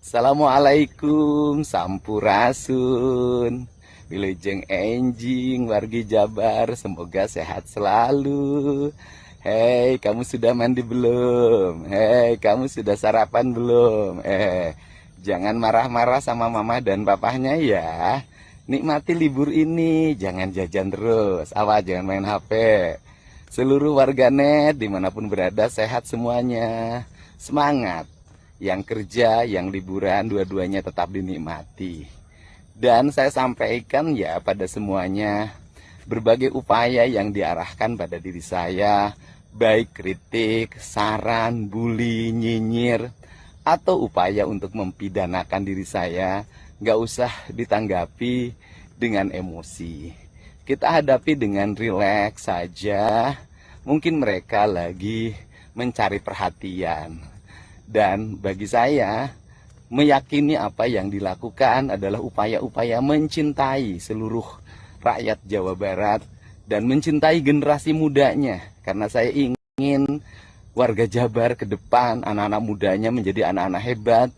Assalamualaikum, sampurasun. Wilujeng enjing, wargi Jabar, semoga sehat selalu. Hei, kamu sudah mandi belum? Hei, kamu sudah sarapan belum? Jangan marah-marah sama mama dan papahnya ya. Nikmati libur ini, jangan jajan terus. Awas, jangan main HP. Seluruh warganet dimanapun berada sehat semuanya. Semangat. Yang kerja, yang liburan, dua-duanya tetap dinikmati. Dan saya sampaikan ya pada semuanya, berbagai upaya yang diarahkan pada diri saya, baik kritik, saran, bully, nyinyir, atau upaya untuk mempidanakan diri saya, nggak usah ditanggapi dengan emosi. Kita hadapi dengan rileks saja. Mungkin mereka lagi mencari perhatian. Dan bagi saya, meyakini apa yang dilakukan adalah upaya-upaya mencintai seluruh rakyat Jawa Barat dan mencintai generasi mudanya. Karena saya ingin warga Jabar ke depan, anak-anak mudanya menjadi anak-anak hebat,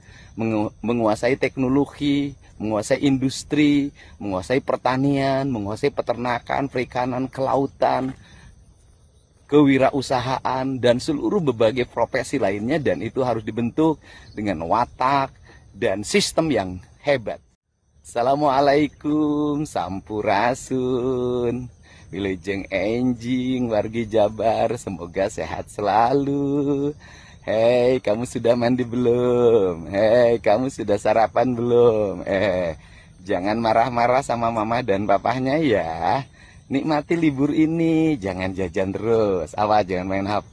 menguasai teknologi, menguasai industri, menguasai pertanian, menguasai peternakan, perikanan, kelautan, kewirausahaan, dan seluruh berbagai profesi lainnya, dan itu harus dibentuk dengan watak dan sistem yang hebat. Assalamualaikum, sampurasun. Wilujeng enjing, wargi Jabar, semoga sehat selalu. Hei, kamu sudah mandi belum? Hei, kamu sudah sarapan belum? Jangan marah-marah sama mama dan papahnya ya. Nikmati libur ini, jangan jajan terus. Awas, jangan main HP.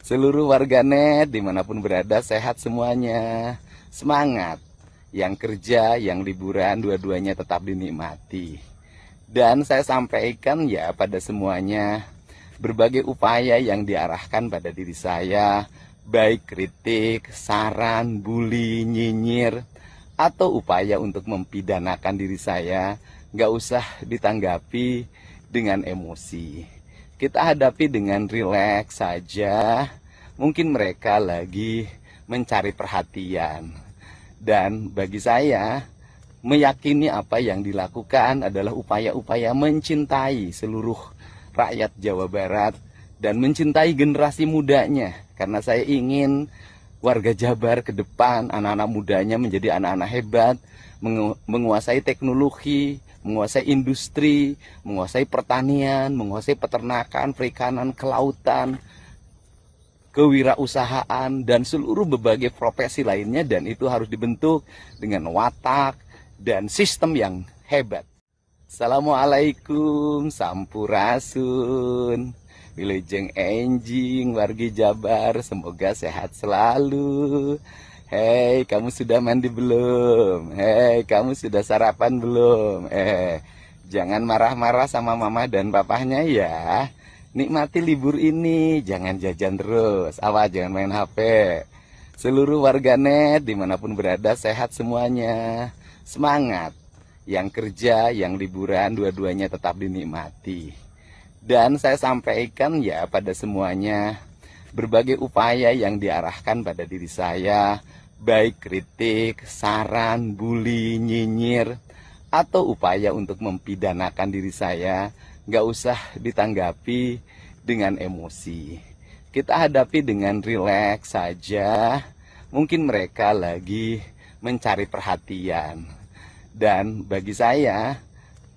Seluruh warganet dimanapun berada sehat semuanya. Semangat. Yang kerja, yang liburan, dua-duanya tetap dinikmati. Dan saya sampaikan ya pada semuanya, berbagai upaya yang diarahkan pada diri saya, baik kritik, saran, bully, nyinyir, atau upaya untuk mempidanakan diri saya, nggak usah ditanggapi dengan emosi. Kita hadapi dengan rileks saja. Mungkin mereka lagi mencari perhatian. Dan bagi saya, meyakini apa yang dilakukan adalah upaya-upaya mencintai seluruh rakyat Jawa Barat dan mencintai generasi mudanya. Karena saya ingin warga Jabar ke depan, anak-anak mudanya menjadi anak-anak hebat, menguasai teknologi, menguasai industri, menguasai pertanian, menguasai peternakan, perikanan, kelautan, kewirausahaan, dan seluruh berbagai profesi lainnya, dan itu harus dibentuk dengan watak dan sistem yang hebat. Assalamualaikum, sampurasun. Wilujeng enjing, wargi Jabar, semoga sehat selalu. Hei, kamu sudah mandi belum? Hei, kamu sudah sarapan belum? Jangan marah-marah sama mama dan papahnya ya. Nikmati libur ini, jangan jajan terus. Awas, jangan main HP. Seluruh warganet dimanapun berada sehat semuanya. Semangat. Yang kerja, yang liburan, dua-duanya tetap dinikmati. Dan saya sampaikan ya pada semuanya, berbagai upaya yang diarahkan pada diri saya, baik kritik, saran, bully, nyinyir, atau upaya untuk mempidanakan diri saya, nggak usah ditanggapi dengan emosi. Kita hadapi dengan rileks saja. Mungkin mereka lagi mencari perhatian. Dan bagi saya,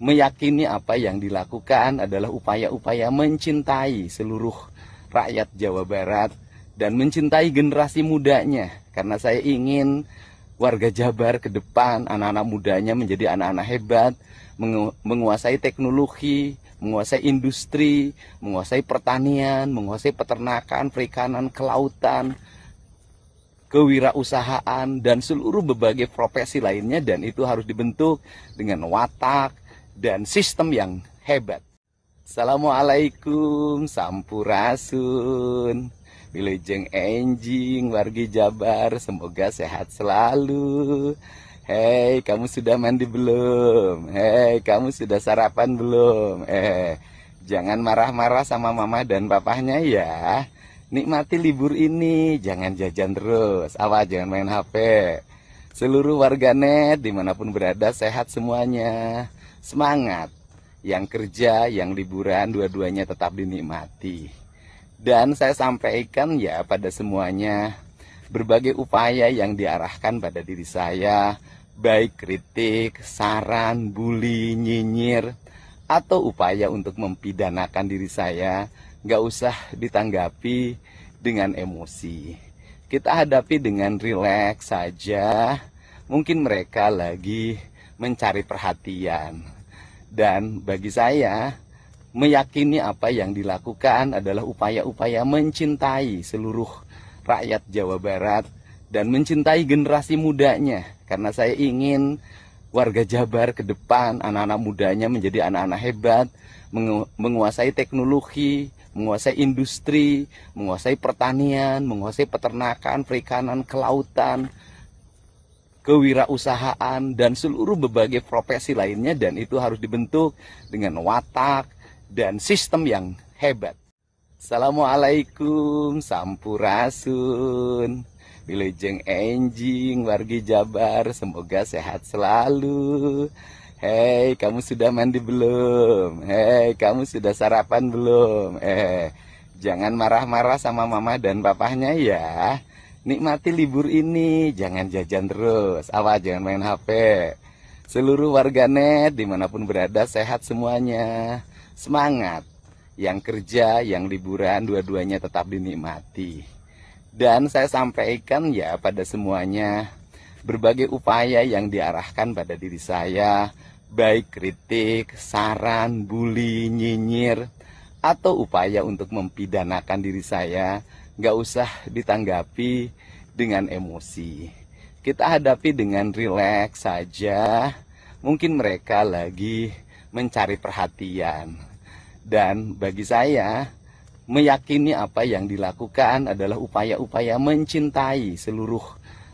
meyakini apa yang dilakukan adalah upaya-upaya mencintai seluruh rakyat Jawa Barat dan mencintai generasi mudanya. Karena saya ingin warga Jabar ke depan, anak-anak mudanya menjadi anak-anak hebat, menguasai teknologi, menguasai industri, menguasai pertanian, menguasai peternakan, perikanan, kelautan, kewirausahaan, dan seluruh berbagai profesi lainnya, dan itu harus dibentuk dengan watak dan sistem yang hebat. Assalamualaikum, sampurasun. Wilujeng enjing, wargi Jabar, semoga sehat selalu. Hei, kamu sudah mandi belum? Hei, kamu sudah sarapan belum? Jangan marah-marah sama mama dan papahnya ya. Nikmati libur ini, jangan jajan terus. Awas, jangan main HP. Seluruh warganet dimanapun berada sehat semuanya. Semangat. Yang kerja, yang liburan, dua-duanya tetap dinikmati. Dan saya sampaikan ya pada semuanya, berbagai upaya yang diarahkan pada diri saya, baik kritik, saran, bully, nyinyir, atau upaya untuk mempidanakan diri saya, nggak usah ditanggapi dengan emosi. Kita hadapi dengan rileks saja. Mungkin mereka lagi mencari perhatian. Dan bagi saya, meyakini apa yang dilakukan adalah upaya-upaya mencintai seluruh rakyat Jawa Barat dan mencintai generasi mudanya. Karena saya ingin warga Jabar ke depan, anak-anak mudanya menjadi anak-anak hebat, menguasai teknologi, menguasai industri, menguasai pertanian, menguasai peternakan, perikanan, kelautan, kewirausahaan, dan seluruh berbagai profesi lainnya. Dan itu harus dibentuk dengan watak dan sistem yang hebat. Assalamualaikum, sampurasun, wilujeng enjing, wargi Jabar, semoga sehat selalu. Hei, kamu sudah mandi belum? Hei, kamu sudah sarapan belum? Jangan marah-marah sama mama dan papahnya ya. Nikmati libur ini, jangan jajan terus. Awas, jangan main HP. Seluruh warganet dimanapun berada sehat semuanya. Semangat. Yang kerja, yang liburan, dua-duanya tetap dinikmati. Dan saya sampaikan ya pada semuanya, berbagai upaya yang diarahkan pada diri saya, baik kritik, saran, bully, nyinyir, atau upaya untuk mempidanakan diri saya, nggak usah ditanggapi dengan emosi. Kita hadapi dengan rileks saja. Mungkin mereka lagi mencari perhatian. Dan bagi saya, meyakini apa yang dilakukan adalah upaya-upaya mencintai seluruh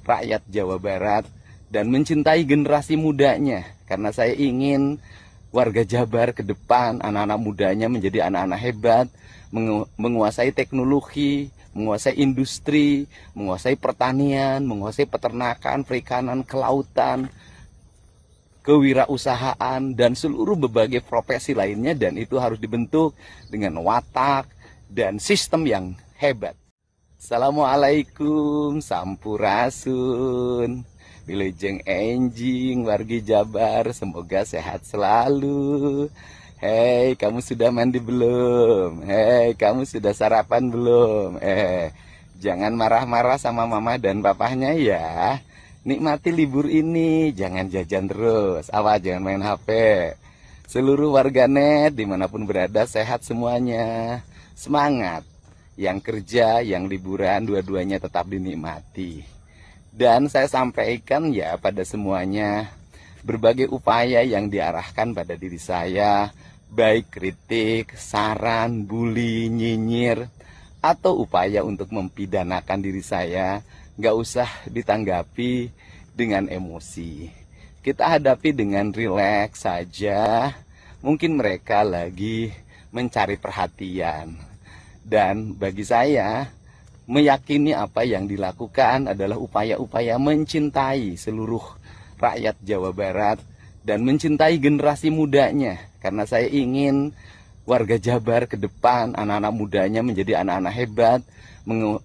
rakyat Jawa Barat dan mencintai generasi mudanya. Karena saya ingin warga Jabar ke depan, anak-anak mudanya menjadi anak-anak hebat, menguasai teknologi, menguasai industri, menguasai pertanian, menguasai peternakan, perikanan, kelautan, kewirausahaan, dan seluruh berbagai profesi lainnya. Dan itu harus dibentuk dengan watak dan sistem yang hebat. Assalamualaikum, sampurasun, wilujeng enjing, wargi Jabar, semoga sehat selalu. Hei, kamu sudah mandi belum? Hei, kamu sudah sarapan belum? Jangan marah-marah sama mama dan papahnya ya. Nikmati libur ini, jangan jajan terus. Awas, jangan main HP. Seluruh warganet dimanapun berada sehat semuanya. Semangat. Yang kerja, yang liburan, dua-duanya tetap dinikmati. Dan saya sampaikan ya pada semuanya, berbagai upaya yang diarahkan pada diri saya, baik kritik, saran, bully, nyinyir, atau upaya untuk mempidanakan diri saya, nggak usah ditanggapi dengan emosi. Kita hadapi dengan rileks saja. Mungkin mereka lagi mencari perhatian. Dan bagi saya, meyakini apa yang dilakukan adalah upaya-upaya mencintai seluruh rakyat Jawa Barat dan mencintai generasi mudanya. Karena saya ingin warga Jabar ke depan, anak-anak mudanya menjadi anak-anak hebat,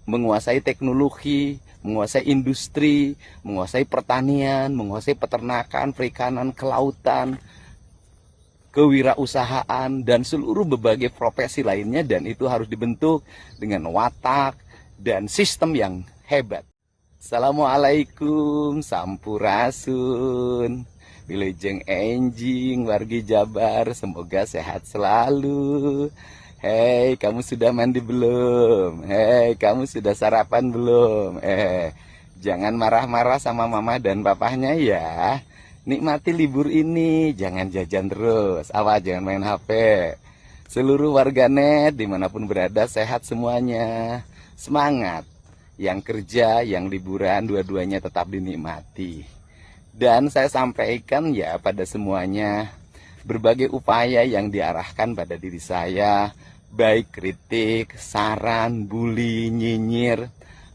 menguasai teknologi, menguasai industri, menguasai pertanian, menguasai peternakan, perikanan, kelautan, kewirausahaan, dan seluruh berbagai profesi lainnya. Dan itu harus dibentuk dengan watak dan sistem yang hebat. Assalamualaikum, sampurasun, wilujeng enjing, wargi Jabar, semoga sehat selalu. Hei, kamu sudah mandi belum? Hei, kamu sudah sarapan belum? Jangan marah-marah sama mama dan papahnya ya. Nikmati libur ini, jangan jajan terus. Awas, jangan main HP. Seluruh warganet dimanapun berada sehat semuanya. Semangat. Yang kerja, yang liburan, dua-duanya tetap dinikmati. Dan saya sampaikan ya pada semuanya, berbagai upaya yang diarahkan pada diri saya, baik kritik, saran, bully, nyinyir,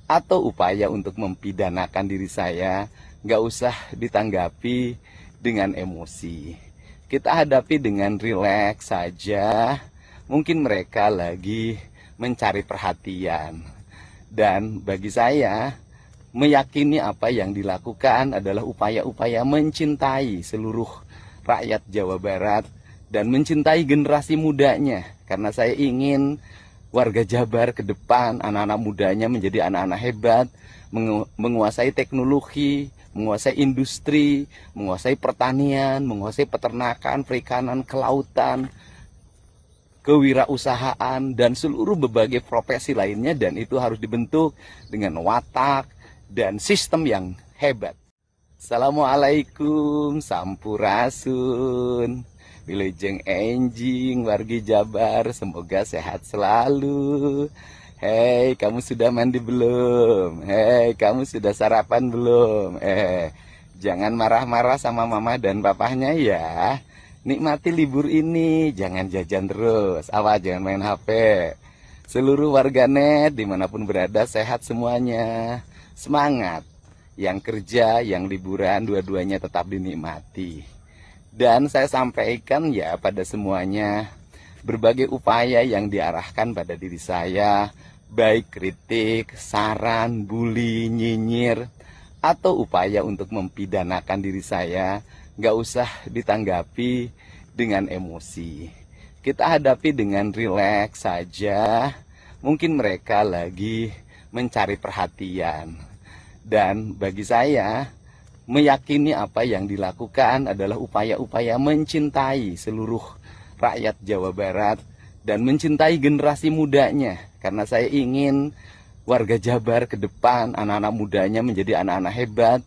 atau upaya untuk mempidanakan diri saya, nggak usah ditanggapi dengan emosi. Kita hadapi dengan rileks saja. Mungkin mereka lagi mencari perhatian. Dan bagi saya, meyakini apa yang dilakukan adalah upaya-upaya mencintai seluruh rakyat Jawa Barat dan mencintai generasi mudanya. Karena saya ingin warga Jabar ke depan, anak-anak mudanya menjadi anak-anak hebat, menguasai teknologi, menguasai industri, menguasai pertanian, menguasai peternakan, perikanan, kelautan, kewirausahaan, dan seluruh berbagai profesi lainnya. Dan itu harus dibentuk dengan watak dan sistem yang hebat. Assalamualaikum, sampurasun, wilujeng enjing, wargi Jabar, semoga sehat selalu. Hei, kamu sudah mandi belum? Hei, kamu sudah sarapan belum? Jangan marah-marah sama mama dan papahnya ya. Nikmati libur ini, jangan jajan terus. Awas, jangan main HP. Seluruh warganet dimanapun berada sehat semuanya. Semangat. Yang kerja, yang liburan, dua-duanya tetap dinikmati. Dan saya sampaikan ya pada semuanya, berbagai upaya yang diarahkan pada diri saya, baik kritik, saran, bully, nyinyir, atau upaya untuk mempidanakan diri saya, nggak usah ditanggapi dengan emosi. Kita hadapi dengan rileks saja. Mungkin mereka lagi mencari perhatian. Dan bagi saya, meyakini apa yang dilakukan adalah upaya-upaya mencintai seluruh rakyat Jawa Barat dan mencintai generasi mudanya. Karena saya ingin warga Jabar ke depan, anak-anak mudanya menjadi anak-anak hebat,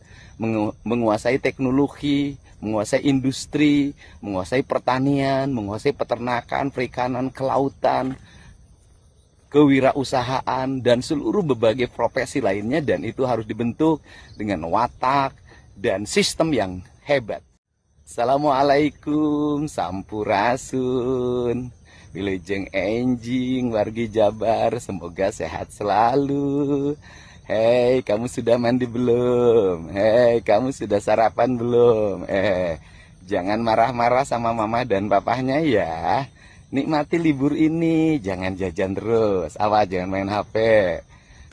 menguasai teknologi, menguasai industri, menguasai pertanian, menguasai peternakan, perikanan, kelautan, kewirausahaan, dan seluruh berbagai profesi lainnya. Dan itu harus dibentuk dengan watak dan sistem yang hebat. Assalamualaikum, sampurasun, wilujeng enjing, wargi Jabar, semoga sehat selalu. Hei, kamu sudah mandi belum? Hei, kamu sudah sarapan belum? Jangan marah-marah sama mama dan papahnya ya. Nikmati libur ini, jangan jajan terus. Awas, jangan main HP.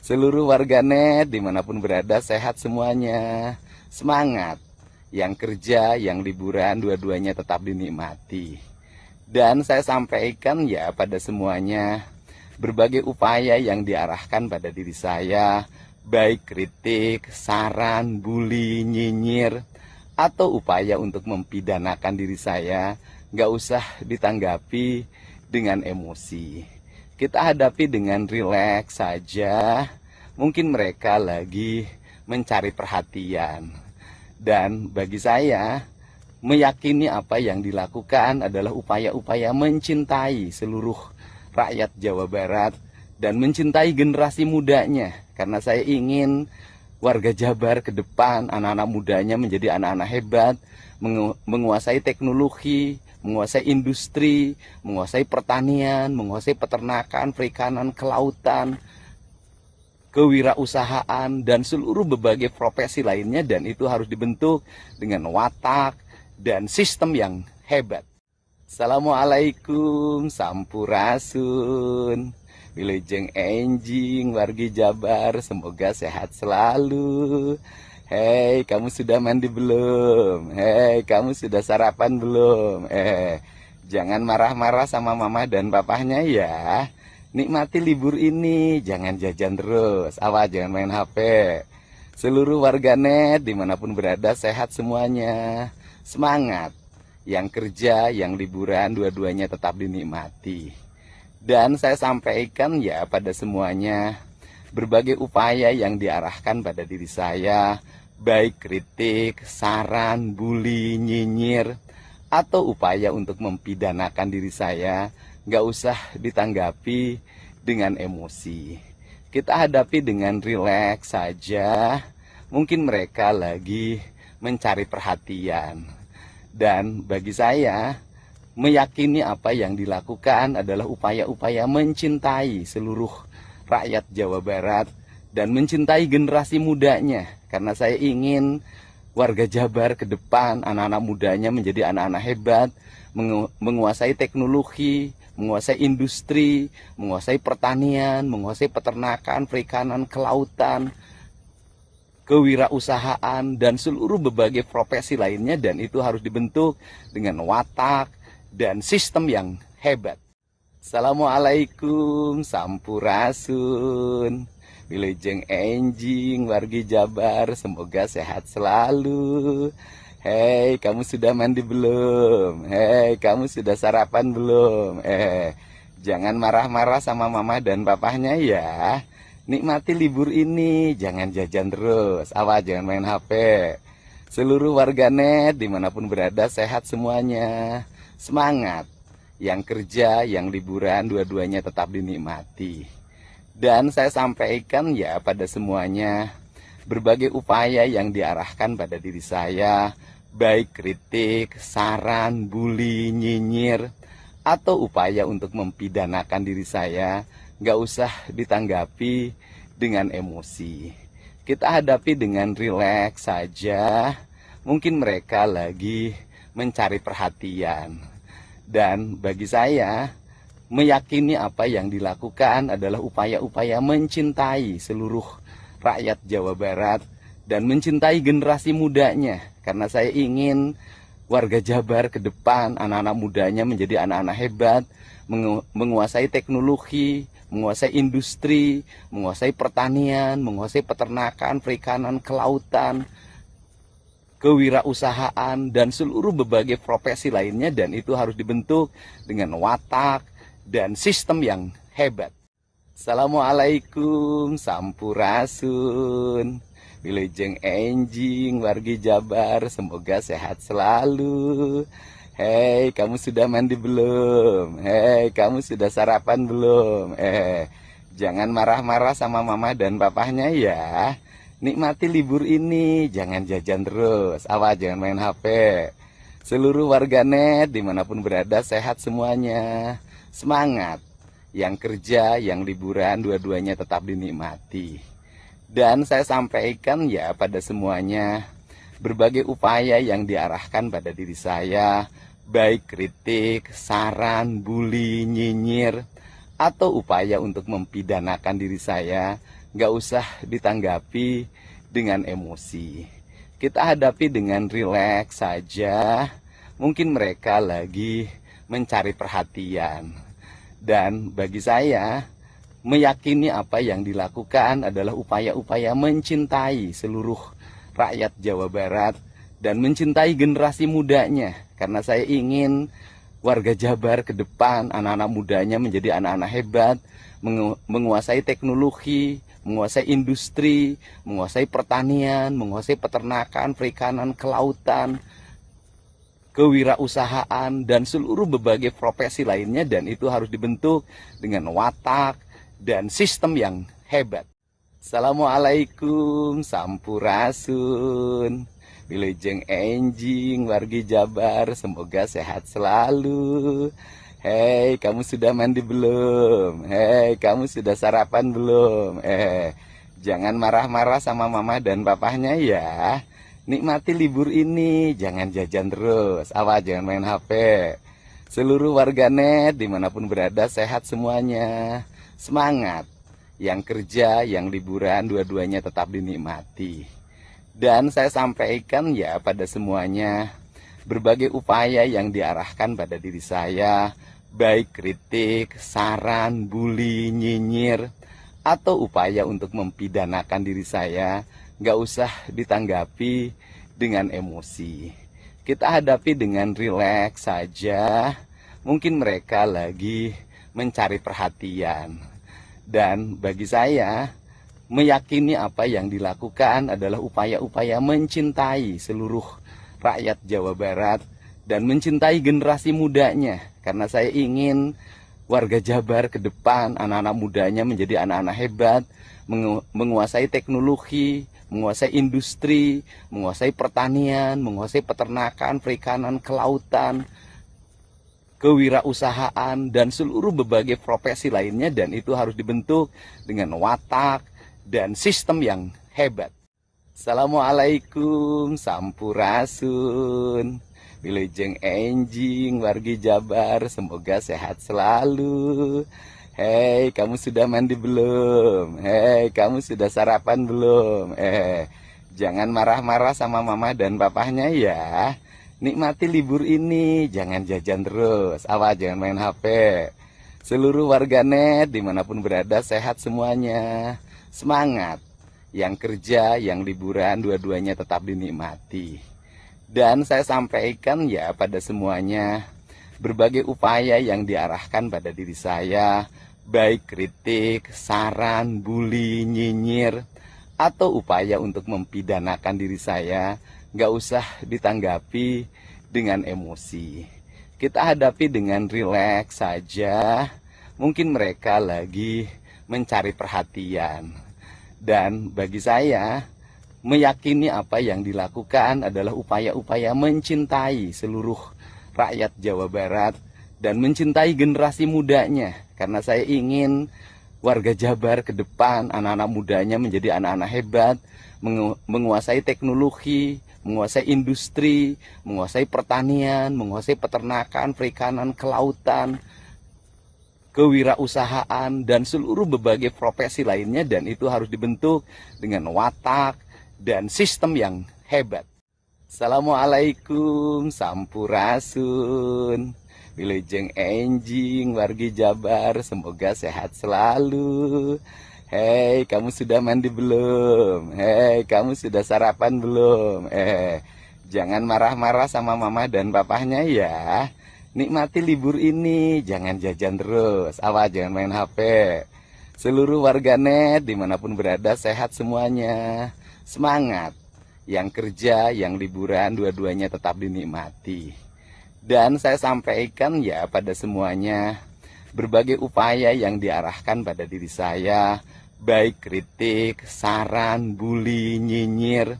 Seluruh warganet dimanapun berada sehat semuanya. Semangat. Yang kerja, yang liburan, dua-duanya tetap dinikmati. Dan saya sampaikan ya pada semuanya, berbagai upaya yang diarahkan pada diri saya, baik kritik, saran, bully, nyinyir, atau upaya untuk mempidanakan diri saya, nggak usah ditanggapi dengan emosi. Kita hadapi dengan rileks saja. Mungkin mereka lagi mencari perhatian. Dan bagi saya, meyakini apa yang dilakukan adalah upaya-upaya mencintai seluruh rakyat Jawa Barat dan mencintai generasi mudanya. Karena saya ingin warga Jabar ke depan, anak-anak mudanya menjadi anak-anak hebat, menguasai teknologi, menguasai industri, menguasai pertanian, menguasai peternakan, perikanan, kelautan, kewirausahaan, dan seluruh berbagai profesi lainnya. Dan itu harus dibentuk dengan watak dan sistem yang hebat. Assalamualaikum, sampurasun, wilujeng enjing, wargi Jabar, semoga sehat selalu. Hei, kamu sudah mandi belum? Hei, kamu sudah sarapan belum? Jangan marah-marah sama mama dan papahnya ya. Nikmati libur ini, jangan jajan terus. Awas, jangan main HP. Seluruh warganet dimanapun berada sehat semuanya. Semangat. Yang kerja, yang liburan, dua-duanya tetap dinikmati. Dan saya sampaikan ya pada semuanya, berbagai upaya yang diarahkan pada diri saya, baik kritik, saran, bully, nyinyir, atau upaya untuk mempidanakan diri saya, nggak usah ditanggapi dengan emosi. Kita hadapi dengan rileks saja. Mungkin mereka lagi mencari perhatian. Dan bagi saya, meyakini apa yang dilakukan adalah upaya-upaya mencintai seluruh rakyat Jawa Barat dan mencintai generasi mudanya. Karena saya ingin warga Jabar ke depan, anak-anak mudanya menjadi anak-anak hebat, menguasai teknologi, menguasai industri, menguasai pertanian, menguasai peternakan, perikanan, kelautan, kewirausahaan, dan seluruh berbagai profesi lainnya, dan itu harus dibentuk dengan watak dan sistem yang hebat. Assalamualaikum, sampurasun, wilujeng enjing, wargi Jabar, semoga sehat selalu. Hei, kamu sudah mandi belum? Hei, kamu sudah sarapan belum? Jangan marah-marah sama mama dan papahnya ya. Nikmati libur ini, jangan jajan terus. Awas, jangan main HP. Seluruh warganet dimanapun berada sehat semuanya. Semangat. Yang kerja, yang liburan, dua-duanya tetap dinikmati. Dan saya sampaikan ya pada semuanya, berbagai upaya yang diarahkan pada diri saya, baik kritik, saran, bully, nyinyir, atau upaya untuk mempidanakan diri saya, nggak usah ditanggapi dengan emosi. Kita hadapi dengan rileks saja. Mungkin mereka lagi mencari perhatian. Dan bagi saya, meyakini apa yang dilakukan adalah upaya-upaya mencintai seluruh rakyat Jawa Barat dan mencintai generasi mudanya. Karena saya ingin warga Jabar ke depan, anak-anak mudanya menjadi anak-anak hebat, menguasai teknologi, menguasai industri, menguasai pertanian, menguasai peternakan, perikanan, kelautan, kewirausahaan, dan seluruh berbagai profesi lainnya, dan itu harus dibentuk dengan watak dan sistem yang hebat. Assalamualaikum, sampurasun, wilujeng enjing, wargi Jabar, semoga sehat selalu. Hei, kamu sudah mandi belum? Hei, kamu sudah sarapan belum? Jangan marah-marah sama mama dan papahnya ya. Nikmati libur ini, jangan jajan terus. Awas, jangan main HP. Seluruh warganet dimanapun berada sehat semuanya. Semangat. Yang kerja, yang liburan, dua-duanya tetap dinikmati. Dan saya sampaikan ya pada semuanya, berbagai upaya yang diarahkan pada diri saya, baik kritik, saran, bully, nyinyir, atau upaya untuk mempidanakan diri saya, nggak usah ditanggapi dengan emosi. Kita hadapi dengan rileks saja. Mungkin mereka lagi mencari perhatian. Dan bagi saya, meyakini apa yang dilakukan adalah upaya-upaya mencintai seluruh rakyat Jawa Barat dan mencintai generasi mudanya. Karena saya ingin warga Jabar ke depan, anak-anak mudanya menjadi anak-anak hebat, menguasai teknologi, menguasai industri, menguasai pertanian, menguasai peternakan, perikanan, kelautan, kewirausahaan, dan seluruh berbagai profesi lainnya, dan itu harus dibentuk dengan watak dan sistem yang hebat. Assalamualaikum, sampurasun, wilujeng enjing, wargi Jabar, semoga sehat selalu. Hei, kamu sudah mandi belum? Hei, kamu sudah sarapan belum? Jangan marah-marah sama mama dan papahnya ya. Nikmati libur ini, jangan jajan terus. Awas, jangan main HP. Seluruh warganet dimanapun berada sehat semuanya. Semangat. Yang kerja, yang liburan, dua-duanya tetap dinikmati. Dan saya sampaikan ya pada semuanya, berbagai upaya yang diarahkan pada diri saya, baik kritik, saran, bully, nyinyir, atau upaya untuk mempidanakan diri saya, nggak usah ditanggapi dengan emosi. Kita hadapi dengan rileks saja. Mungkin mereka lagi mencari perhatian. Dan bagi saya, meyakini apa yang dilakukan adalah upaya-upaya mencintai seluruh rakyat Jawa Barat dan mencintai generasi mudanya. Karena saya ingin warga Jabar ke depan, anak-anak mudanya menjadi anak-anak hebat, menguasai teknologi, menguasai industri, menguasai pertanian, menguasai peternakan, perikanan, kelautan, kewirausahaan, dan seluruh berbagai profesi lainnya, dan itu harus dibentuk dengan watak dan sistem yang hebat. Assalamualaikum Sampurasun, Wilujeng Enjing wargi Jabar, semoga sehat selalu. Hei, kamu sudah mandi belum? Hei, kamu sudah sarapan belum? Jangan marah-marah sama mama dan papahnya ya. Nikmati libur ini, jangan jajan terus. Awas, jangan main HP. Seluruh warganet dimanapun berada sehat semuanya. Semangat. Yang kerja, yang liburan, dua-duanya tetap dinikmati. Dan saya sampaikan ya pada semuanya, berbagai upaya yang diarahkan pada diri saya, baik kritik, saran, bully, nyinyir, atau upaya untuk mempidanakan diri saya, nggak usah ditanggapi dengan emosi. Kita hadapi dengan rileks saja. Mungkin mereka lagi mencari perhatian. Dan bagi saya, meyakini apa yang dilakukan adalah upaya-upaya mencintai seluruh rakyat Jawa Barat dan mencintai generasi mudanya. Karena saya ingin warga Jabar ke depan, anak-anak mudanya menjadi anak-anak hebat, menguasai teknologi, menguasai industri, menguasai pertanian, menguasai peternakan, perikanan, kelautan, kewirausahaan, dan seluruh berbagai profesi lainnya, dan itu harus dibentuk dengan watak dan sistem yang hebat. Assalamualaikum Sampurasun, Wilujeng Enjing wargi Jabar, semoga sehat selalu. Hei, kamu sudah mandi belum? Hei, kamu sudah sarapan belum? Jangan marah-marah sama mama dan papahnya ya. Nikmati libur ini, jangan jajan terus. Awas, jangan main HP. Seluruh warganet dimanapun berada sehat semuanya. Semangat. Yang kerja, yang liburan, dua-duanya tetap dinikmati. Dan saya sampaikan ya pada semuanya, berbagai upaya yang diarahkan pada diri saya, baik kritik, saran, bully, nyinyir,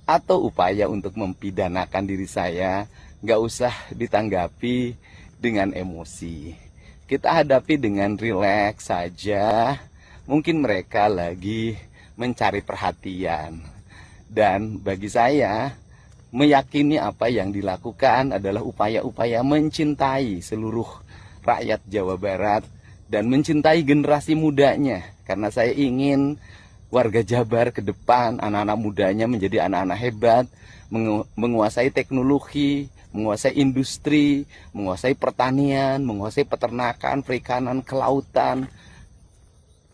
atau upaya untuk mempidanakan diri saya, nggak usah ditanggapi dengan emosi. Kita hadapi dengan rileks saja. Mungkin mereka lagi mencari perhatian. Dan bagi saya, meyakini apa yang dilakukan adalah upaya-upaya mencintai seluruh rakyat Jawa Barat dan mencintai generasi mudanya. Karena saya ingin warga Jabar ke depan, anak-anak mudanya menjadi anak-anak hebat, menguasai teknologi, menguasai industri, menguasai pertanian, menguasai peternakan, perikanan, kelautan,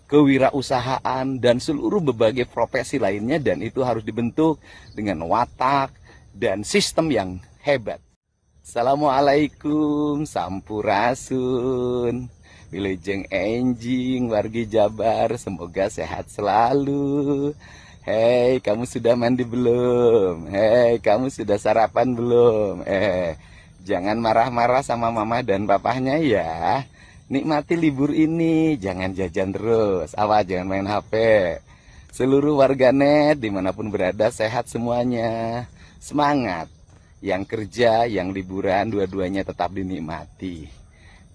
kewirausahaan, dan seluruh berbagai profesi lainnya, dan itu harus dibentuk dengan watak dan sistem yang hebat. Assalamualaikum Sampurasun, Wilujeng Enjing wargi Jabar, semoga sehat selalu. Hei, kamu sudah mandi belum? Hei, kamu sudah sarapan belum? Jangan marah-marah sama mama dan papahnya ya. Nikmati libur ini, jangan jajan terus. Awas, jangan main HP. Seluruh warganet dimanapun berada sehat semuanya. Semangat. Yang kerja, yang liburan, dua-duanya tetap dinikmati.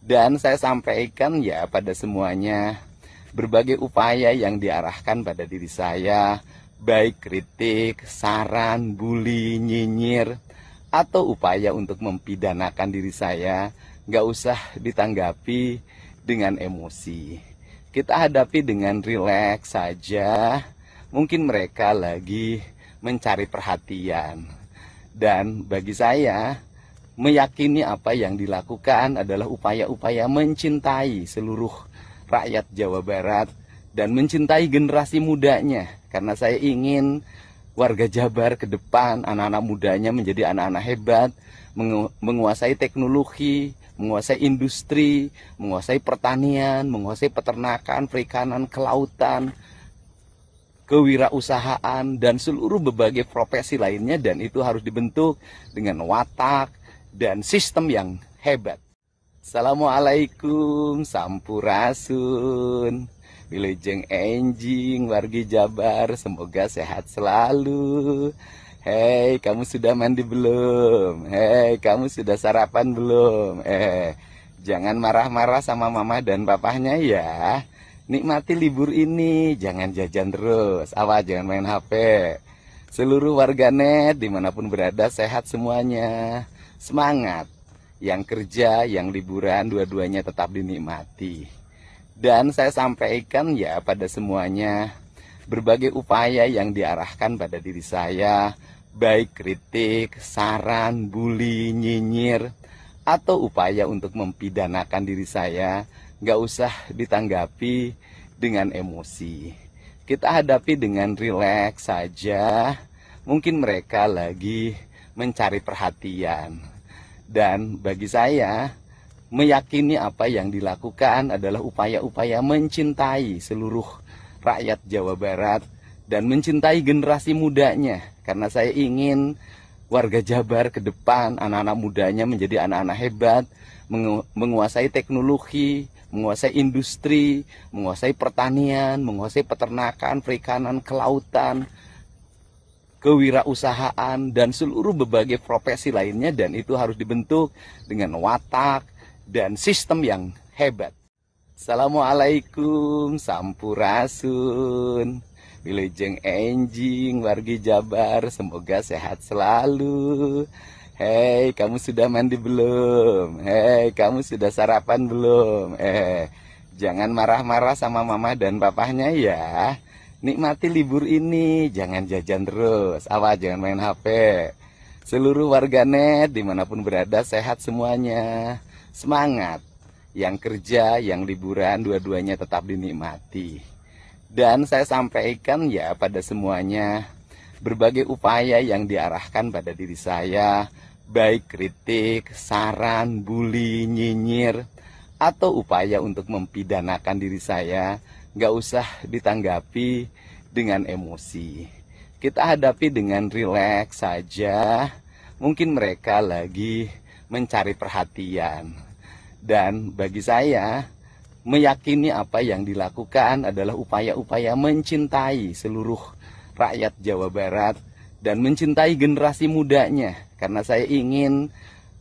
Dan saya sampaikan ya pada semuanya, berbagai upaya yang diarahkan pada diri saya, baik kritik, saran, bully, nyinyir, atau upaya untuk mempidanakan diri saya, nggak usah ditanggapi dengan emosi. Kita hadapi dengan rileks saja. Mungkin mereka lagi mencari perhatian. Dan bagi saya, meyakini apa yang dilakukan adalah upaya-upaya mencintai seluruh rakyat Jawa Barat dan mencintai generasi mudanya. Karena saya ingin warga Jabar ke depan, anak-anak mudanya menjadi anak-anak hebat, menguasai teknologi, menguasai industri, menguasai pertanian, menguasai peternakan, perikanan, kelautan, kewirausahaan, dan seluruh berbagai profesi lainnya, dan itu harus dibentuk dengan watak dan sistem yang hebat. Assalamualaikum Sampurasun, Wilujeng Enjing wargi Jabar, semoga sehat selalu. Hei, kamu sudah mandi belum? Hei, kamu sudah sarapan belum? Jangan marah-marah sama mama dan papahnya ya. Nikmati libur ini, jangan jajan terus. Awas, jangan main HP. Seluruh warganet dimanapun berada sehat semuanya. Semangat. Yang kerja, yang liburan, dua-duanya tetap dinikmati. Dan saya sampaikan ya pada semuanya, berbagai upaya yang diarahkan pada diri saya, baik kritik, saran, bully, nyinyir, atau upaya untuk mempidanakan diri saya, nggak usah ditanggapi dengan emosi. Kita hadapi dengan rileks saja. Mungkin mereka lagi mencari perhatian. Dan bagi saya, meyakini apa yang dilakukan adalah upaya-upaya mencintai seluruh rakyat Jawa Barat dan mencintai generasi mudanya. Karena saya ingin warga Jabar ke depan, anak-anak mudanya menjadi anak-anak hebat, menguasai teknologi, menguasai industri, menguasai pertanian, menguasai peternakan, perikanan, kelautan, kewirausahaan, dan seluruh berbagai profesi lainnya. Dan itu harus dibentuk dengan watak dan sistem yang hebat. Assalamualaikum, sampurasun, wilujeng enjing, wargi Jabar, semoga sehat selalu. Hei, kamu sudah mandi belum? Hei, kamu sudah sarapan belum? Jangan marah-marah sama mama dan papahnya ya. Nikmati libur ini, jangan jajan terus. Awas, jangan main HP. Seluruh warganet dimanapun berada sehat semuanya. Semangat. Yang kerja, yang liburan, dua-duanya tetap dinikmati. Dan saya sampaikan ya pada semuanya, berbagai upaya yang diarahkan pada diri saya, baik kritik, saran, bully, nyinyir, atau upaya untuk mempidanakan diri saya, nggak usah ditanggapi dengan emosi. Kita hadapi dengan rileks saja. Mungkin mereka lagi mencari perhatian. Dan bagi saya, meyakini apa yang dilakukan adalah upaya-upaya mencintai seluruh rakyat Jawa Barat dan mencintai generasi mudanya. Karena saya ingin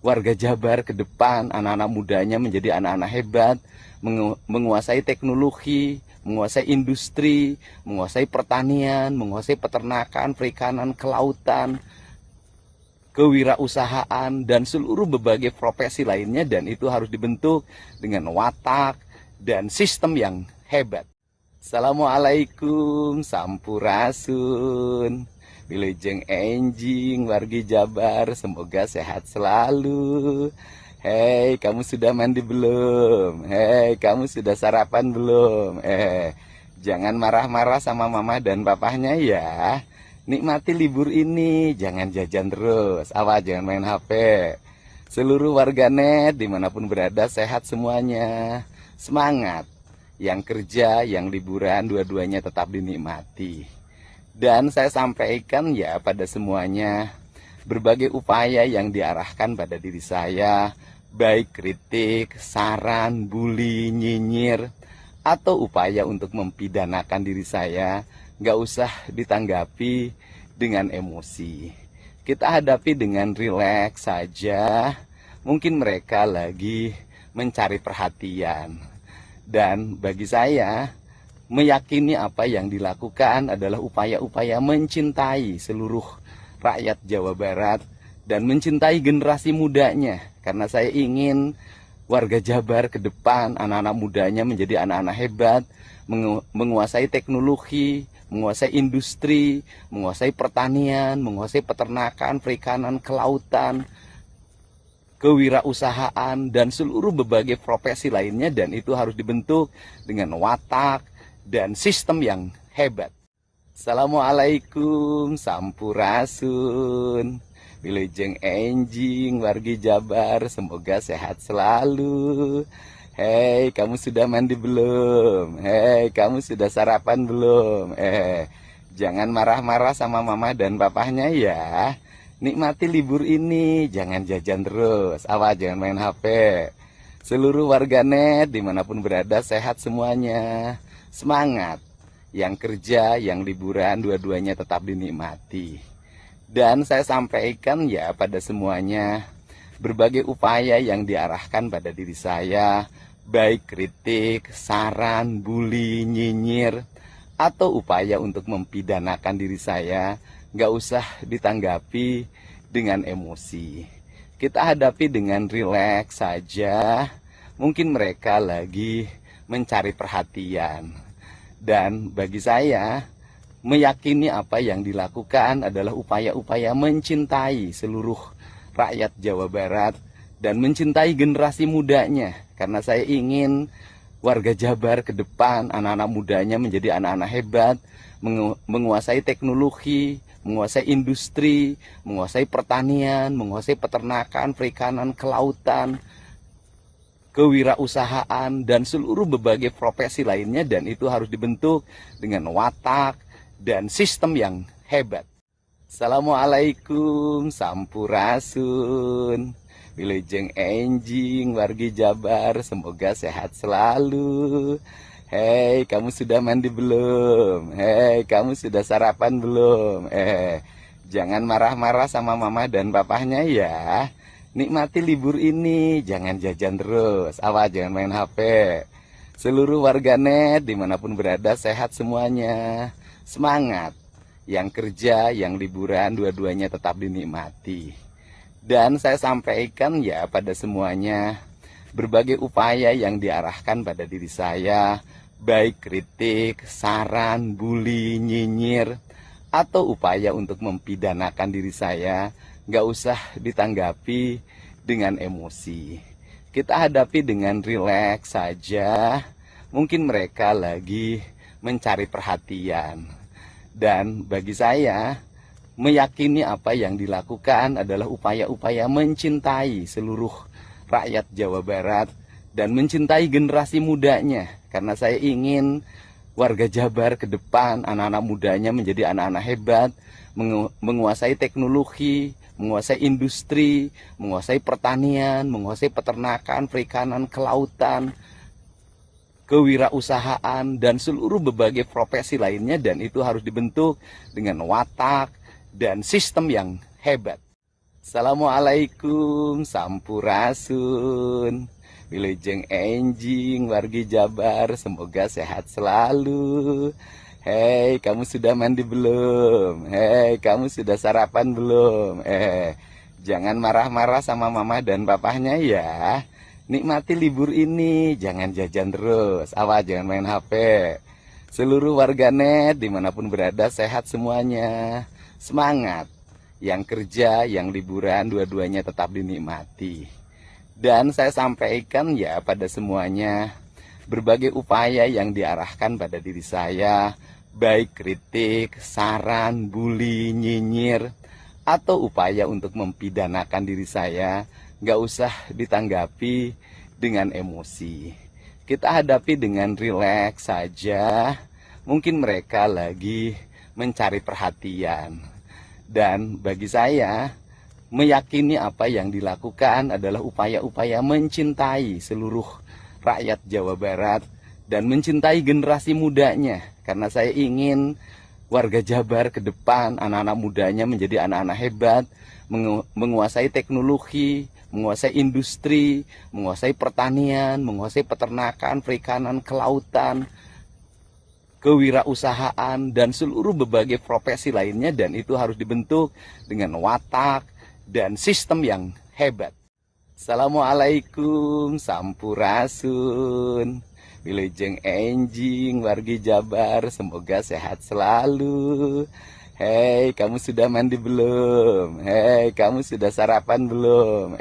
warga Jabar ke depan, anak-anak mudanya menjadi anak-anak hebat, menguasai teknologi, menguasai industri, menguasai pertanian, menguasai peternakan, perikanan, kelautan, kewirausahaan, dan seluruh berbagai profesi lainnya. Dan itu harus dibentuk dengan watak dan sistem yang hebat. Assalamualaikum, sampurasun, wilujeng enjing, wargi Jabar, semoga sehat selalu. Hei, kamu sudah mandi belum? Hei, kamu sudah sarapan belum? Jangan marah-marah sama mama dan papahnya ya. Nikmati libur ini, jangan jajan terus. Awas, jangan main HP. Seluruh warganet dimanapun berada sehat semuanya. Semangat. Yang kerja, yang liburan, dua-duanya tetap dinikmati. Dan saya sampaikan ya pada semuanya, berbagai upaya yang diarahkan pada diri saya, baik kritik, saran, bully, nyinyir, atau upaya untuk mempidanakan diri saya, nggak usah ditanggapi dengan emosi. Kita hadapi dengan rileks saja. Mungkin mereka lagi mencari perhatian. Dan bagi saya, meyakini apa yang dilakukan adalah upaya-upaya mencintai seluruh rakyat Jawa Barat dan mencintai generasi mudanya. Karena saya ingin warga Jabar ke depan, anak-anak mudanya menjadi anak-anak hebat, menguasai teknologi, menguasai industri, menguasai pertanian, menguasai peternakan, perikanan, kelautan, kewirausahaan, dan seluruh berbagai profesi lainnya. Dan itu harus dibentuk dengan watak dan sistem yang hebat. Assalamualaikum, sampurasun, wilujeng enjing, wargi Jabar, semoga sehat selalu. Hei, kamu sudah mandi belum? Hei, kamu sudah sarapan belum? Jangan marah-marah sama mama dan papahnya ya. Nikmati libur ini, jangan jajan terus. Awas, jangan main HP. Seluruh warganet dimanapun berada sehat semuanya. Semangat. Yang kerja, yang liburan, dua-duanya tetap dinikmati. Dan saya sampaikan ya pada semuanya, berbagai upaya yang diarahkan pada diri saya, baik kritik, saran, bully, nyinyir, atau upaya untuk mempidanakan diri saya, nggak usah ditanggapi dengan emosi. Kita hadapi dengan rileks saja. Mungkin mereka lagi mencari perhatian. Dan bagi saya, meyakini apa yang dilakukan adalah upaya-upaya mencintai seluruh rakyat Jawa Barat dan mencintai generasi mudanya. Karena saya ingin warga Jabar ke depan, anak-anak mudanya menjadi anak-anak hebat, menguasai teknologi, menguasai industri, menguasai pertanian, menguasai peternakan, perikanan, kelautan, kewirausahaan, dan seluruh berbagai profesi lainnya. Dan itu harus dibentuk dengan watak dan sistem yang hebat. Assalamualaikum, sampurasun, wilujeng enjing, wargi Jabar, semoga sehat selalu. Hei, kamu sudah mandi belum? Hei, kamu sudah sarapan belum? Jangan marah-marah sama mama dan papahnya ya. Nikmati libur ini, jangan jajan terus. Awas, jangan main HP. Seluruh warganet dimanapun berada sehat semuanya. Semangat. Yang kerja, yang liburan, dua-duanya tetap dinikmati. Dan saya sampaikan ya pada semuanya, berbagai upaya yang diarahkan pada diri saya, baik kritik, saran, bully, nyinyir, atau upaya untuk mempidanakan diri saya, nggak usah ditanggapi dengan emosi. Kita hadapi dengan rileks saja. Mungkin mereka lagi mencari perhatian. Dan bagi saya, meyakini apa yang dilakukan adalah upaya-upaya mencintai seluruh rakyat Jawa Barat dan mencintai generasi mudanya. Karena saya ingin warga Jabar ke depan, anak-anak mudanya menjadi anak-anak hebat, menguasai teknologi, menguasai industri, menguasai pertanian, menguasai peternakan, perikanan, kelautan, kewirausahaan, dan seluruh berbagai profesi lainnya. Dan itu harus dibentuk dengan watak dan sistem yang hebat. Assalamualaikum, sampurasun, wilujeng enjing, wargi Jabar, semoga sehat selalu. Hei, kamu sudah mandi belum? Hei, kamu sudah sarapan belum? Jangan marah-marah sama mama dan papahnya ya. Nikmati libur ini, jangan jajan terus. Awas, jangan main HP. Seluruh warganet dimanapun berada sehat semuanya. Semangat. Yang kerja, yang liburan, dua-duanya tetap dinikmati. Dan saya sampaikan ya pada semuanya, berbagai upaya yang diarahkan pada diri saya, baik kritik, saran, bully, nyinyir, atau upaya untuk mempidanakan diri saya, nggak usah ditanggapi dengan emosi. Kita hadapi dengan rileks saja. Mungkin mereka lagi mencari perhatian. Dan bagi saya, meyakini apa yang dilakukan adalah upaya-upaya mencintai seluruh rakyat Jawa Barat dan mencintai generasi mudanya. Karena saya ingin warga Jabar ke depan, anak-anak mudanya menjadi anak-anak hebat, menguasai teknologi, menguasai industri, menguasai pertanian, menguasai peternakan, perikanan, kelautan, kewirausahaan, dan seluruh berbagai profesi lainnya. Dan itu harus dibentuk dengan watak dan sistem yang hebat. Assalamualaikum, sampurasun, wilujeng enjing, wargi Jabar, semoga sehat selalu. Hei, kamu sudah mandi belum? Hei, kamu sudah sarapan belum?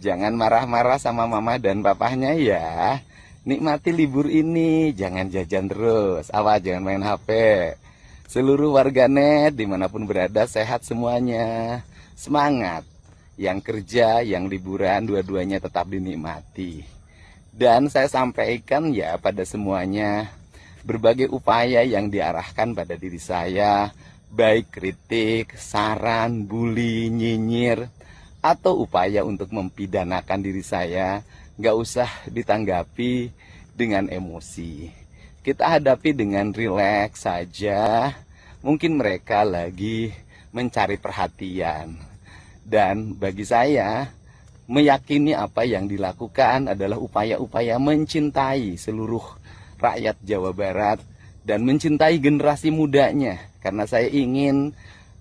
Jangan marah-marah sama mama dan papahnya ya. Nikmati libur ini, jangan jajan terus. Awas, jangan main HP. Seluruh warganet dimanapun berada sehat semuanya. Semangat. Yang kerja, yang liburan, dua-duanya tetap dinikmati. Dan saya sampaikan ya pada semuanya, berbagai upaya yang diarahkan pada diri saya, baik kritik, saran, bully, nyinyir, atau upaya untuk mempidanakan diri saya, nggak usah ditanggapi dengan emosi. Kita hadapi dengan rileks saja. Mungkin mereka lagi mencari perhatian. Dan bagi saya, meyakini apa yang dilakukan adalah upaya-upaya mencintai seluruh rakyat Jawa Barat dan mencintai generasi mudanya. Karena saya ingin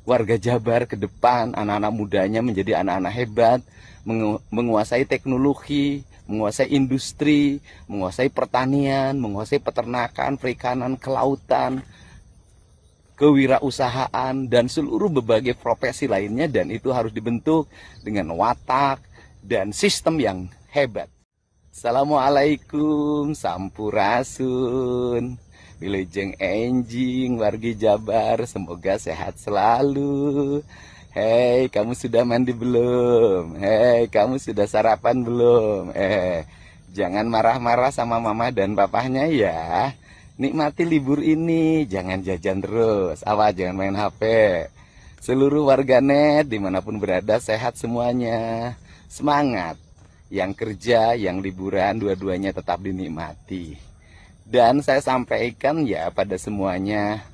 warga Jabar ke depan, anak-anak mudanya menjadi anak-anak hebat, menguasai teknologi, menguasai industri, menguasai pertanian, menguasai peternakan, perikanan, kelautan, kewirausahaan, dan seluruh berbagai profesi lainnya, dan itu harus dibentuk dengan watak dan sistem yang hebat. Assalamualaikum, sampurasun. Wilujeng enjing, wargi Jabar, semoga sehat selalu. Hei, kamu sudah mandi belum? Hei, kamu sudah sarapan belum? Jangan marah-marah sama mama dan papahnya ya. Nikmati libur ini, jangan jajan terus. Awas, jangan main HP. Seluruh warganet dimanapun berada sehat semuanya. Semangat. Yang kerja, yang liburan, dua-duanya tetap dinikmati. Dan saya sampaikan ya pada semuanya,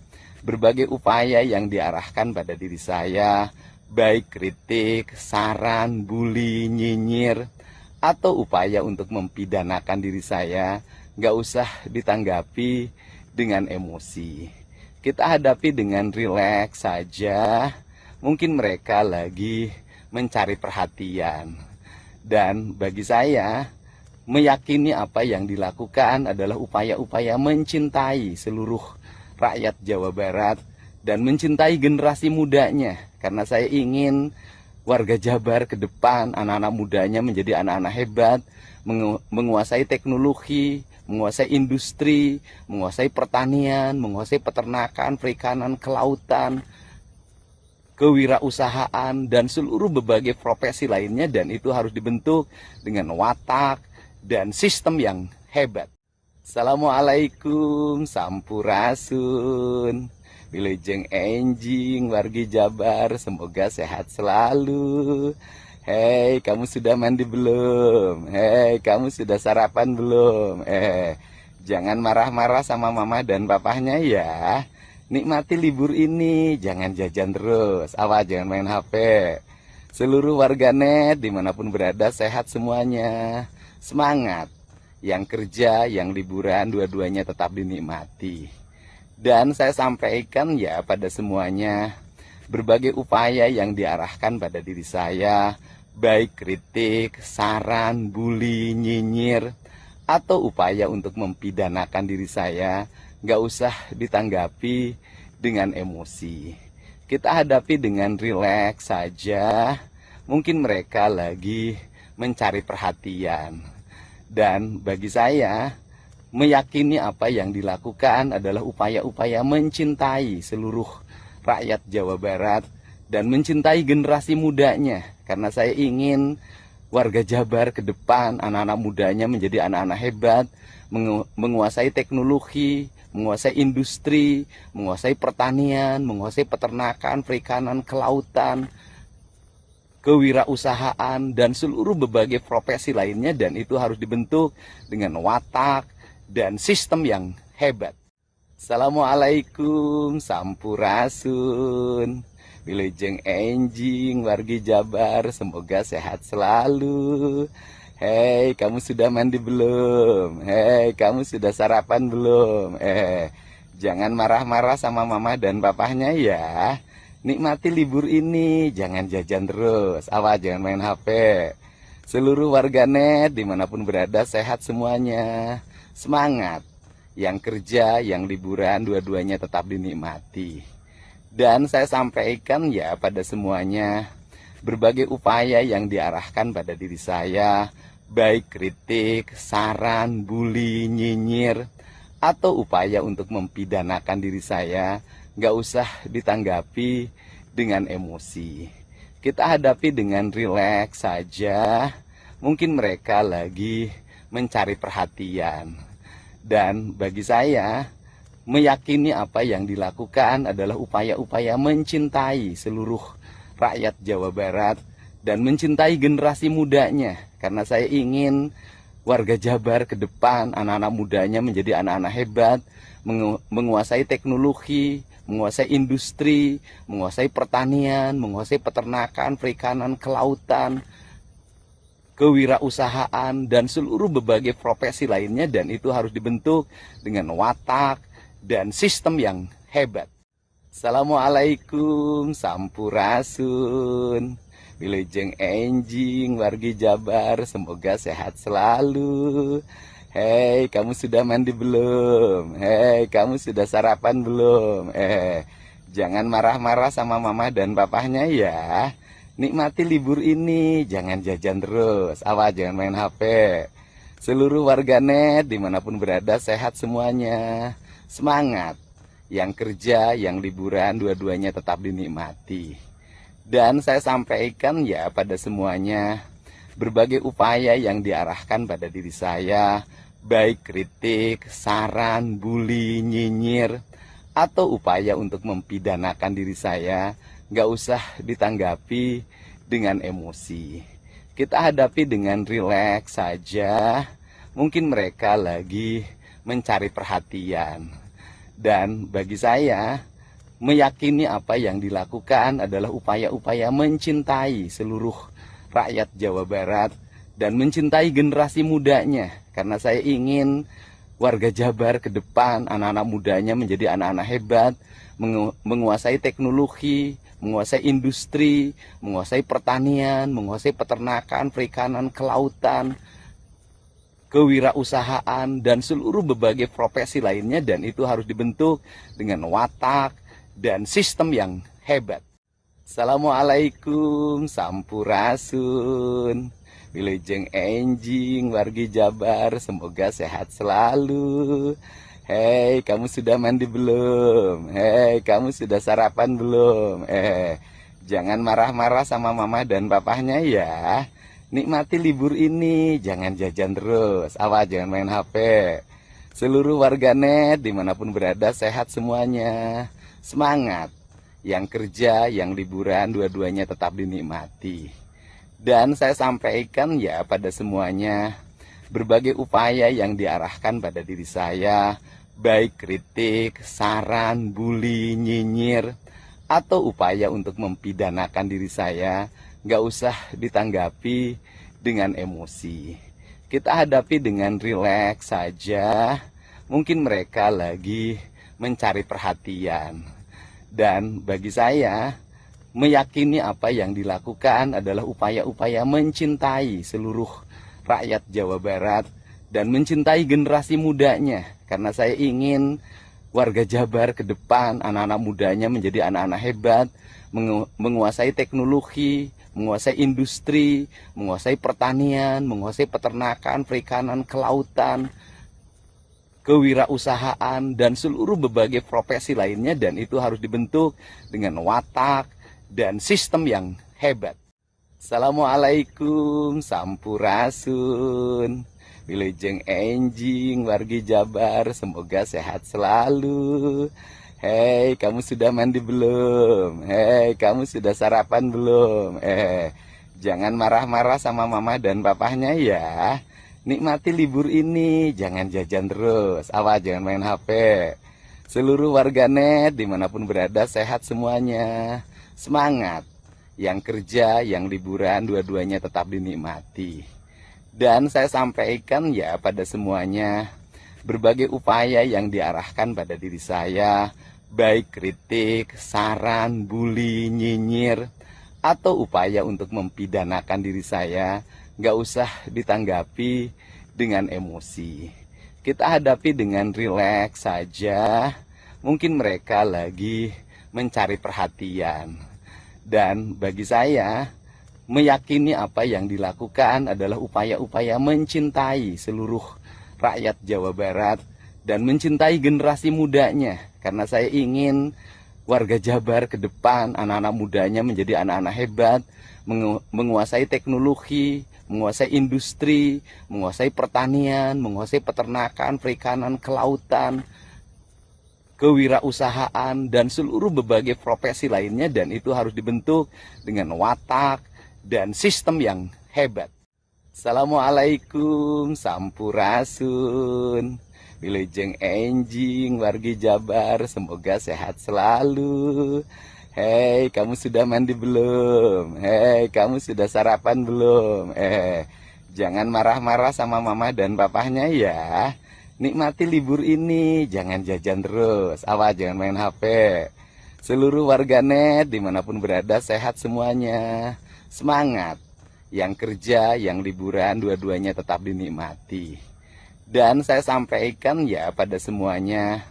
berbagai upaya yang diarahkan pada diri saya, baik kritik, saran, bully, nyinyir, atau upaya untuk mempidanakan diri saya, nggak usah ditanggapi dengan emosi. Kita hadapi dengan rileks saja. Mungkin mereka lagi mencari perhatian. Dan bagi saya, meyakini apa yang dilakukan adalah upaya-upaya mencintai seluruh rakyat Jawa Barat dan mencintai generasi mudanya. Karena saya ingin warga Jabar ke depan, anak-anak mudanya menjadi anak-anak hebat, menguasai teknologi, menguasai industri, menguasai pertanian, menguasai peternakan, perikanan, kelautan, kewirausahaan, dan seluruh berbagai profesi lainnya, dan itu harus dibentuk dengan watak dan sistem yang hebat. Assalamualaikum, sampurasun. Wilujeng enjing, wargi Jabar, semoga sehat selalu. Hei, kamu sudah mandi belum? Hei, kamu sudah sarapan belum? Jangan marah-marah sama mama dan papahnya ya. Nikmati libur ini, jangan jajan terus. Awas, jangan main HP. Seluruh warganet dimanapun berada sehat semuanya. Semangat. Yang kerja, yang liburan, dua-duanya tetap dinikmati. Dan saya sampaikan ya pada semuanya, berbagai upaya yang diarahkan pada diri saya, baik kritik, saran, bully, nyinyir, atau upaya untuk mempidanakan diri saya, nggak usah ditanggapi dengan emosi. Kita hadapi dengan rileks saja. Mungkin mereka lagi mencari perhatian. Dan bagi saya, meyakini apa yang dilakukan adalah upaya-upaya mencintai seluruh rakyat Jawa Barat dan mencintai generasi mudanya. Karena saya ingin warga Jabar ke depan, anak-anak mudanya menjadi anak-anak hebat, menguasai teknologi, menguasai industri, menguasai pertanian, menguasai peternakan, perikanan, kelautan, kewirausahaan, dan seluruh berbagai profesi lainnya, dan itu harus dibentuk dengan watak dan sistem yang hebat. Assalamualaikum, sampurasun. Wilujeng enjing, wargi Jabar, semoga sehat selalu. Hei, kamu sudah mandi belum? Hei, kamu sudah sarapan belum? Jangan marah-marah sama mama dan papahnya ya. Nikmati libur ini, jangan jajan terus. Awas, jangan main HP. Seluruh warganet dimanapun berada sehat semuanya. Semangat. Yang kerja, yang liburan, dua-duanya tetap dinikmati. Dan saya sampaikan ya pada semuanya, berbagai upaya yang diarahkan pada diri saya, baik kritik, saran, bully, nyinyir, atau upaya untuk mempidanakan diri saya, nggak usah ditanggapi dengan emosi. Kita hadapi dengan rileks saja. Mungkin mereka lagi mencari perhatian. Dan bagi saya, meyakini apa yang dilakukan adalah upaya-upaya mencintai seluruh rakyat Jawa Barat dan mencintai generasi mudanya. Karena saya ingin warga Jabar ke depan, anak-anak mudanya menjadi anak-anak hebat, menguasai teknologi, menguasai industri, menguasai pertanian, menguasai peternakan, perikanan, kelautan, kewirausahaan, dan seluruh berbagai profesi lainnya, dan itu harus dibentuk dengan watak dan sistem yang hebat. Assalamualaikum, Sampurasun. Wilujeng enjing, wargi Jabar, semoga sehat selalu. Hei, kamu sudah mandi belum? Hei, kamu sudah sarapan belum? Jangan marah-marah sama mama dan papahnya ya. Nikmati libur ini, jangan jajan terus. Awas, jangan main HP. Seluruh warganet dimanapun berada sehat semuanya. Semangat. Yang kerja, yang liburan, dua-duanya tetap dinikmati. Dan saya sampaikan ya pada semuanya, berbagai upaya yang diarahkan pada diri saya, baik kritik, saran, bully, nyinyir, atau upaya untuk mempidanakan diri saya, nggak usah ditanggapi dengan emosi. Kita hadapi dengan rileks saja. Mungkin mereka lagi mencari perhatian. Dan bagi saya, meyakini apa yang dilakukan adalah upaya-upaya mencintai seluruh rakyat Jawa Barat dan mencintai generasi mudanya. Karena saya ingin warga Jabar ke depan, anak-anak mudanya menjadi anak-anak hebat, menguasai teknologi, menguasai industri, menguasai pertanian, menguasai peternakan, perikanan, kelautan, kewirausahaan, dan seluruh berbagai profesi lainnya, dan itu harus dibentuk dengan watak dan sistem yang hebat. Assalamualaikum, Sampurasun. Wilujeng enjing, wargi Jabar, semoga sehat selalu. Hei, kamu sudah mandi belum? Hei, kamu sudah sarapan belum? Jangan marah-marah sama mama dan papahnya ya. Nikmati libur ini, jangan jajan terus. Awas, jangan main HP. Seluruh warganet dimanapun berada sehat semuanya. Semangat. Yang kerja, yang liburan, dua-duanya tetap dinikmati. Dan saya sampaikan ya pada semuanya, berbagai upaya yang diarahkan pada diri saya, baik kritik, saran, bully, nyinyir, atau upaya untuk mempidanakan diri saya, nggak usah ditanggapi dengan emosi. Kita hadapi dengan rileks saja. Mungkin mereka lagi mencari perhatian. Dan bagi saya, meyakini apa yang dilakukan adalah upaya-upaya mencintai seluruh rakyat Jawa Barat dan mencintai generasi mudanya. Karena saya ingin warga Jabar ke depan, anak-anak mudanya menjadi anak-anak hebat, menguasai teknologi, menguasai industri, menguasai pertanian, menguasai peternakan, perikanan, kelautan, kewirausahaan, dan seluruh berbagai profesi lainnya, dan itu harus dibentuk dengan watak dan sistem yang hebat. Assalamualaikum, Sampurasun. Wilujeng enjing, wargi Jabar, semoga sehat selalu. Hei, kamu sudah mandi belum? Hei, kamu sudah sarapan belum? Jangan marah-marah sama mama dan papahnya ya. Nikmati libur ini, jangan jajan terus. Awas, jangan main HP. Seluruh warganet dimanapun berada sehat semuanya. Semangat. Yang kerja, yang liburan, dua-duanya tetap dinikmati. Dan saya sampaikan ya pada semuanya, berbagai upaya yang diarahkan pada diri saya, baik kritik, saran, bully, nyinyir, atau upaya untuk mempidanakan diri saya, nggak usah ditanggapi dengan emosi. Kita hadapi dengan rileks saja. Mungkin mereka lagi mencari perhatian. Dan bagi saya, meyakini apa yang dilakukan adalah upaya-upaya mencintai seluruh rakyat Jawa Barat dan mencintai generasi mudanya. Karena saya ingin warga Jabar ke depan, anak-anak mudanya menjadi anak-anak hebat, menguasai teknologi, menguasai industri, menguasai pertanian, menguasai peternakan, perikanan, kelautan, kewirausahaan, dan seluruh berbagai profesi lainnya, dan itu harus dibentuk dengan watak dan sistem yang hebat. Assalamualaikum, Sampurasun. Wilujeng enjing, wargi Jabar, semoga sehat selalu. Hei, kamu sudah mandi belum? Hei, kamu sudah sarapan belum? Jangan marah-marah sama mama dan papahnya ya. Nikmati libur ini, jangan jajan terus. Awas, jangan main HP. Seluruh warganet dimanapun berada sehat semuanya. Semangat. Yang kerja, yang liburan, dua-duanya tetap dinikmati. Dan saya sampaikan ya pada semuanya,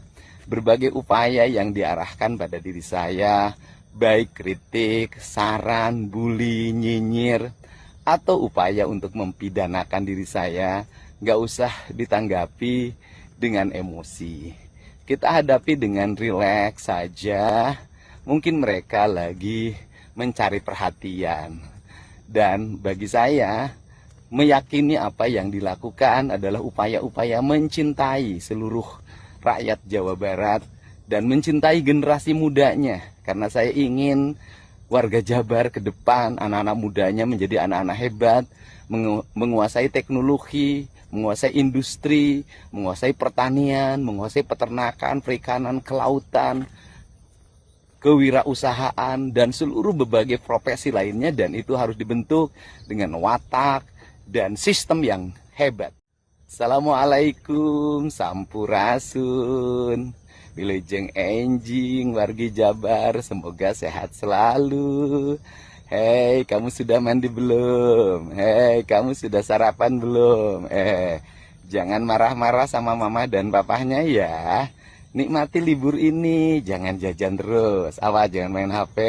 berbagai upaya yang diarahkan pada diri saya, baik kritik, saran, bully, nyinyir, atau upaya untuk mempidanakan diri saya, nggak usah ditanggapi dengan emosi. Kita hadapi dengan rileks saja. Mungkin mereka lagi mencari perhatian. Dan bagi saya, meyakini apa yang dilakukan adalah upaya-upaya mencintai seluruh rakyat Jawa Barat dan mencintai generasi mudanya. Karena saya ingin warga Jabar ke depan, anak-anak mudanya menjadi anak-anak hebat, menguasai teknologi, menguasai industri, menguasai pertanian, menguasai peternakan, perikanan, kelautan, kewirausahaan, dan seluruh berbagai profesi lainnya, dan itu harus dibentuk dengan watak dan sistem yang hebat. Assalamualaikum, sampurasun, wilujeng enjing, wargi Jabar, semoga sehat selalu. Hei, kamu sudah mandi belum? Hei, kamu sudah sarapan belum? Jangan marah-marah sama mama dan papahnya ya. Nikmati libur ini, jangan jajan terus, awas jangan main HP.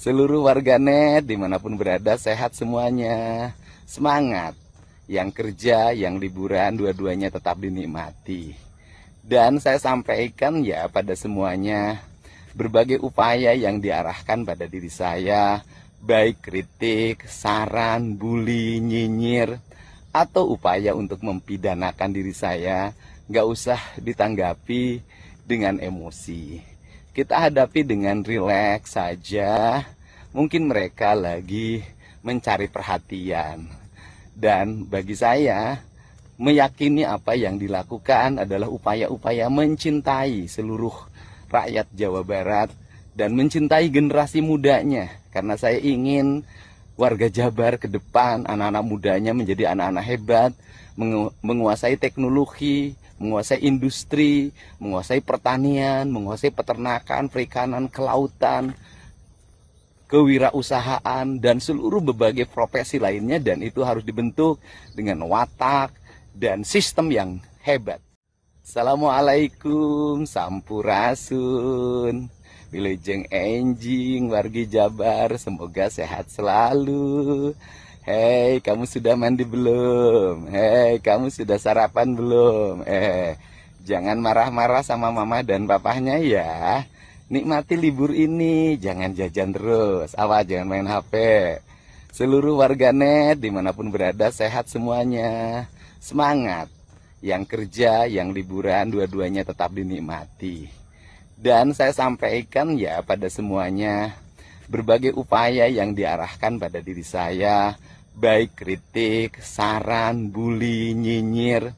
Seluruh warganet dimanapun berada sehat semuanya. Semangat. Yang kerja, yang liburan, dua-duanya tetap dinikmati. Dan saya sampaikan ya pada semuanya, berbagai upaya yang diarahkan pada diri saya, baik kritik, saran, bully, nyinyir, atau upaya untuk mempidanakan diri saya, nggak usah ditanggapi dengan emosi. Kita hadapi dengan rileks saja. Mungkin mereka lagi mencari perhatian. Dan bagi saya, meyakini apa yang dilakukan adalah upaya-upaya mencintai seluruh rakyat Jawa Barat dan mencintai generasi mudanya. Karena saya ingin warga Jabar ke depan, anak-anak mudanya menjadi anak-anak hebat, menguasai teknologi, menguasai industri, menguasai pertanian, menguasai peternakan, perikanan, kelautan, kewirausahaan, dan seluruh berbagai profesi lainnya, dan itu harus dibentuk dengan watak dan sistem yang hebat. Assalamualaikum, sampurasun, wilujeng enjing, wargi Jabar, semoga sehat selalu. Hei, kamu sudah mandi belum? Hei, kamu sudah sarapan belum? Jangan marah-marah sama mama dan papahnya ya. Nikmati libur ini, jangan jajan terus, awas jangan main HP. Seluruh warganet dimanapun berada sehat semuanya. Semangat. Yang kerja, yang liburan, dua-duanya tetap dinikmati. Dan saya sampaikan ya pada semuanya, berbagai upaya yang diarahkan pada diri saya, baik kritik, saran, bully, nyinyir,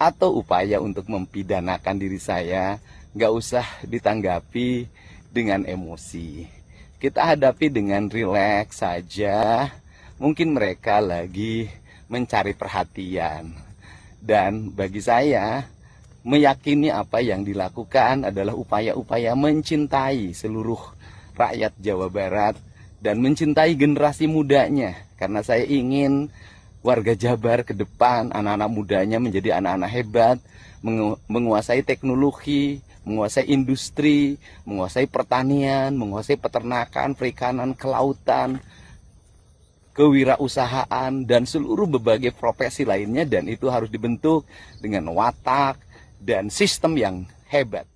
atau upaya untuk mempidanakan diri saya, nggak usah ditanggapi dengan emosi. Kita hadapi dengan rileks saja. Mungkin mereka lagi mencari perhatian. Dan bagi saya, meyakini apa yang dilakukan adalah upaya-upaya mencintai seluruh rakyat Jawa Barat dan mencintai generasi mudanya. Karena saya ingin warga Jabar ke depan, anak-anak mudanya menjadi anak-anak hebat, menguasai teknologi, menguasai industri, menguasai pertanian, menguasai peternakan, perikanan, kelautan, kewirausahaan, dan seluruh berbagai profesi lainnya, dan itu harus dibentuk dengan watak dan sistem yang hebat.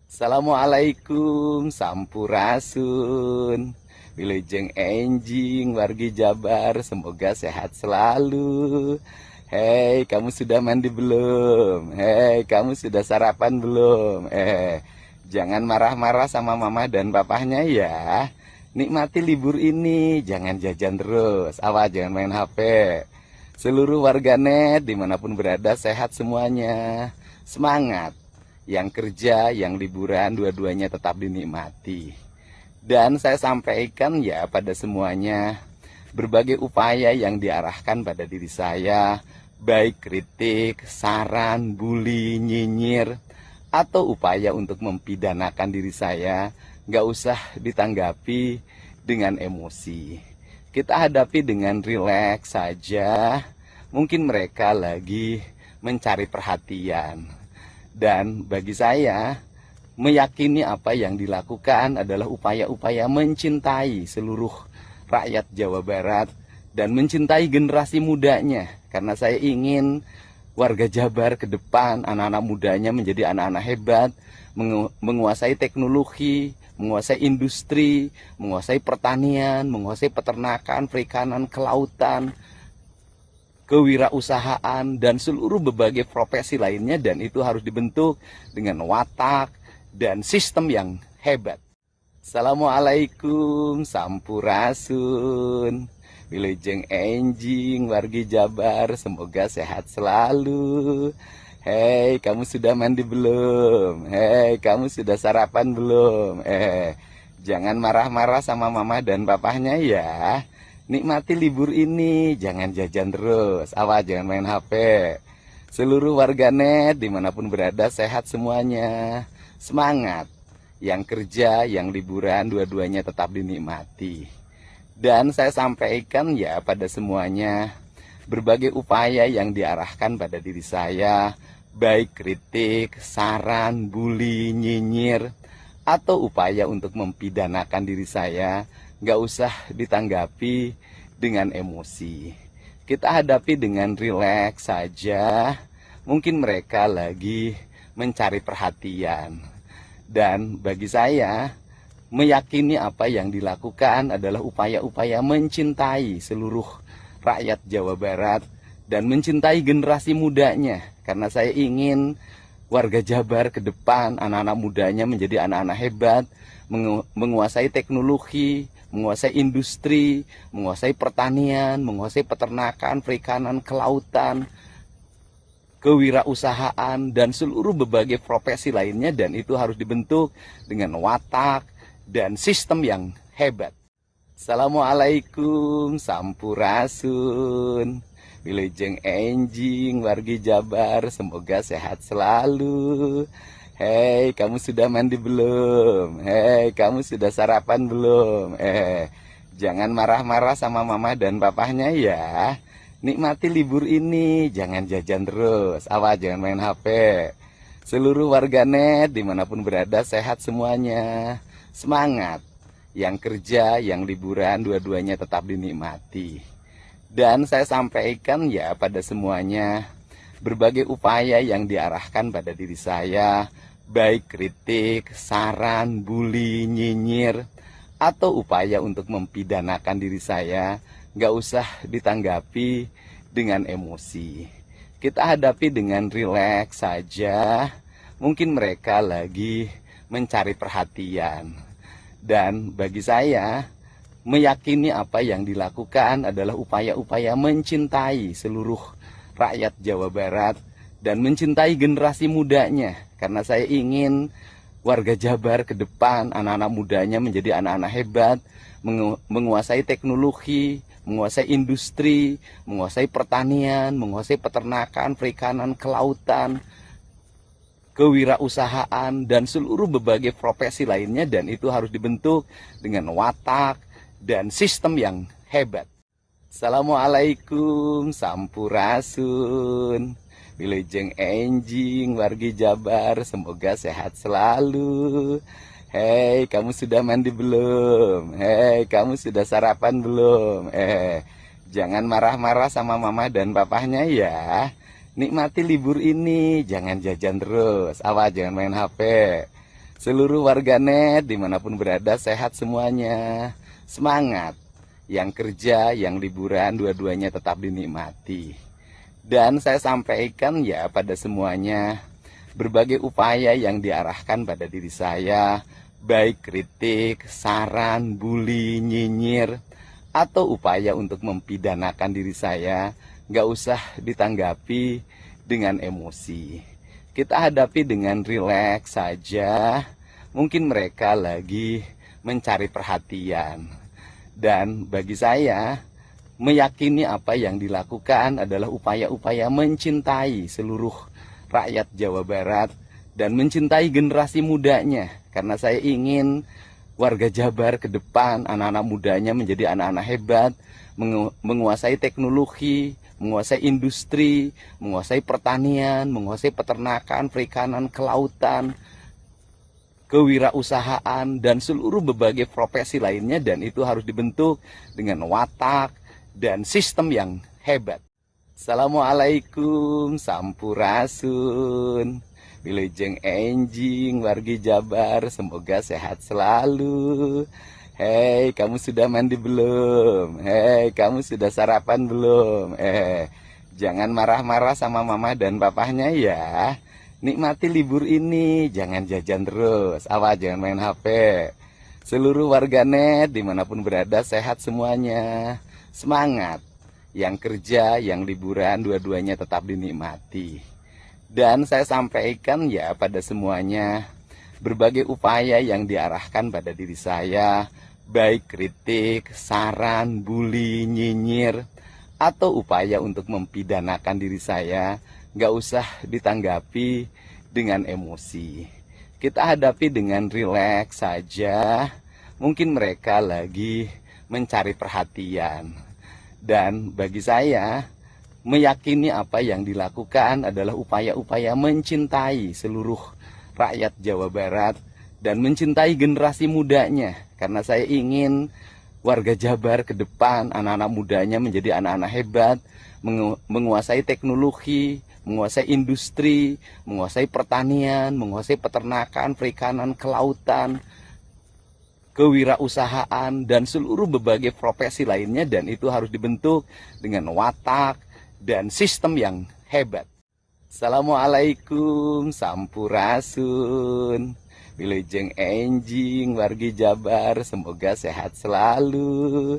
Assalamualaikum, sampurasun, wilujeng enjing, wargi Jabar, semoga sehat selalu. Hei, kamu sudah mandi belum? Hei, kamu sudah sarapan belum? Jangan marah-marah sama mama dan papahnya ya. Nikmati libur ini, jangan jajan terus, awas jangan main HP. Seluruh warganet dimanapun berada sehat semuanya. Semangat. Yang kerja, yang liburan, dua-duanya tetap dinikmati. Dan saya sampaikan ya pada semuanya, berbagai upaya yang diarahkan pada diri saya, baik kritik, saran, bully, nyinyir, atau upaya untuk mempidanakan diri saya, nggak usah ditanggapi dengan emosi. Kita hadapi dengan rileks saja. Mungkin mereka lagi mencari perhatian. Dan bagi saya, meyakini apa yang dilakukan adalah upaya-upaya mencintai seluruh rakyat Jawa Barat dan mencintai generasi mudanya. Karena saya ingin warga Jabar ke depan, anak-anak mudanya menjadi anak-anak hebat, menguasai teknologi, menguasai industri, menguasai pertanian, menguasai peternakan, perikanan, kelautan, kewirausahaan, dan seluruh berbagai profesi lainnya. Dan itu harus dibentuk dengan watak dan sistem yang hebat. Assalamualaikum, sampurasun, wilujeng enjing, wargi Jabar, semoga sehat selalu. Hei, kamu sudah mandi belum? Hei, kamu sudah sarapan belum? Jangan marah-marah sama mama dan papahnya ya. Nikmati libur ini, jangan jajan terus. Awas, jangan main HP. Seluruh warganet dimanapun berada sehat semuanya. Semangat. Yang kerja, yang liburan, dua-duanya tetap dinikmati. Dan saya sampaikan ya pada semuanya, berbagai upaya yang diarahkan pada diri saya, baik kritik, saran, bully, nyinyir, atau upaya untuk mempidanakan diri saya, nggak usah ditanggapi dengan emosi. Kita hadapi dengan rileks saja. Mungkin mereka lagi mencari perhatian. Dan bagi saya, meyakini apa yang dilakukan adalah upaya-upaya mencintai seluruh rakyat Jawa Barat dan mencintai generasi mudanya. Karena saya ingin warga Jabar ke depan, anak-anak mudanya menjadi anak-anak hebat, menguasai teknologi, menguasai industri, menguasai pertanian, menguasai peternakan, perikanan, kelautan, kewirausahaan, dan seluruh berbagai profesi lainnya. Dan itu harus dibentuk dengan watak dan sistem yang hebat. Assalamualaikum, sampurasun, wilujeng enjing, wargi Jabar, semoga sehat selalu. Hei, kamu sudah mandi belum? Hei, kamu sudah sarapan belum? Jangan marah-marah sama mama dan papahnya ya. Nikmati libur ini, jangan jajan terus. Awas, jangan main HP. Seluruh warganet dimanapun berada sehat semuanya. Semangat. Yang kerja, yang liburan, dua-duanya tetap dinikmati. Dan saya sampaikan ya pada semuanya, berbagai upaya yang diarahkan pada diri saya, baik kritik, saran, bully, nyinyir, atau upaya untuk mempidanakan diri saya, nggak usah ditanggapi dengan emosi. Kita hadapi dengan rileks saja. Mungkin mereka lagi mencari perhatian. Dan bagi saya, meyakini apa yang dilakukan adalah upaya-upaya mencintai seluruh rakyat Jawa Barat dan mencintai generasi mudanya. Karena saya ingin warga Jabar ke depan, anak-anak mudanya menjadi anak-anak hebat, menguasai teknologi, menguasai industri, menguasai pertanian, menguasai peternakan, perikanan, kelautan, kewirausahaan, dan seluruh berbagai profesi lainnya. Dan itu harus dibentuk dengan watak dan sistem yang hebat. Assalamualaikum, sampurasun, wilujeng enjing, wargi Jabar, semoga sehat selalu. Hei, kamu sudah mandi belum? Hei, kamu sudah sarapan belum? Jangan marah-marah sama mama dan papahnya ya. Nikmati libur ini, jangan jajan terus. Awas, jangan main HP. Seluruh warganet dimanapun berada sehat semuanya. Semangat. Yang kerja, yang liburan, dua-duanya tetap dinikmati. Dan saya sampaikan ya pada semuanya, berbagai upaya yang diarahkan pada diri saya, baik kritik, saran, bully, nyinyir, atau upaya untuk mempidanakan diri saya, nggak usah ditanggapi dengan emosi. Kita hadapi dengan rileks saja. Mungkin mereka lagi mencari perhatian. Dan bagi saya, meyakini apa yang dilakukan adalah upaya-upaya mencintai seluruh rakyat Jawa Barat dan mencintai generasi mudanya. Karena saya ingin warga Jabar ke depan, anak-anak mudanya menjadi anak-anak hebat, menguasai teknologi, menguasai industri, menguasai pertanian, menguasai peternakan, perikanan, kelautan, kewirausahaan, dan seluruh berbagai profesi lainnya, dan itu harus dibentuk dengan watak dan sistem yang hebat. Assalamualaikum, sampurasun, wilujeng enjing, wargi Jabar, semoga sehat selalu. Hei, kamu sudah mandi belum? Hei, kamu sudah sarapan belum? Jangan marah-marah sama mama dan papahnya ya. Nikmati libur ini, jangan jajan terus, awas jangan main HP. Seluruh warganet dimanapun berada sehat semuanya, semangat. Yang kerja, yang liburan, dua-duanya tetap dinikmati. Dan saya sampaikan ya pada semuanya, berbagai upaya yang diarahkan pada diri saya, baik kritik, saran, bully, nyinyir, atau upaya untuk mempidanakan diri saya, nggak usah ditanggapi dengan emosi. Kita hadapi dengan rileks saja. Mungkin mereka lagi mencari perhatian. Dan bagi saya, meyakini apa yang dilakukan adalah upaya-upaya mencintai seluruh rakyat Jawa Barat dan mencintai generasi mudanya. Karena saya ingin warga Jabar ke depan, anak-anak mudanya menjadi anak-anak hebat, menguasai teknologi, menguasai industri, menguasai pertanian, menguasai peternakan, perikanan, kelautan, kewirausahaan, dan seluruh berbagai profesi lainnya, dan itu harus dibentuk dengan watak dan sistem yang hebat. Assalamualaikum, sampurasun, wilujeng enjing, wargi Jabar, semoga sehat selalu.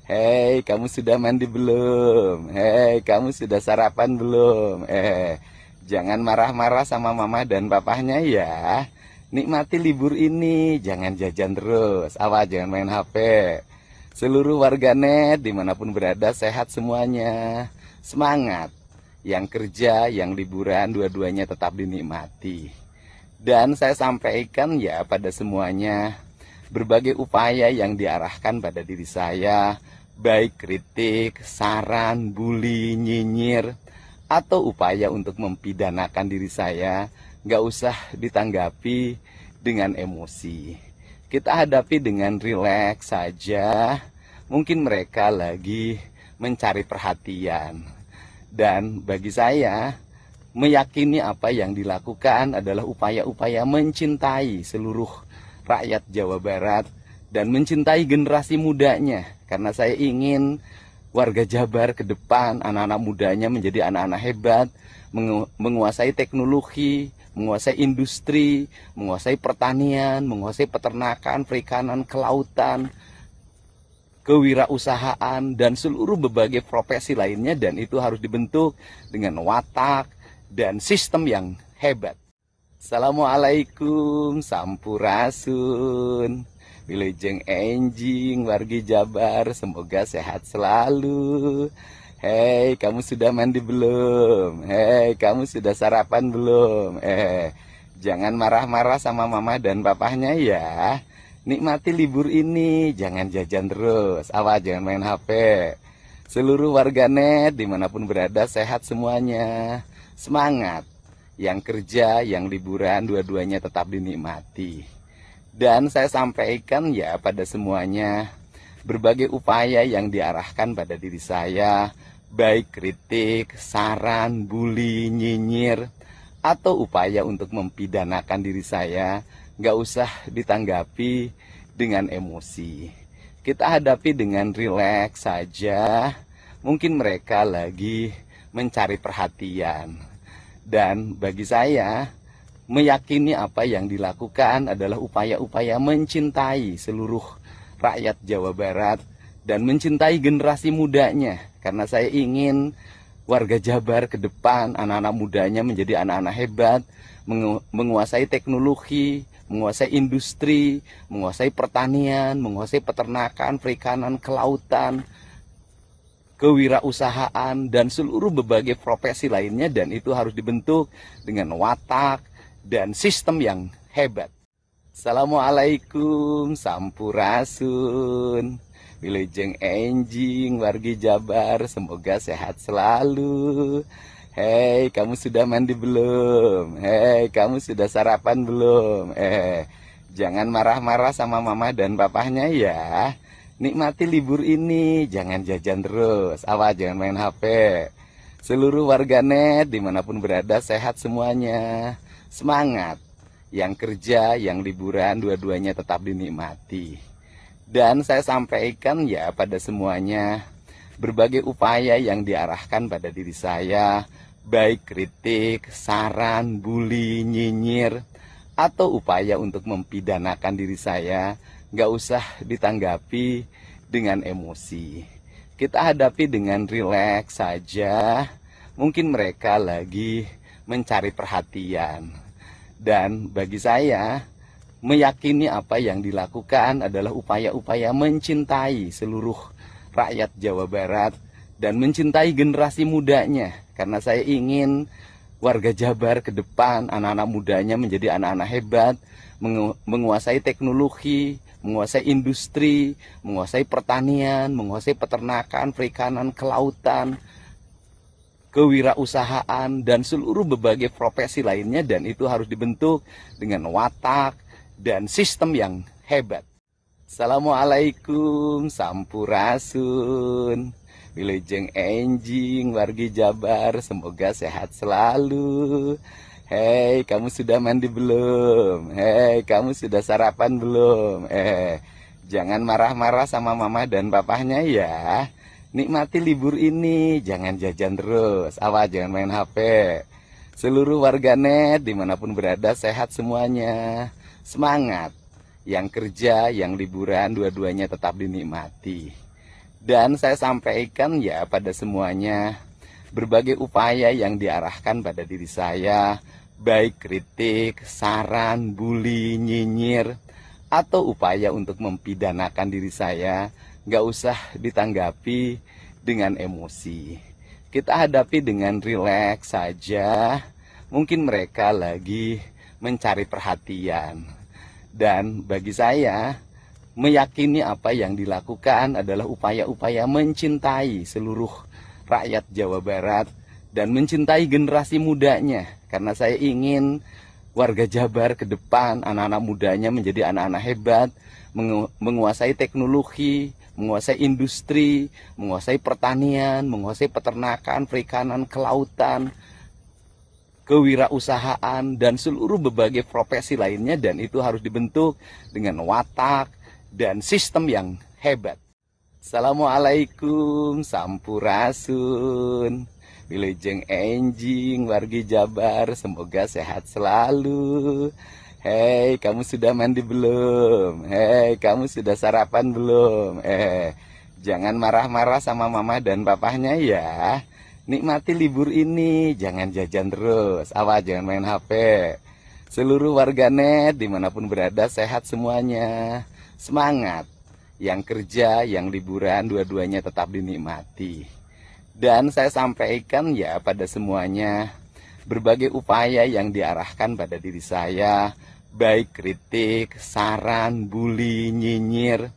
Hei, kamu sudah mandi belum? Hei, kamu sudah sarapan belum? Jangan marah-marah sama mama dan papahnya ya. Nikmati libur ini, jangan jajan terus, awas jangan main HP. Seluruh warganet dimanapun berada sehat semuanya, semangat. Yang kerja, yang liburan, dua-duanya tetap dinikmati. Dan saya sampaikan ya pada semuanya, berbagai upaya yang diarahkan pada diri saya, baik kritik, saran, bully, nyinyir, atau upaya untuk mempidanakan diri saya, nggak usah ditanggapi dengan emosi. Kita hadapi dengan rileks saja. Mungkin mereka lagi mencari perhatian. Dan bagi saya, meyakini apa yang dilakukan adalah upaya-upaya mencintai seluruh rakyat Jawa Barat dan mencintai generasi mudanya. Karena saya ingin warga Jabar ke depan, anak-anak mudanya menjadi anak-anak hebat, menguasai teknologi, menguasai industri, menguasai pertanian, menguasai peternakan, perikanan, kelautan, kewirausahaan, dan seluruh berbagai profesi lainnya, dan itu harus dibentuk dengan watak dan sistem yang hebat. Assalamualaikum, sampurasun, wilujeng enjing, wargi Jabar, semoga sehat selalu. Hei, kamu sudah mandi belum? Hei, kamu sudah sarapan belum? Jangan marah-marah sama mama dan papahnya ya. Nikmati libur ini, jangan jajan terus, awas jangan main HP. Seluruh warganet dimanapun berada sehat semuanya, semangat. Yang kerja, yang liburan, dua-duanya tetap dinikmati. Dan saya sampaikan ya pada semuanya, berbagai upaya yang diarahkan pada diri saya, baik kritik, saran, bully, nyinyir, atau upaya untuk mempidanakan diri saya, nggak usah ditanggapi dengan emosi. Kita hadapi dengan rileks saja. Mungkin mereka lagi mencari perhatian. Dan bagi saya, meyakini apa yang dilakukan adalah upaya-upaya mencintai seluruh rakyat Jawa Barat dan mencintai generasi mudanya. Karena saya ingin warga Jabar ke depan, anak-anak mudanya menjadi anak-anak hebat, menguasai teknologi, menguasai industri, menguasai pertanian, menguasai peternakan, perikanan, kelautan, kewirausahaan, dan seluruh berbagai profesi lainnya, dan itu harus dibentuk dengan watak dan sistem yang hebat. Assalamualaikum Sampurasun, Wilujeng Enjing wargi Jabar, semoga sehat selalu. Hei, kamu sudah mandi belum? Hei, kamu sudah sarapan belum? Jangan marah-marah sama mama dan papahnya ya. Nikmati libur ini, jangan jajan terus. Awas, jangan main HP. Seluruh warganet dimanapun berada sehat semuanya. Semangat. Yang kerja, yang liburan, dua-duanya tetap dinikmati. Dan saya sampaikan ya pada semuanya, berbagai upaya yang diarahkan pada diri saya, baik kritik, saran, bully, nyinyir, atau upaya untuk mempidanakan diri saya, nggak usah ditanggapi dengan emosi. Kita hadapi dengan rileks saja. Mungkin mereka lagi mencari perhatian. Dan bagi saya, meyakini apa yang dilakukan adalah upaya-upaya mencintai seluruh rakyat Jawa Barat dan mencintai generasi mudanya. Karena saya ingin warga Jabar ke depan, anak-anak mudanya menjadi anak-anak hebat, menguasai teknologi, menguasai industri, menguasai pertanian, menguasai peternakan, perikanan, kelautan, kewirausahaan, dan seluruh berbagai profesi lainnya, dan itu harus dibentuk dengan watak dan sistem yang hebat. Assalamualaikum Sampurasun, Wilujeng Enjing wargi Jabar, semoga sehat selalu. Hei, kamu sudah mandi belum? Hei, kamu sudah sarapan belum? Jangan marah-marah sama mama dan papahnya ya. Nikmati libur ini, jangan jajan terus. Awas, jangan main HP. Seluruh warganet dimanapun berada sehat semuanya. Semangat. Yang kerja, yang liburan, dua-duanya tetap dinikmati. Dan saya sampaikan ya pada semuanya, berbagai upaya yang diarahkan pada diri saya, baik kritik, saran, bully, nyinyir, atau upaya untuk mempidanakan diri saya, nggak usah ditanggapi dengan emosi. Kita hadapi dengan rileks saja. Mungkin mereka lagi mencari perhatian. Dan bagi saya, meyakini apa yang dilakukan adalah upaya-upaya mencintai seluruh rakyat Jawa Barat dan mencintai generasi mudanya. Karena saya ingin warga Jabar ke depan, anak-anak mudanya menjadi anak-anak hebat, menguasai teknologi, menguasai industri, menguasai pertanian, menguasai peternakan, perikanan, kelautan, kewirausahaan, dan seluruh berbagai profesi lainnya, dan itu harus dibentuk dengan watak dan sistem yang hebat. Assalamualaikum Sampurasun, Wilujeng Enjing wargi Jabar, semoga sehat selalu. Hei, kamu sudah mandi belum? Hei, kamu sudah sarapan belum? Jangan marah-marah sama mama dan papahnya ya. Nikmati libur ini, jangan jajan terus. Awas, jangan main HP. Seluruh warganet dimanapun berada sehat semuanya. Semangat. Yang kerja, yang liburan, dua-duanya tetap dinikmati. Dan saya sampaikan ya pada semuanya, berbagai upaya yang diarahkan pada diri saya, baik kritik, saran, bully, nyinyir,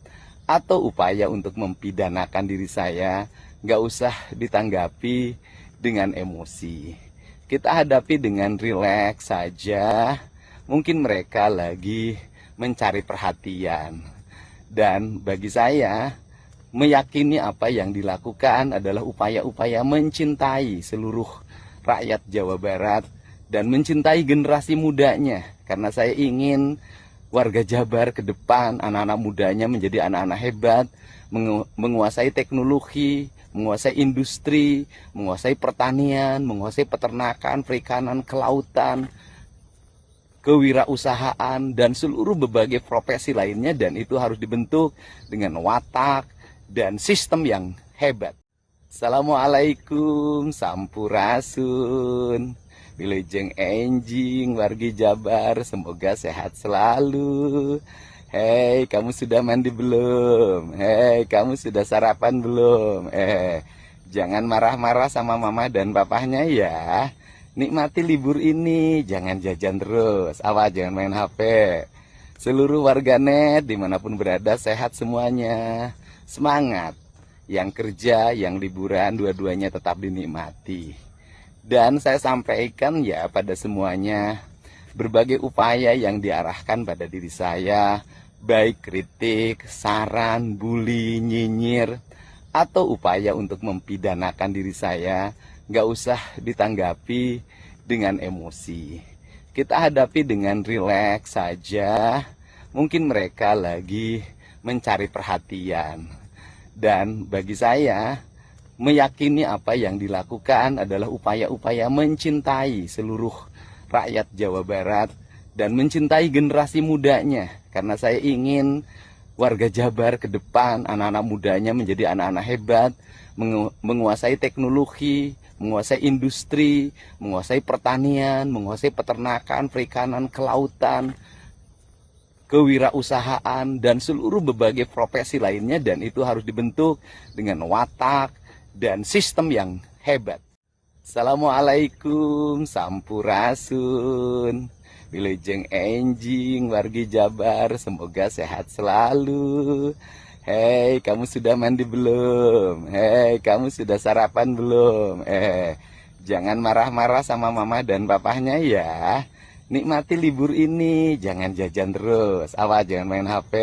atau upaya untuk mempidanakan diri saya, nggak usah ditanggapi dengan emosi. Kita hadapi dengan rileks saja. Mungkin mereka lagi mencari perhatian. Dan bagi saya, meyakini apa yang dilakukan adalah upaya-upaya mencintai seluruh rakyat Jawa Barat dan mencintai generasi mudanya. Karena saya ingin warga Jabar ke depan, anak-anak mudanya menjadi anak-anak hebat, menguasai teknologi, menguasai industri, menguasai pertanian, menguasai peternakan, perikanan, kelautan, kewirausahaan, dan seluruh berbagai profesi lainnya, dan itu harus dibentuk dengan watak dan sistem yang hebat. Assalamualaikum Sampurasun, Wilujeng Enjing wargi Jabar, semoga sehat selalu. Hei, kamu sudah mandi belum? Hei, kamu sudah sarapan belum? Jangan marah-marah sama mama dan papahnya ya. Nikmati libur ini, jangan jajan terus. Awas, jangan main HP. Seluruh warganet dimanapun berada sehat semuanya. Semangat. Yang kerja, yang liburan, dua-duanya tetap dinikmati. Dan saya sampaikan ya pada semuanya, berbagai upaya yang diarahkan pada diri saya, baik kritik, saran, bully, nyinyir, atau upaya untuk mempidanakan diri saya, nggak usah ditanggapi dengan emosi. Kita hadapi dengan rileks saja. Mungkin mereka lagi mencari perhatian. Dan bagi saya, meyakini apa yang dilakukan adalah upaya-upaya mencintai seluruh rakyat Jawa Barat dan mencintai generasi mudanya. Karena saya ingin warga Jabar ke depan, anak-anak mudanya menjadi anak-anak hebat, menguasai teknologi, menguasai industri, menguasai pertanian, menguasai peternakan, perikanan, kelautan, kewirausahaan, dan seluruh berbagai profesi lainnya. Dan itu harus dibentuk dengan watak dan sistem yang hebat. Assalamualaikum, sampurasun, wilujeng enjing, wargi Jabar, semoga sehat selalu. Hei, kamu sudah mandi belum? Hei, kamu sudah sarapan belum? Jangan marah-marah sama mama dan papahnya ya. Nikmati libur ini, jangan jajan terus. Awas, jangan main HP.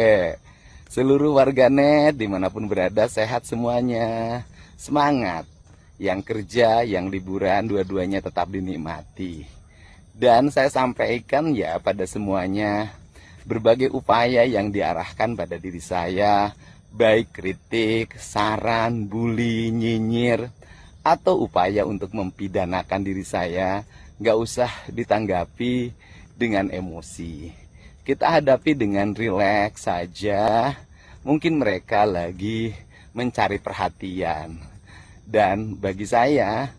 Seluruh warganet dimanapun berada sehat semuanya. Semangat. Yang kerja, yang liburan, dua-duanya tetap dinikmati. Dan saya sampaikan ya pada semuanya, berbagai upaya yang diarahkan pada diri saya, baik kritik, saran, bully, nyinyir, atau upaya untuk mempidanakan diri saya, nggak usah ditanggapi dengan emosi. Kita hadapi dengan rileks saja. Mungkin mereka lagi mencari perhatian. Dan bagi saya,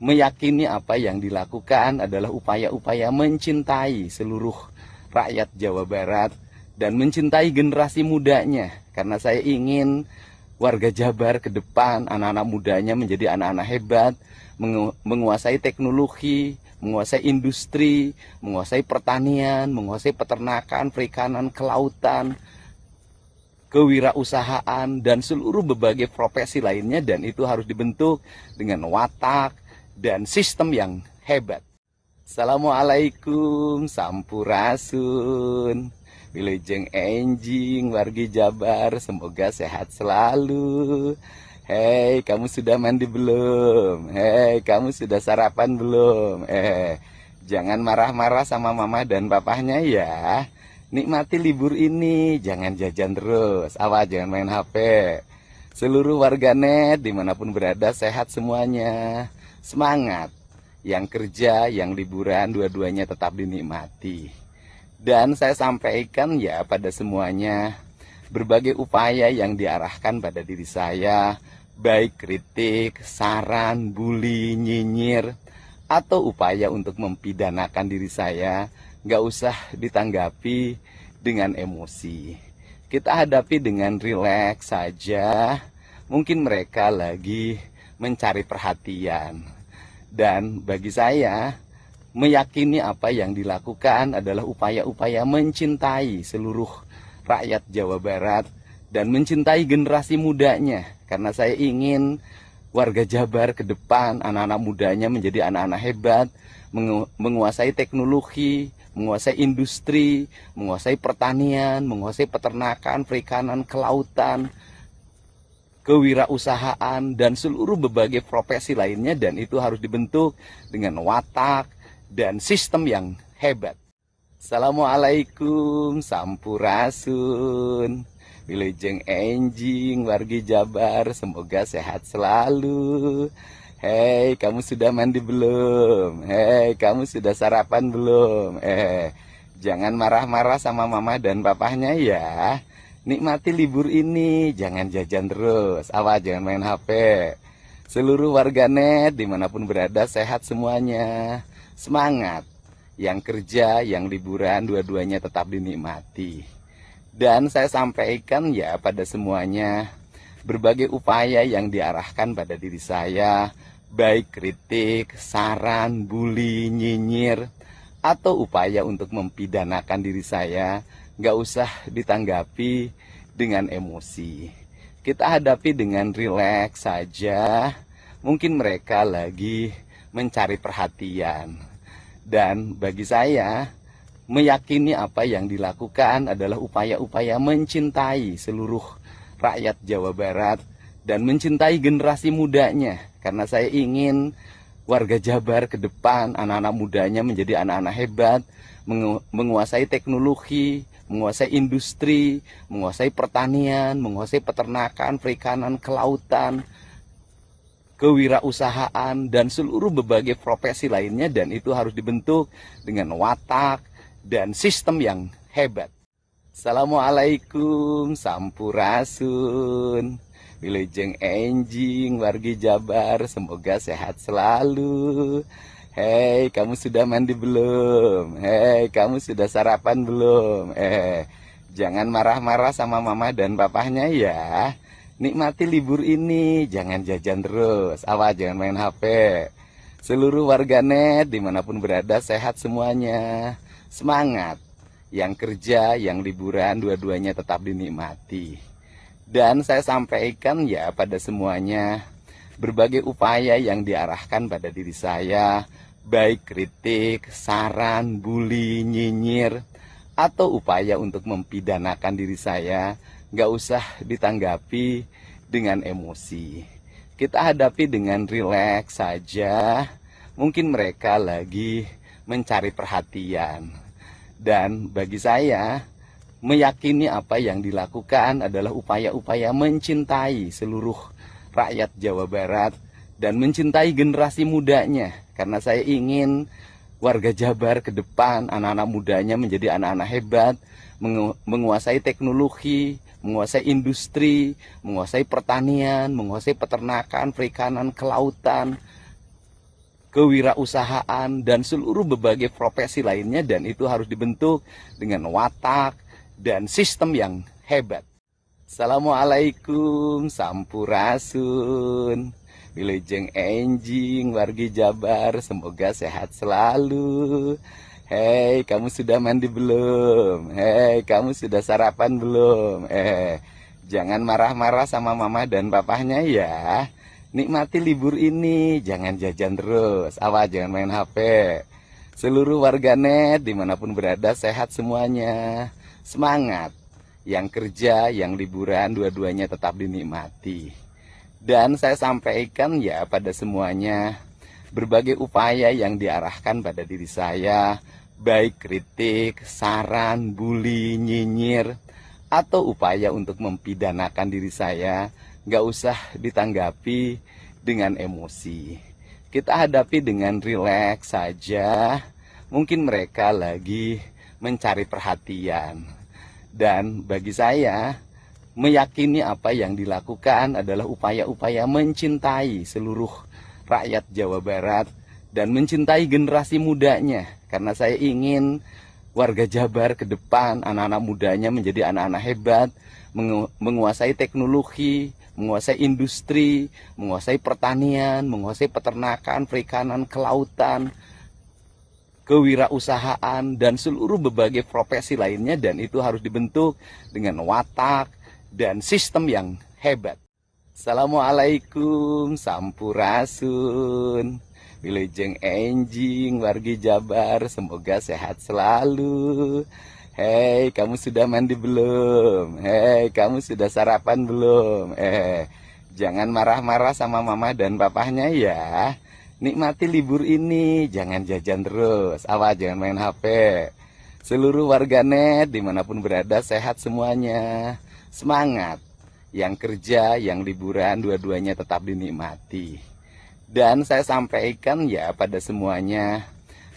meyakini apa yang dilakukan adalah upaya-upaya mencintai seluruh rakyat Jawa Barat dan mencintai generasi mudanya. Karena saya ingin warga Jabar ke depan, anak-anak mudanya menjadi anak-anak hebat, menguasai teknologi, menguasai industri, menguasai pertanian, menguasai peternakan, perikanan, kelautan, kewirausahaan, dan seluruh berbagai profesi lainnya. Dan itu harus dibentuk dengan watak dan sistem yang hebat. Assalamualaikum, sampurasun, wilujeng enjing, wargi Jabar, semoga sehat selalu. Hei, kamu sudah mandi belum? Hei, kamu sudah sarapan belum? Jangan marah-marah sama mama dan papahnya ya. Nikmati libur ini, jangan jajan terus. Awas, jangan main HP. Seluruh warganet dimanapun berada sehat semuanya. Semangat. Yang kerja, yang liburan, dua-duanya tetap dinikmati. Dan saya sampaikan ya pada semuanya, berbagai upaya yang diarahkan pada diri saya, baik kritik, saran, bully, nyinyir, atau upaya untuk mempidanakan diri saya, nggak usah ditanggapi dengan emosi. Kita hadapi dengan rileks saja. Mungkin mereka lagi mencari perhatian. Dan bagi saya, meyakini apa yang dilakukan adalah upaya-upaya mencintai seluruh rakyat Jawa Barat dan mencintai generasi mudanya. Karena saya ingin warga Jabar ke depan, anak-anak mudanya menjadi anak-anak hebat, menguasai teknologi, menguasai industri, menguasai pertanian, menguasai peternakan, perikanan, kelautan, kewirausahaan, dan seluruh berbagai profesi lainnya. Dan itu harus dibentuk dengan watak dan sistem yang hebat. Assalamualaikum, sampurasun, wilujeng enjing, wargi Jabar, semoga sehat selalu. Hei, kamu sudah mandi belum? Hei, kamu sudah sarapan belum? Jangan marah-marah sama mama dan papahnya ya. Nikmati libur ini, jangan jajan terus. Awas, jangan main HP. Seluruh warganet dimanapun berada sehat semuanya. Semangat. Yang kerja, yang liburan, dua-duanya tetap dinikmati. Dan saya sampaikan ya pada semuanya, berbagai upaya yang diarahkan pada diri saya, baik kritik, saran, bully, nyinyir, atau upaya untuk mempidanakan diri saya, nggak usah ditanggapi dengan emosi. Kita hadapi dengan rileks saja. Mungkin mereka lagi mencari perhatian. Dan bagi saya, meyakini apa yang dilakukan adalah upaya-upaya mencintai seluruh rakyat Jawa Barat dan mencintai generasi mudanya. Karena saya ingin warga Jabar ke depan, anak-anak mudanya menjadi anak-anak hebat, menguasai teknologi, menguasai industri, menguasai pertanian, menguasai peternakan, perikanan, kelautan, kewirausahaan, dan seluruh berbagai profesi lainnya. Dan itu harus dibentuk dengan watak dan sistem yang hebat. Assalamualaikum, sampurasun. Wilujeng enjing, wargi Jabar, semoga sehat selalu. Hei, kamu sudah mandi belum? Hei, kamu sudah sarapan belum? Jangan marah-marah sama mama dan papahnya ya. Nikmati libur ini, jangan jajan terus. Awas, jangan main HP. Seluruh warganet dimanapun berada sehat semuanya. Semangat. Yang kerja, yang liburan, dua-duanya tetap dinikmati. Dan saya sampaikan ya pada semuanya, berbagai upaya yang diarahkan pada diri saya, baik kritik, saran, bully, nyinyir, atau upaya untuk mempidanakan diri saya, nggak usah ditanggapi dengan emosi. Kita hadapi dengan rileks saja. Mungkin mereka lagi mencari perhatian. Dan bagi saya, meyakini apa yang dilakukan adalah upaya-upaya mencintai seluruh rakyat Jawa Barat dan mencintai generasi mudanya. Karena saya ingin warga Jabar ke depan, anak-anak mudanya menjadi anak-anak hebat, menguasai teknologi, menguasai industri, menguasai pertanian, menguasai peternakan, perikanan, kelautan, kewirausahaan, dan seluruh berbagai profesi lainnya. Dan itu harus dibentuk dengan watak dan sistem yang hebat. Assalamualaikum, sampurasun. Wilujeng enjing, wargi Jabar, semoga sehat selalu. Hei, kamu sudah mandi belum? Hei, kamu sudah sarapan belum? Jangan marah-marah sama mama dan papahnya ya. Nikmati libur ini, jangan jajan terus. Awas, jangan main HP. Seluruh warganet dimanapun berada sehat semuanya. Semangat. Yang kerja, yang liburan, dua-duanya tetap dinikmati. Dan saya sampaikan ya pada semuanya, berbagai upaya yang diarahkan pada diri saya, baik kritik, saran, bully, nyinyir, atau upaya untuk mempidanakan diri saya, nggak usah ditanggapi dengan emosi. Kita hadapi dengan rileks saja. Mungkin mereka lagi mencari perhatian. Dan bagi saya, meyakini apa yang dilakukan adalah upaya-upaya mencintai seluruh rakyat Jawa Barat dan mencintai generasi mudanya. Karena saya ingin warga Jabar ke depan, anak-anak mudanya menjadi anak-anak hebat, menguasai teknologi, menguasai industri, menguasai pertanian, menguasai peternakan, perikanan, kelautan, kewirausahaan, dan seluruh berbagai profesi lainnya. Dan itu harus dibentuk dengan watak dan sistem yang hebat. Assalamualaikum, sampurasun. Wilujeng enjing, wargi Jabar, semoga sehat selalu. Hei, kamu sudah mandi belum? Hei, kamu sudah sarapan belum? Jangan marah-marah sama mama dan papahnya ya. Nikmati libur ini, jangan jajan terus. Awas, jangan main HP. Seluruh warganet dimanapun berada sehat semuanya. Semangat. Yang kerja, yang liburan, dua-duanya tetap dinikmati. Dan saya sampaikan ya pada semuanya,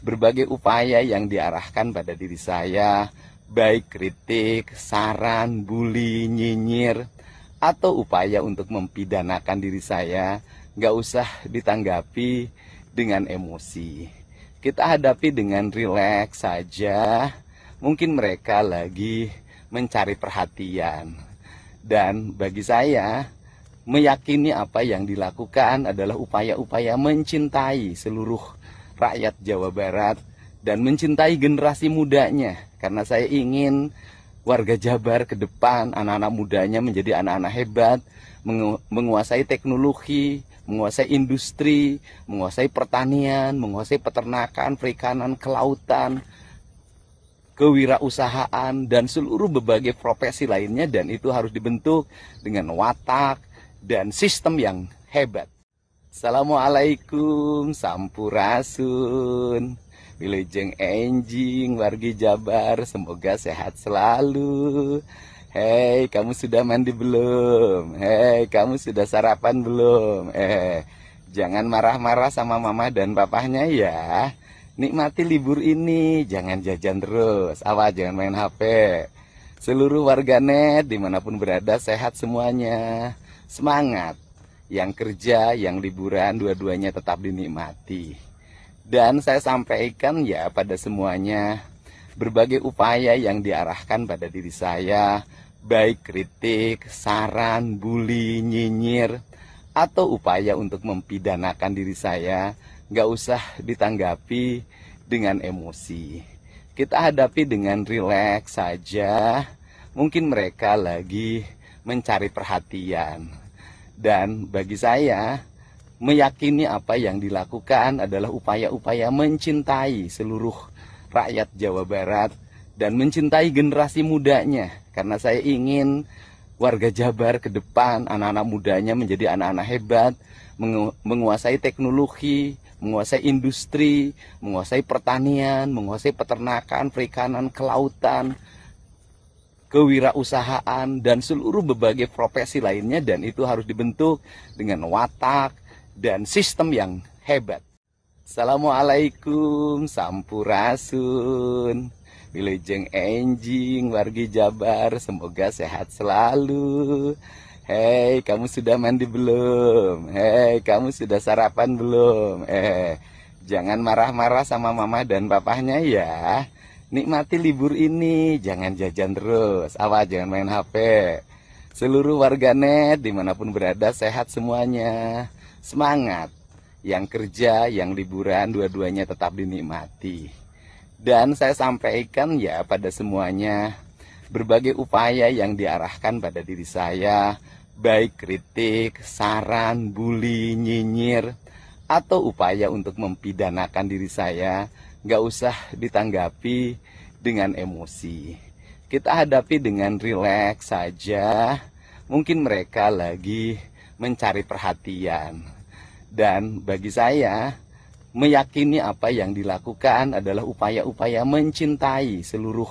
berbagai upaya yang diarahkan pada diri saya, baik kritik, saran, bully, nyinyir, atau upaya untuk mempidanakan diri saya, nggak usah ditanggapi dengan emosi. Kita hadapi dengan rileks saja. Mungkin mereka lagi mencari perhatian. Dan bagi saya, meyakini apa yang dilakukan adalah upaya-upaya mencintai seluruh rakyat Jawa Barat dan mencintai generasi mudanya. Karena saya ingin warga Jabar ke depan, anak-anak mudanya menjadi anak-anak hebat, menguasai teknologi, menguasai industri, menguasai pertanian, menguasai peternakan, perikanan, kelautan, kewirausahaan, dan seluruh berbagai profesi lainnya, dan itu harus dibentuk dengan watak dan sistem yang hebat. Assalamualaikum, sampurasun. Wilujeng enjing wargi Jabar, semoga sehat selalu. Hei, kamu sudah mandi belum? Hei, kamu sudah sarapan belum? Jangan marah-marah sama mama dan papahnya ya. Nikmati libur ini, jangan jajan terus. Awas, jangan main HP. Seluruh warganet dimanapun berada sehat semuanya. Semangat. Yang kerja, yang liburan, dua-duanya tetap dinikmati. Dan saya sampaikan ya pada semuanya, berbagai upaya yang diarahkan pada diri saya, baik kritik, saran, bully, nyinyir, atau upaya untuk mempidanakan diri saya, nggak usah ditanggapi dengan emosi. Kita hadapi dengan rileks saja. Mungkin mereka lagi mencari perhatian. Dan bagi saya, meyakini apa yang dilakukan adalah upaya-upaya mencintai seluruh rakyat Jawa Barat dan mencintai generasi mudanya. Karena saya ingin warga Jabar ke depan, anak-anak mudanya menjadi anak-anak hebat, menguasai teknologi, menguasai industri, menguasai pertanian, menguasai peternakan, perikanan, kelautan, kewirausahaan, dan seluruh berbagai profesi lainnya, dan itu harus dibentuk dengan watak dan sistem yang hebat. Assalamualaikum, sampurasun. Wilujeng enjing wargi Jabar, semoga sehat selalu. Hei, kamu sudah mandi belum? Hei, kamu sudah sarapan belum? Jangan marah-marah sama mama dan papahnya ya. Nikmati libur ini, jangan jajan terus. Awas, jangan main HP. Seluruh warganet dimanapun berada sehat semuanya. Semangat. Yang kerja, yang liburan, dua-duanya tetap dinikmati. Dan saya sampaikan ya pada semuanya, berbagai upaya yang diarahkan pada diri saya, baik kritik, saran, bully, nyinyir, atau upaya untuk mempidanakan diri saya, nggak usah ditanggapi dengan emosi. Kita hadapi dengan rileks saja. Mungkin mereka lagi mencari perhatian. Dan bagi saya, meyakini apa yang dilakukan adalah upaya-upaya mencintai seluruh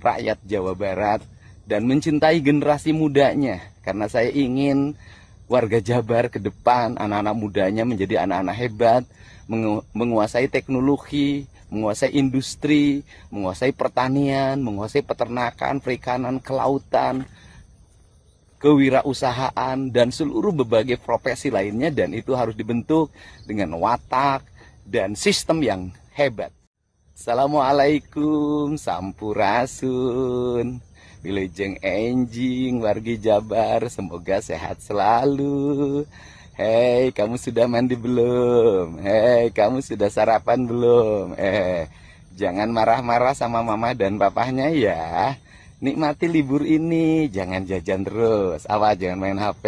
rakyat Jawa Barat dan mencintai generasi mudanya. Karena saya ingin warga Jabar ke depan, anak-anak mudanya menjadi anak-anak hebat, menguasai teknologi, menguasai industri, menguasai pertanian, menguasai peternakan, perikanan, kelautan, kewirausahaan, dan seluruh berbagai profesi lainnya, dan itu harus dibentuk dengan watak dan sistem yang hebat. Assalamualaikum, sampurasun. Wilujeng enjing wargi Jabar, semoga sehat selalu. Hei, kamu sudah mandi belum? Hei, kamu sudah sarapan belum? Jangan marah-marah sama mama dan papahnya ya. Nikmati libur ini, jangan jajan terus. Awas, jangan main HP.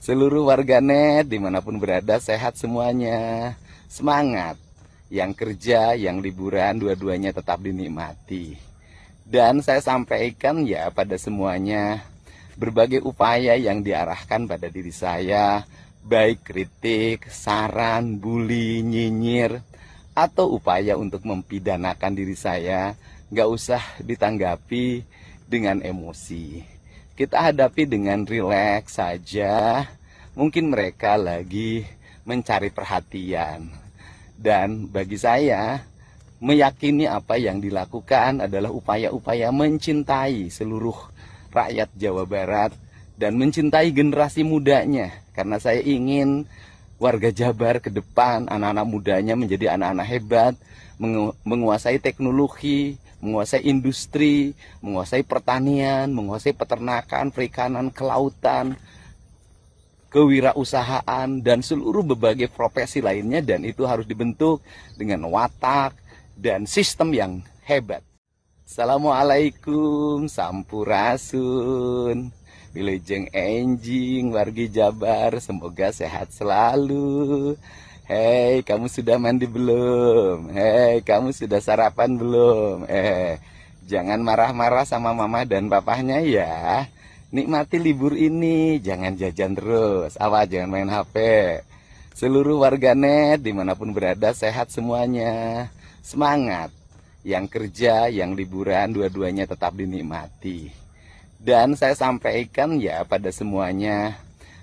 Seluruh warganet dimanapun berada sehat semuanya. Semangat. Yang kerja, yang liburan, dua-duanya tetap dinikmati. Dan saya sampaikan ya pada semuanya, berbagai upaya yang diarahkan pada diri saya, baik kritik, saran, bully, nyinyir, atau upaya untuk mempidanakan diri saya, nggak usah ditanggapi dengan emosi. Kita hadapi dengan rileks saja. Mungkin mereka lagi mencari perhatian. Dan bagi saya, meyakini apa yang dilakukan adalah upaya-upaya mencintai seluruh rakyat Jawa Barat dan mencintai generasi mudanya. Karena saya ingin warga Jabar ke depan, anak-anak mudanya menjadi anak-anak hebat, menguasai teknologi, menguasai industri, menguasai pertanian, menguasai peternakan, perikanan, kelautan, kewirausahaan, dan seluruh berbagai profesi lainnya, dan itu harus dibentuk dengan watak dan sistem yang hebat. Assalamualaikum Sampurasun, Wilujeng Enjing wargi Jabar, semoga sehat selalu. Hei, kamu sudah mandi belum? Hei, kamu sudah sarapan belum? Jangan marah-marah sama mama dan papahnya ya. Nikmati libur ini, jangan jajan terus. Awas, jangan main HP. Seluruh warganet dimanapun berada sehat semuanya. Semangat. Yang kerja, yang liburan, dua-duanya tetap dinikmati. Dan saya sampaikan ya pada semuanya,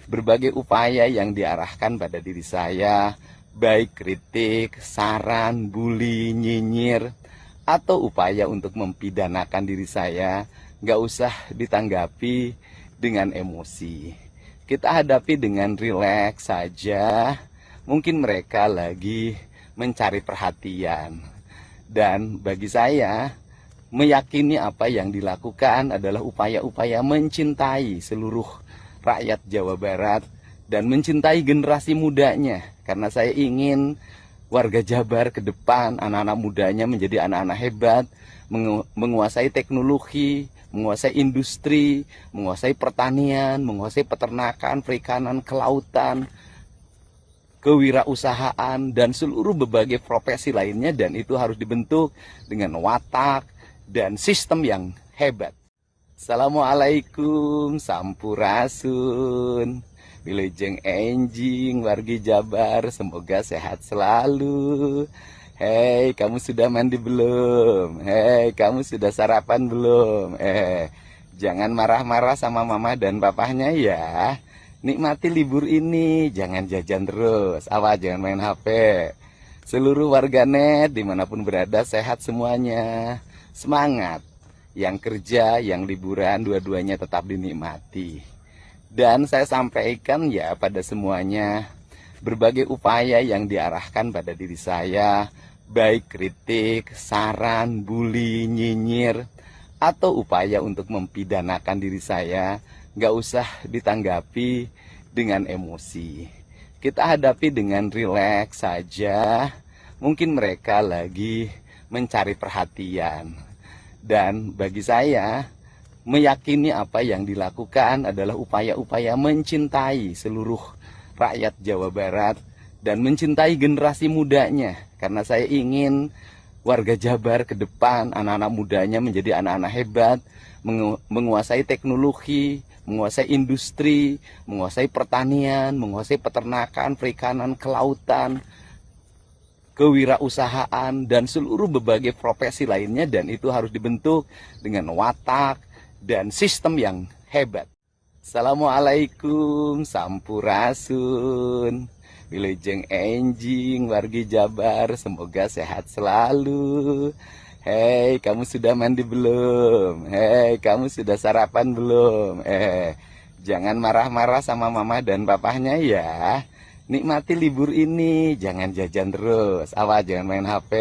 berbagai upaya yang diarahkan pada diri saya, baik kritik, saran, bully, nyinyir, atau upaya untuk mempidanakan diri saya, nggak usah ditanggapi dengan emosi. Kita hadapi dengan rileks saja. Mungkin mereka lagi mencari perhatian. Dan bagi saya, meyakini apa yang dilakukan adalah upaya-upaya mencintai seluruh rakyat Jawa Barat dan mencintai generasi mudanya. Karena saya ingin warga Jabar ke depan, anak-anak mudanya menjadi anak-anak hebat, menguasai teknologi, menguasai industri, menguasai pertanian, menguasai peternakan, perikanan, kelautan, kewirausahaan, dan seluruh berbagai profesi lainnya, dan itu harus dibentuk dengan watak dan sistem yang hebat. Assalamualaikum Sampurasun, Wilujeng Enjing wargi Jabar, semoga sehat selalu. Hei, kamu sudah mandi belum? Hei, kamu sudah sarapan belum? Jangan marah-marah sama mama dan papahnya ya. Nikmati libur ini, jangan jajan terus. Awas, jangan main HP. Seluruh warganet dimanapun berada sehat semuanya. Semangat. Yang kerja, yang liburan, dua-duanya tetap dinikmati. Dan saya sampaikan ya pada semuanya, berbagai upaya yang diarahkan pada diri saya, baik kritik, saran, bully, nyinyir, atau upaya untuk mempidanakan diri saya, nggak usah ditanggapi dengan emosi. Kita hadapi dengan rileks saja. Mungkin mereka lagi mencari perhatian. Dan bagi saya, meyakini apa yang dilakukan adalah upaya-upaya mencintai seluruh rakyat Jawa Barat dan mencintai generasi mudanya. Karena saya ingin warga Jabar ke depan, anak-anak mudanya menjadi anak-anak hebat, menguasai teknologi, menguasai industri, menguasai pertanian, menguasai peternakan, perikanan, kelautan, kewirausahaan, dan seluruh berbagai profesi lainnya, dan itu harus dibentuk dengan watak dan sistem yang hebat. Assalamualaikum Sampurasun, Wilujeng Enjing wargi Jabar, semoga sehat selalu. Hei, kamu sudah mandi belum? Hei, kamu sudah sarapan belum? Jangan marah-marah sama mama dan papahnya ya. Nikmati libur ini, jangan jajan terus. Awas, jangan main HP.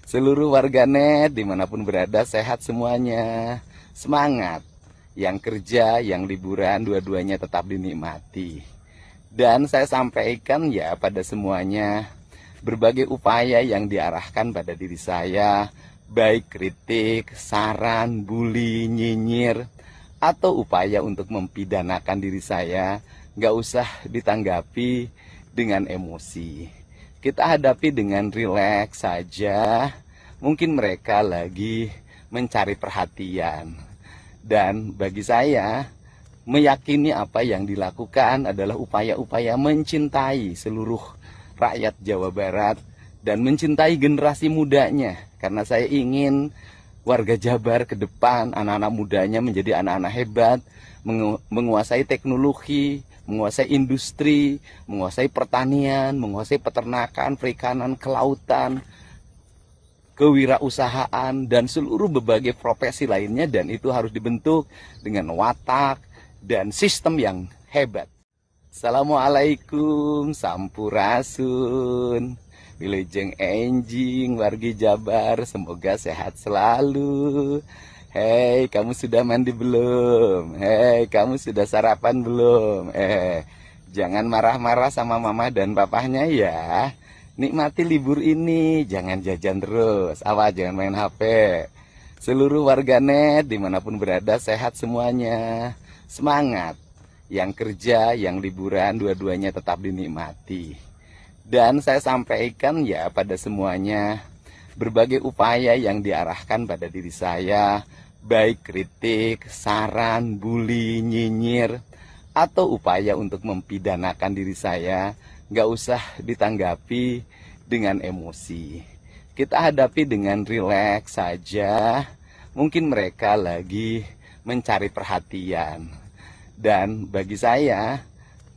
Seluruh warganet dimanapun berada sehat semuanya. Semangat. Yang kerja, yang liburan, dua-duanya tetap dinikmati. Dan saya sampaikan ya pada semuanya, berbagai upaya yang diarahkan pada diri saya, baik kritik, saran, bully, nyinyir, atau upaya untuk mempidanakan diri saya, nggak usah ditanggapi dengan emosi. Kita hadapi dengan rileks saja. Mungkin mereka lagi mencari perhatian. Dan bagi saya, meyakini apa yang dilakukan adalah upaya-upaya mencintai seluruh rakyat Jawa Barat dan mencintai generasi mudanya. Karena saya ingin warga Jabar ke depan, anak-anak mudanya menjadi anak-anak hebat, menguasai teknologi, menguasai industri, menguasai pertanian, menguasai peternakan, perikanan, kelautan, kewirausahaan, dan seluruh berbagai profesi lainnya, dan itu harus dibentuk dengan watak dan sistem yang hebat. Assalamualaikum Sampurasun, Wilujeng Enjing wargi Jabar, semoga sehat selalu. Hei, kamu sudah mandi belum? Hei, kamu sudah sarapan belum? Jangan marah-marah sama mama dan papahnya ya. Nikmati libur ini, jangan jajan terus. Awas, jangan main HP. Seluruh warganet dimanapun berada sehat semuanya. Semangat. Yang kerja, yang liburan, dua-duanya tetap dinikmati. Dan saya sampaikan ya pada semuanya, berbagai upaya yang diarahkan pada diri saya, baik kritik, saran, bully, nyinyir, atau upaya untuk mempidanakan diri saya, nggak usah ditanggapi dengan emosi. Kita hadapi dengan rileks saja. Mungkin mereka lagi mencari perhatian. Dan bagi saya,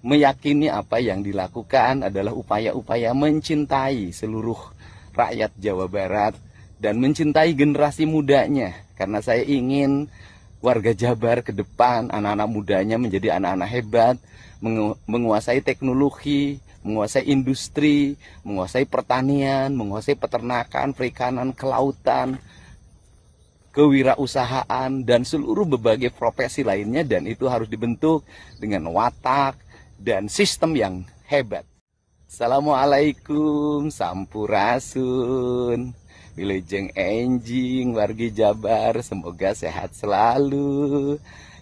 meyakini apa yang dilakukan adalah upaya-upaya mencintai seluruh rakyat Jawa Barat dan mencintai generasi mudanya. Karena saya ingin warga Jabar ke depan, anak-anak mudanya menjadi anak-anak hebat, menguasai teknologi, menguasai industri, menguasai pertanian, menguasai peternakan, perikanan, kelautan, kewirausahaan, dan seluruh berbagai profesi lainnya. Dan itu harus dibentuk dengan watak dan sistem yang hebat. Assalamualaikum, sampurasun, wilujeng enjing, wargi Jabar, semoga sehat selalu.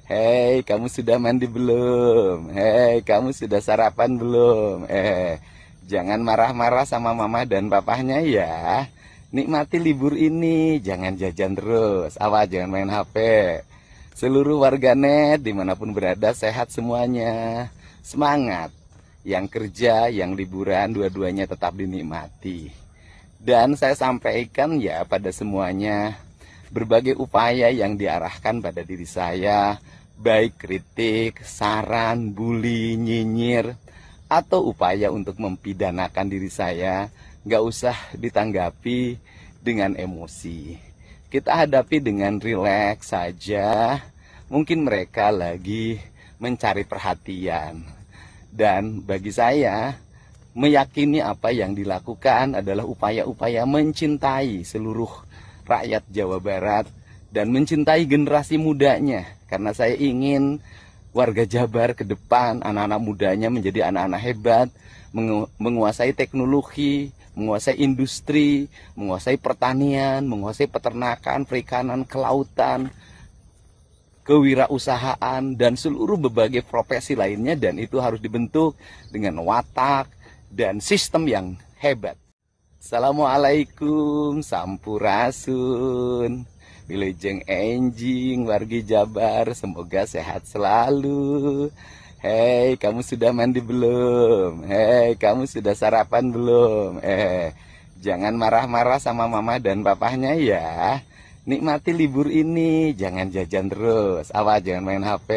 Hei, kamu sudah mandi belum? Hei, kamu sudah sarapan belum? Jangan marah-marah sama mama dan papahnya ya. Nikmati libur ini, jangan jajan terus. Awas, jangan main HP. Seluruh warganet dimanapun berada sehat semuanya. Semangat. Yang kerja, yang liburan, dua-duanya tetap dinikmati. Dan saya sampaikan ya pada semuanya, berbagai upaya yang diarahkan pada diri saya, baik kritik, saran, bully, nyinyir, atau upaya untuk mempidanakan diri saya, nggak usah ditanggapi dengan emosi. Kita hadapi dengan rileks saja. Mungkin mereka lagi mencari perhatian. Dan bagi saya, meyakini apa yang dilakukan adalah upaya-upaya mencintai seluruh rakyat Jawa Barat dan mencintai generasi mudanya. Karena saya ingin warga Jabar ke depan, anak-anak mudanya menjadi anak-anak hebat, menguasai teknologi, menguasai industri, menguasai pertanian, menguasai peternakan, perikanan, kelautan, kewirausahaan, dan seluruh berbagai profesi lainnya. Dan itu harus dibentuk dengan watak dan sistem yang hebat. Assalamualaikum, sampurasun, wilujeng enjing, wargi Jabar, semoga sehat selalu. Hei, kamu sudah mandi belum? Hei, kamu sudah sarapan belum? Jangan marah-marah sama mama dan papahnya ya. Nikmati libur ini, jangan jajan terus. Awas, jangan main HP.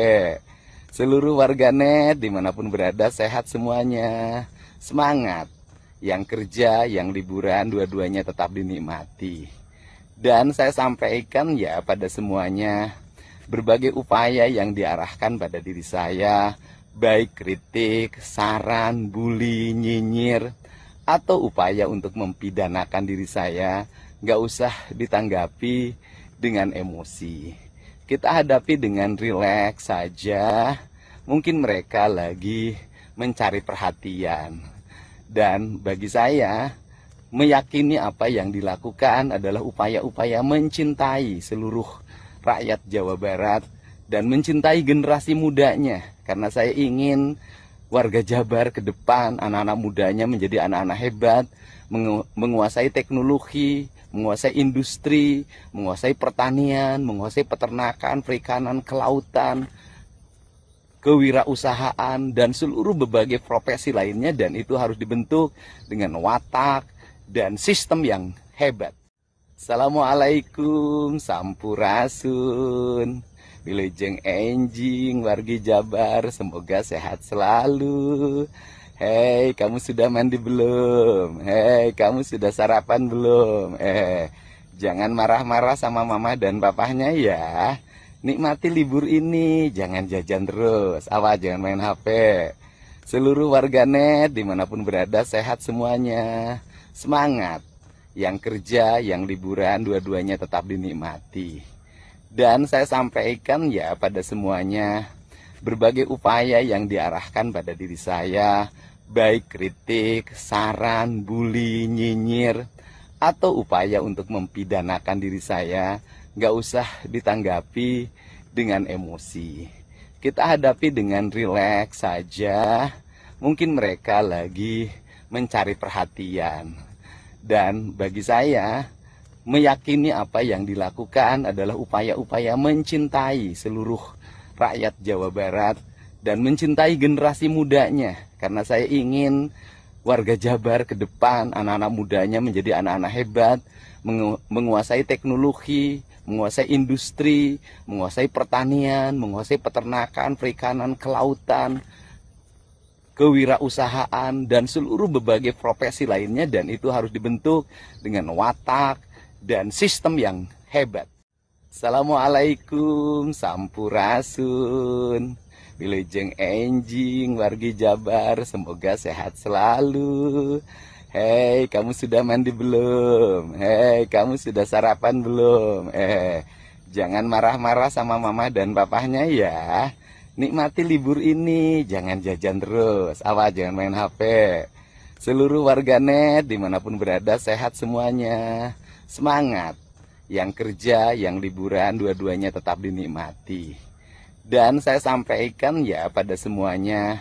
Seluruh warganet dimanapun berada sehat semuanya. Semangat. Yang kerja, yang liburan, dua-duanya tetap dinikmati. Dan saya sampaikan ya pada semuanya, berbagai upaya yang diarahkan pada diri saya, baik kritik, saran, bully, nyinyir, atau upaya untuk mempidanakan diri saya, nggak usah ditanggapi dengan emosi. Kita hadapi dengan rileks saja. Mungkin mereka lagi mencari perhatian. Dan bagi saya, meyakini apa yang dilakukan adalah upaya-upaya mencintai seluruh rakyat Jawa Barat dan mencintai generasi mudanya. Karena saya ingin warga Jabar ke depan, anak-anak mudanya menjadi anak-anak hebat, menguasai teknologi, menguasai industri, menguasai pertanian, menguasai peternakan, perikanan, kelautan, kewirausahaan, dan seluruh berbagai profesi lainnya. Dan itu harus dibentuk dengan watak dan sistem yang hebat. Assalamualaikum, sampurasun, wilujeng enjing, wargi Jabar, semoga sehat selalu. Hei, kamu sudah mandi belum? Hei, kamu sudah sarapan belum? Jangan marah-marah sama mama dan papahnya ya. Nikmati libur ini, jangan jajan terus. Awas, jangan main HP. Seluruh warganet dimanapun berada sehat semuanya. Semangat. Yang kerja, yang liburan, dua-duanya tetap dinikmati. Dan saya sampaikan ya pada semuanya, berbagai upaya yang diarahkan pada diri saya, baik kritik, saran, bully, nyinyir, atau upaya untuk mempidanakan diri saya, nggak usah ditanggapi dengan emosi. Kita hadapi dengan rileks saja. Mungkin mereka lagi mencari perhatian. Dan bagi saya, meyakini apa yang dilakukan adalah upaya-upaya mencintai seluruh rakyat Jawa Barat dan mencintai generasi mudanya. Karena saya ingin warga Jabar ke depan, anak-anak mudanya menjadi anak-anak hebat, menguasai teknologi, menguasai industri, menguasai pertanian, menguasai peternakan, perikanan, kelautan, kewirausahaan, dan seluruh berbagai profesi lainnya. Dan itu harus dibentuk dengan watak dan sistem yang hebat. Assalamualaikum, sampurasun. Wilujeng enjing wargi Jabar, semoga sehat selalu. Hei, kamu sudah mandi belum? Hei, kamu sudah sarapan belum? Jangan marah-marah sama mama dan papahnya ya. Nikmati libur ini, jangan jajan terus. Awas, jangan main HP. Seluruh warganet dimanapun berada sehat semuanya. Semangat. Yang kerja, yang liburan, dua-duanya tetap dinikmati. Dan saya sampaikan ya pada semuanya,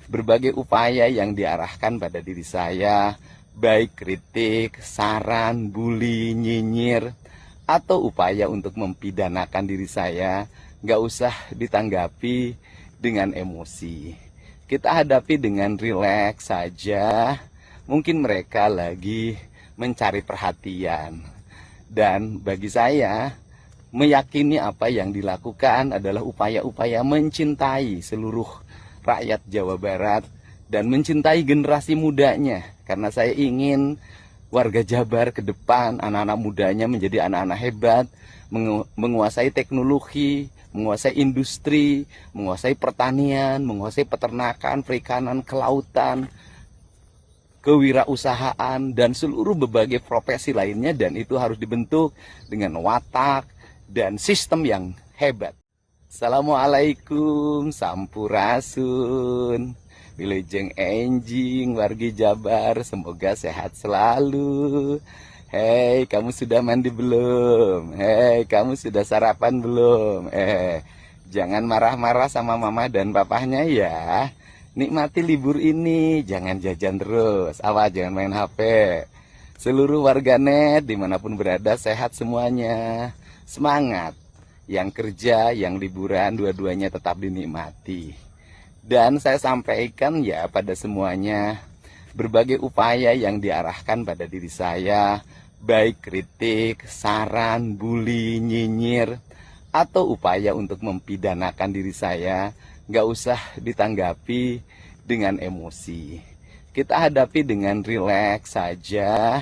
berbagai upaya yang diarahkan pada diri saya, baik kritik, saran, bully, nyinyir, atau upaya untuk mempidanakan diri saya, nggak usah ditanggapi dengan emosi. Kita hadapi dengan rileks saja. Mungkin mereka lagi mencari perhatian. Dan bagi saya, meyakini apa yang dilakukan adalah upaya-upaya mencintai seluruh rakyat Jawa Barat dan mencintai generasi mudanya. Karena saya ingin warga Jabar ke depan, anak-anak mudanya menjadi anak-anak hebat, menguasai teknologi, menguasai industri, menguasai pertanian, menguasai peternakan, perikanan, kelautan, kewirausahaan, dan seluruh berbagai profesi lainnya. Dan itu harus dibentuk dengan watak dan sistem yang hebat. Assalamualaikum, sampurasun. Wilujeng enjing wargi Jabar, semoga sehat selalu. Hei, kamu sudah mandi belum? Hei, kamu sudah sarapan belum? Jangan marah-marah sama mama dan papahnya ya. Nikmati libur ini, jangan jajan terus. Awas, jangan main HP. Seluruh warganet dimanapun berada sehat semuanya. Semangat. Yang kerja, yang liburan, dua-duanya tetap dinikmati. Dan saya sampaikan ya pada semuanya, berbagai upaya yang diarahkan pada diri saya, baik kritik, saran, bully, nyinyir, atau upaya untuk mempidanakan diri saya, nggak usah ditanggapi dengan emosi. Kita hadapi dengan rileks saja.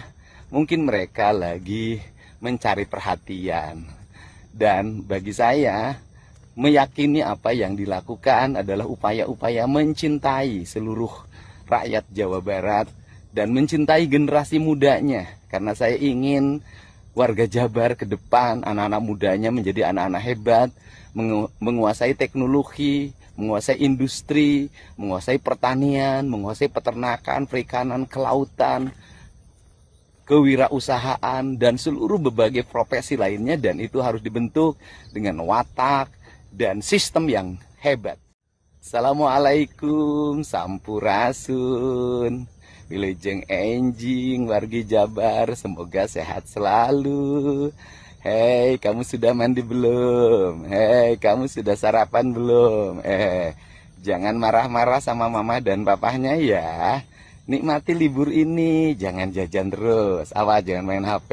Mungkin mereka lagi mencari perhatian. Dan bagi saya, meyakini apa yang dilakukan adalah upaya-upaya mencintai seluruh rakyat Jawa Barat dan mencintai generasi mudanya. Karena saya ingin warga Jabar ke depan, anak-anak mudanya menjadi anak-anak hebat, menguasai teknologi, menguasai industri, menguasai pertanian, menguasai peternakan, perikanan, kelautan, kewirausahaan, dan seluruh berbagai profesi lainnya. Dan itu harus dibentuk dengan watak dan sistem yang hebat. Assalamualaikum, sampurasun. Wilujeng enjing wargi Jabar, semoga sehat selalu. Hei, kamu sudah mandi belum? Hei, kamu sudah sarapan belum? Jangan marah-marah sama mama dan papahnya ya. Nikmati libur ini, jangan jajan terus. Awas, jangan main HP.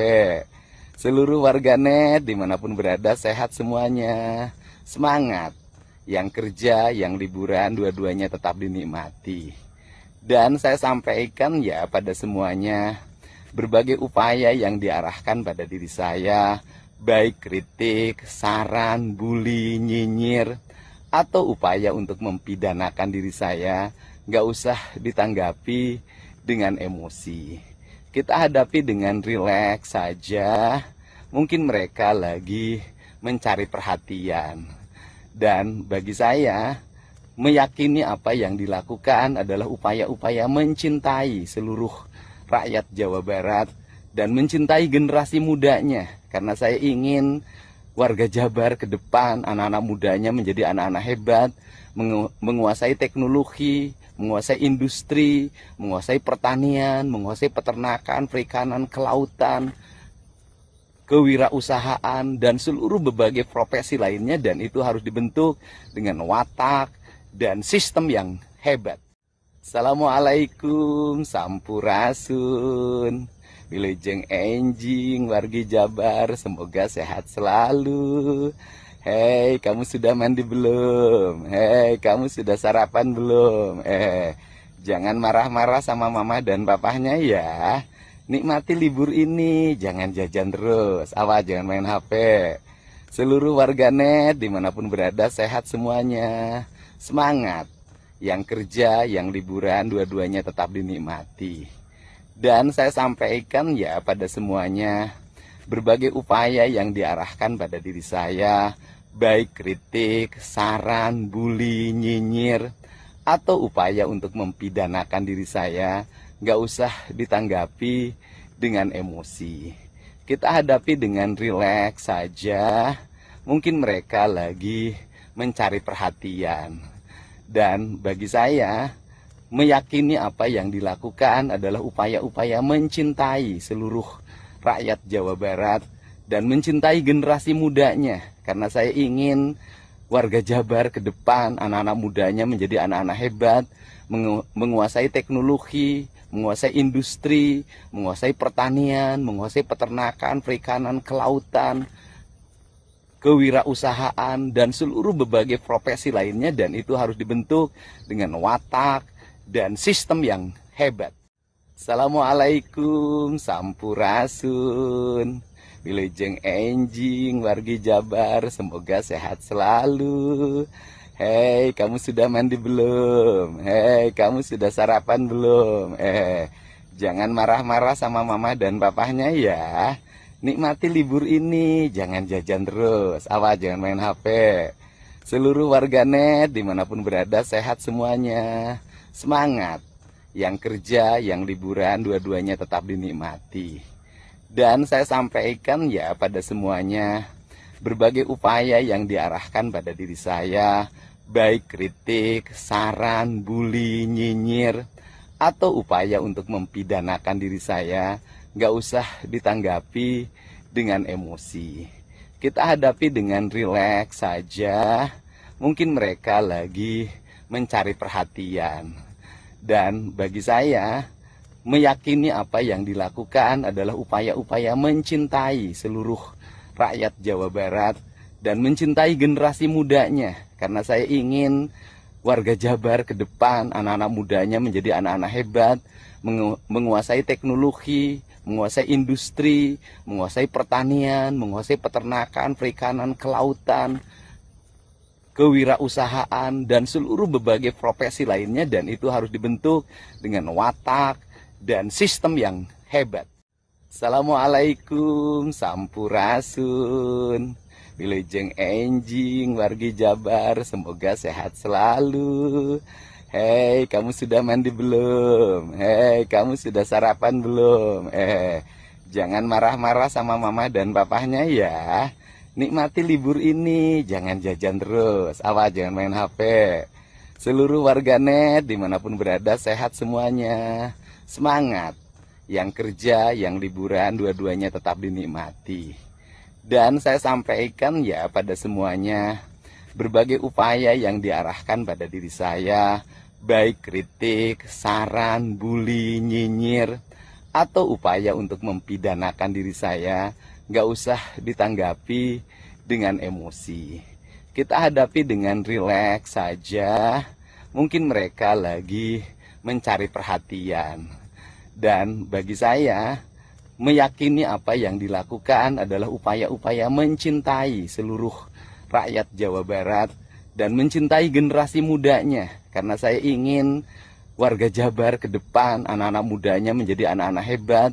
Seluruh warganet dimanapun berada sehat semuanya. Semangat. Yang kerja, yang liburan, dua-duanya tetap dinikmati. Dan saya sampaikan ya pada semuanya, berbagai upaya yang diarahkan pada diri saya, baik kritik, saran, bully, nyinyir, atau upaya untuk mempidanakan diri saya, nggak usah ditanggapi dengan emosi. Kita hadapi dengan rileks saja. Mungkin mereka lagi mencari perhatian. Dan bagi saya, meyakini apa yang dilakukan adalah upaya-upaya mencintai seluruh rakyat Jawa Barat dan mencintai generasi mudanya. Karena saya ingin warga Jabar ke depan, anak-anak mudanya menjadi anak-anak hebat, menguasai teknologi, menguasai industri, menguasai pertanian, menguasai peternakan, perikanan, kelautan, kewirausahaan, dan seluruh berbagai profesi lainnya, dan itu harus dibentuk dengan watak dan sistem yang hebat. Assalamualaikum, sampurasun. Wilujeng enjing, wargi Jabar, semoga sehat selalu. Hei, kamu sudah mandi belum? Hei, kamu sudah sarapan belum? Jangan marah-marah sama mama dan papahnya ya. Nikmati libur ini, jangan jajan terus. Awas, jangan main HP. Seluruh warganet dimanapun berada sehat semuanya. Semangat. Yang kerja, yang liburan, dua-duanya tetap dinikmati. Dan saya sampaikan ya pada semuanya, berbagai upaya yang diarahkan pada diri saya, baik kritik, saran, bully, nyinyir, atau upaya untuk mempidanakan diri saya, nggak usah ditanggapi dengan emosi. Kita hadapi dengan rileks saja. Mungkin mereka lagi mencari perhatian. Dan bagi saya, meyakini apa yang dilakukan adalah upaya-upaya mencintai seluruh rakyat Jawa Barat dan mencintai generasi mudanya. Karena saya ingin warga Jabar ke depan, anak-anak mudanya menjadi anak-anak hebat, menguasai teknologi, menguasai industri, menguasai pertanian, menguasai peternakan, perikanan, kelautan, kewirausahaan, dan seluruh berbagai profesi lainnya, dan itu harus dibentuk dengan watak dan sistem yang hebat. Assalamualaikum, sampurasun. Wilujeng enjing, wargi Jabar, semoga sehat selalu. Hei, kamu sudah mandi belum? Hei, kamu sudah sarapan belum? Jangan marah-marah sama mama dan papahnya ya. Nikmati libur ini, jangan jajan terus. Awas, jangan main HP. Seluruh warganet dimanapun berada sehat semuanya. Semangat. Yang kerja, yang liburan, dua-duanya tetap dinikmati. Dan saya sampaikan ya pada semuanya, berbagai upaya yang diarahkan pada diri saya, baik kritik, saran, bully, nyinyir, atau upaya untuk mempidanakan diri saya, nggak usah ditanggapi dengan emosi. Kita hadapi dengan rileks saja. Mungkin mereka lagi mencari perhatian. Dan bagi saya, meyakini apa yang dilakukan adalah upaya-upaya mencintai seluruh rakyat Jawa Barat dan mencintai generasi mudanya. Karena saya ingin warga Jabar ke depan, anak-anak mudanya menjadi anak-anak hebat, menguasai teknologi, menguasai industri, menguasai pertanian, menguasai peternakan, perikanan, kelautan, kewirausahaan, dan seluruh berbagai profesi lainnya, dan itu harus dibentuk dengan watak dan sistem yang hebat. Assalamualaikum, sampurasun. Wilujeng enjing, wargi Jabar, semoga sehat selalu. Hei, kamu sudah mandi belum? Hei, kamu sudah sarapan belum? Jangan marah-marah sama mama dan papahnya ya. Nikmati libur ini, jangan jajan terus. Awas, jangan main HP. Seluruh warganet dimanapun berada sehat semuanya. Semangat. Yang kerja, yang liburan, dua-duanya tetap dinikmati. Dan saya sampaikan ya pada semuanya, berbagai upaya yang diarahkan pada diri saya, baik kritik, saran, bully, nyinyir, atau upaya untuk mempidanakan diri saya, nggak usah ditanggapi dengan emosi. Kita hadapi dengan rileks saja. Mungkin mereka lagi mencari perhatian. Dan bagi saya, meyakini apa yang dilakukan adalah upaya-upaya mencintai seluruh rakyat Jawa Barat dan mencintai generasi mudanya. Karena saya ingin warga Jabar ke depan, anak-anak mudanya menjadi anak-anak hebat,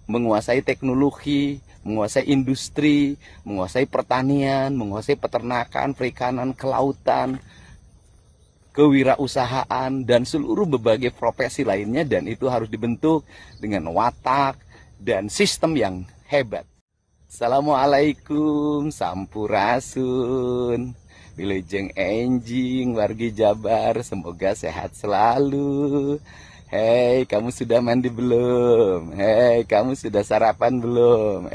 menguasai teknologi, menguasai industri, menguasai pertanian, menguasai peternakan, perikanan, kelautan, kewirausahaan, dan seluruh berbagai profesi lainnya, dan itu harus dibentuk dengan watak dan sistem yang hebat. Assalamualaikum Sampurasun, Wilujeng Enjing wargi Jabar, semoga sehat selalu. Hei, kamu sudah mandi belum? Hei, kamu sudah sarapan belum?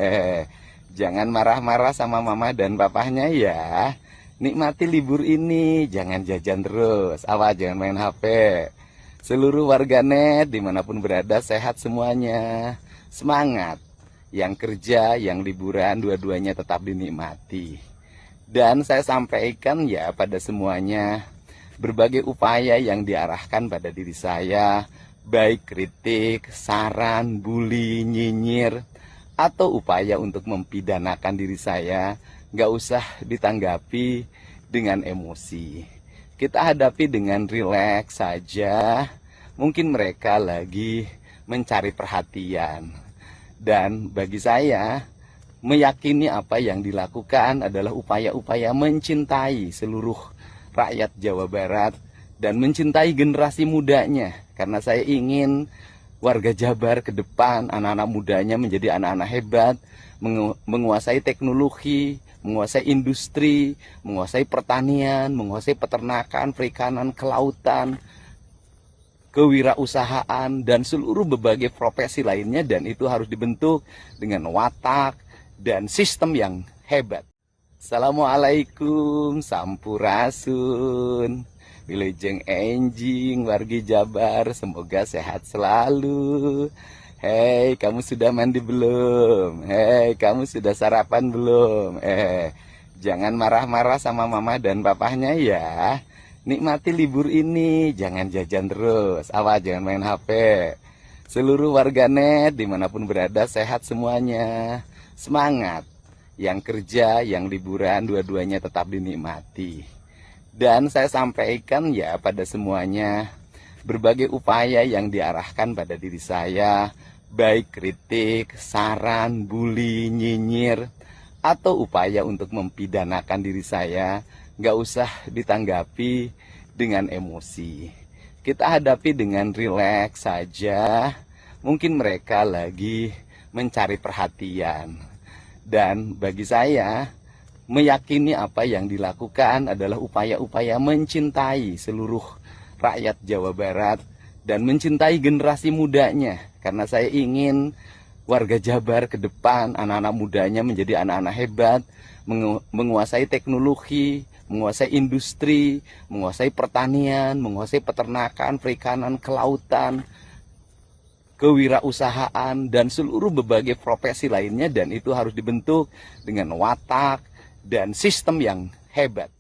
Jangan marah-marah sama mama dan papahnya ya. Nikmati libur ini, jangan jajan terus. Awas, jangan main HP. Seluruh warganet dimanapun berada sehat semuanya. Semangat. Yang kerja, yang liburan, dua-duanya tetap dinikmati. Dan saya sampaikan ya pada semuanya, berbagai upaya yang diarahkan pada diri saya, baik kritik, saran, bully, nyinyir, atau upaya untuk mempidanakan diri saya, nggak usah ditanggapi dengan emosi. Kita hadapi dengan rileks saja. Mungkin mereka lagi mencari perhatian. Dan bagi saya, meyakini apa yang dilakukan adalah upaya-upaya mencintai seluruh rakyat Jawa Barat dan mencintai generasi mudanya. Karena saya ingin warga Jabar ke depan, anak-anak mudanya menjadi anak-anak hebat, menguasai teknologi, menguasai industri, menguasai pertanian, menguasai peternakan, perikanan, kelautan, kewirausahaan, dan seluruh berbagai profesi lainnya, dan itu harus dibentuk dengan watak dan sistem yang hebat. Assalamualaikum Sampurasun, Wilujeng Enjing wargi Jabar, semoga sehat selalu. Hei, kamu sudah mandi belum? Hei, kamu sudah sarapan belum? Jangan marah-marah sama mama dan papahnya ya. Nikmati libur ini, jangan jajan terus. Awas, jangan main HP. Seluruh warganet dimanapun berada sehat semuanya. Semangat. Yang kerja, yang liburan, dua-duanya tetap dinikmati. Dan saya sampaikan ya pada semuanya, berbagai upaya yang diarahkan pada diri saya, baik kritik, saran, bully, nyinyir, atau upaya untuk mempidanakan diri saya, nggak usah ditanggapi dengan emosi. Kita hadapi dengan rileks saja. Mungkin mereka lagi mencari perhatian. Dan bagi saya, meyakini apa yang dilakukan adalah upaya-upaya mencintai seluruh rakyat Jawa Barat dan mencintai generasi mudanya. Karena saya ingin warga Jabar ke depan, anak-anak mudanya menjadi anak-anak hebat, menguasai teknologi, menguasai industri, menguasai pertanian, menguasai peternakan, perikanan, kelautan, kewirausahaan, dan seluruh berbagai profesi lainnya, dan itu harus dibentuk dengan watak dan sistem yang hebat.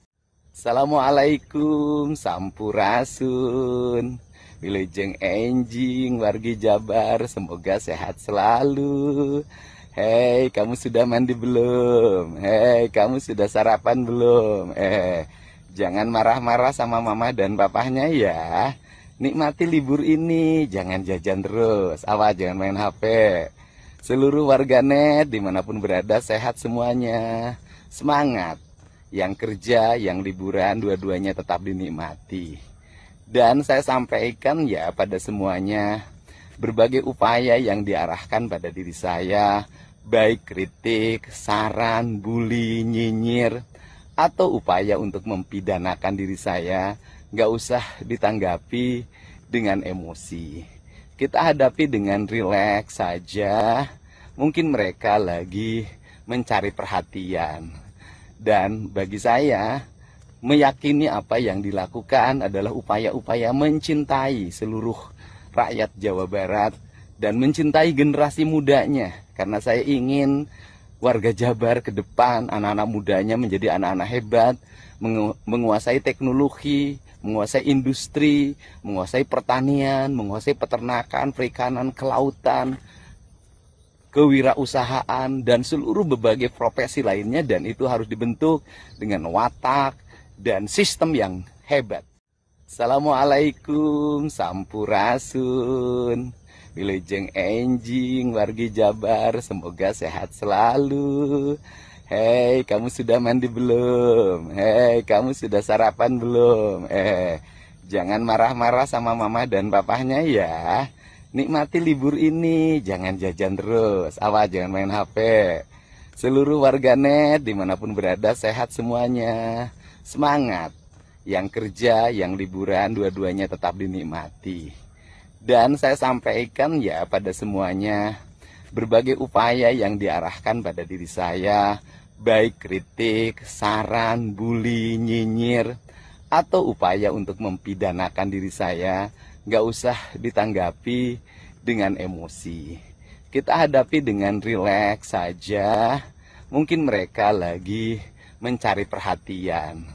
Assalamualaikum Sampurasun, Wilujeng Enjing wargi Jabar, semoga sehat selalu. Hei, kamu sudah mandi belum? Hei, kamu sudah sarapan belum? Jangan marah-marah sama mama dan papahnya ya. Nikmati libur ini, jangan jajan terus. Awas, jangan main HP. Seluruh warganet dimanapun berada sehat semuanya. Semangat. Yang kerja, yang liburan, dua-duanya tetap dinikmati. Dan saya sampaikan ya pada semuanya, berbagai upaya yang diarahkan pada diri saya, baik kritik, saran, bully, nyinyir, atau upaya untuk mempidanakan diri saya, nggak usah ditanggapi dengan emosi. Kita hadapi dengan rileks saja. Mungkin mereka lagi mencari perhatian. Dan bagi saya, meyakini apa yang dilakukan adalah upaya-upaya mencintai seluruh rakyat Jawa Barat dan mencintai generasi mudanya. Karena saya ingin warga Jabar ke depan, anak-anak mudanya menjadi anak-anak hebat, menguasai teknologi, menguasai industri, menguasai pertanian, menguasai peternakan, perikanan, kelautan, kewirausahaan, dan seluruh berbagai profesi lainnya, dan itu harus dibentuk dengan watak dan sistem yang hebat. Assalamualaikum Sampurasun, Wilujeng Enjing wargi Jabar, semoga sehat selalu. Hei, kamu sudah mandi belum? Hei, kamu sudah sarapan belum? Jangan marah-marah sama mama dan papahnya ya. Nikmati libur ini, jangan jajan terus. Awas, jangan main HP. Seluruh warganet dimanapun berada sehat semuanya. Semangat. Yang kerja, yang liburan, dua-duanya tetap dinikmati. Dan saya sampaikan ya pada semuanya, berbagai upaya yang diarahkan pada diri saya, baik kritik, saran, bully, nyinyir, atau upaya untuk mempidanakan diri saya, nggak usah ditanggapi dengan emosi. Kita hadapi dengan rileks saja. Mungkin mereka lagi mencari perhatian.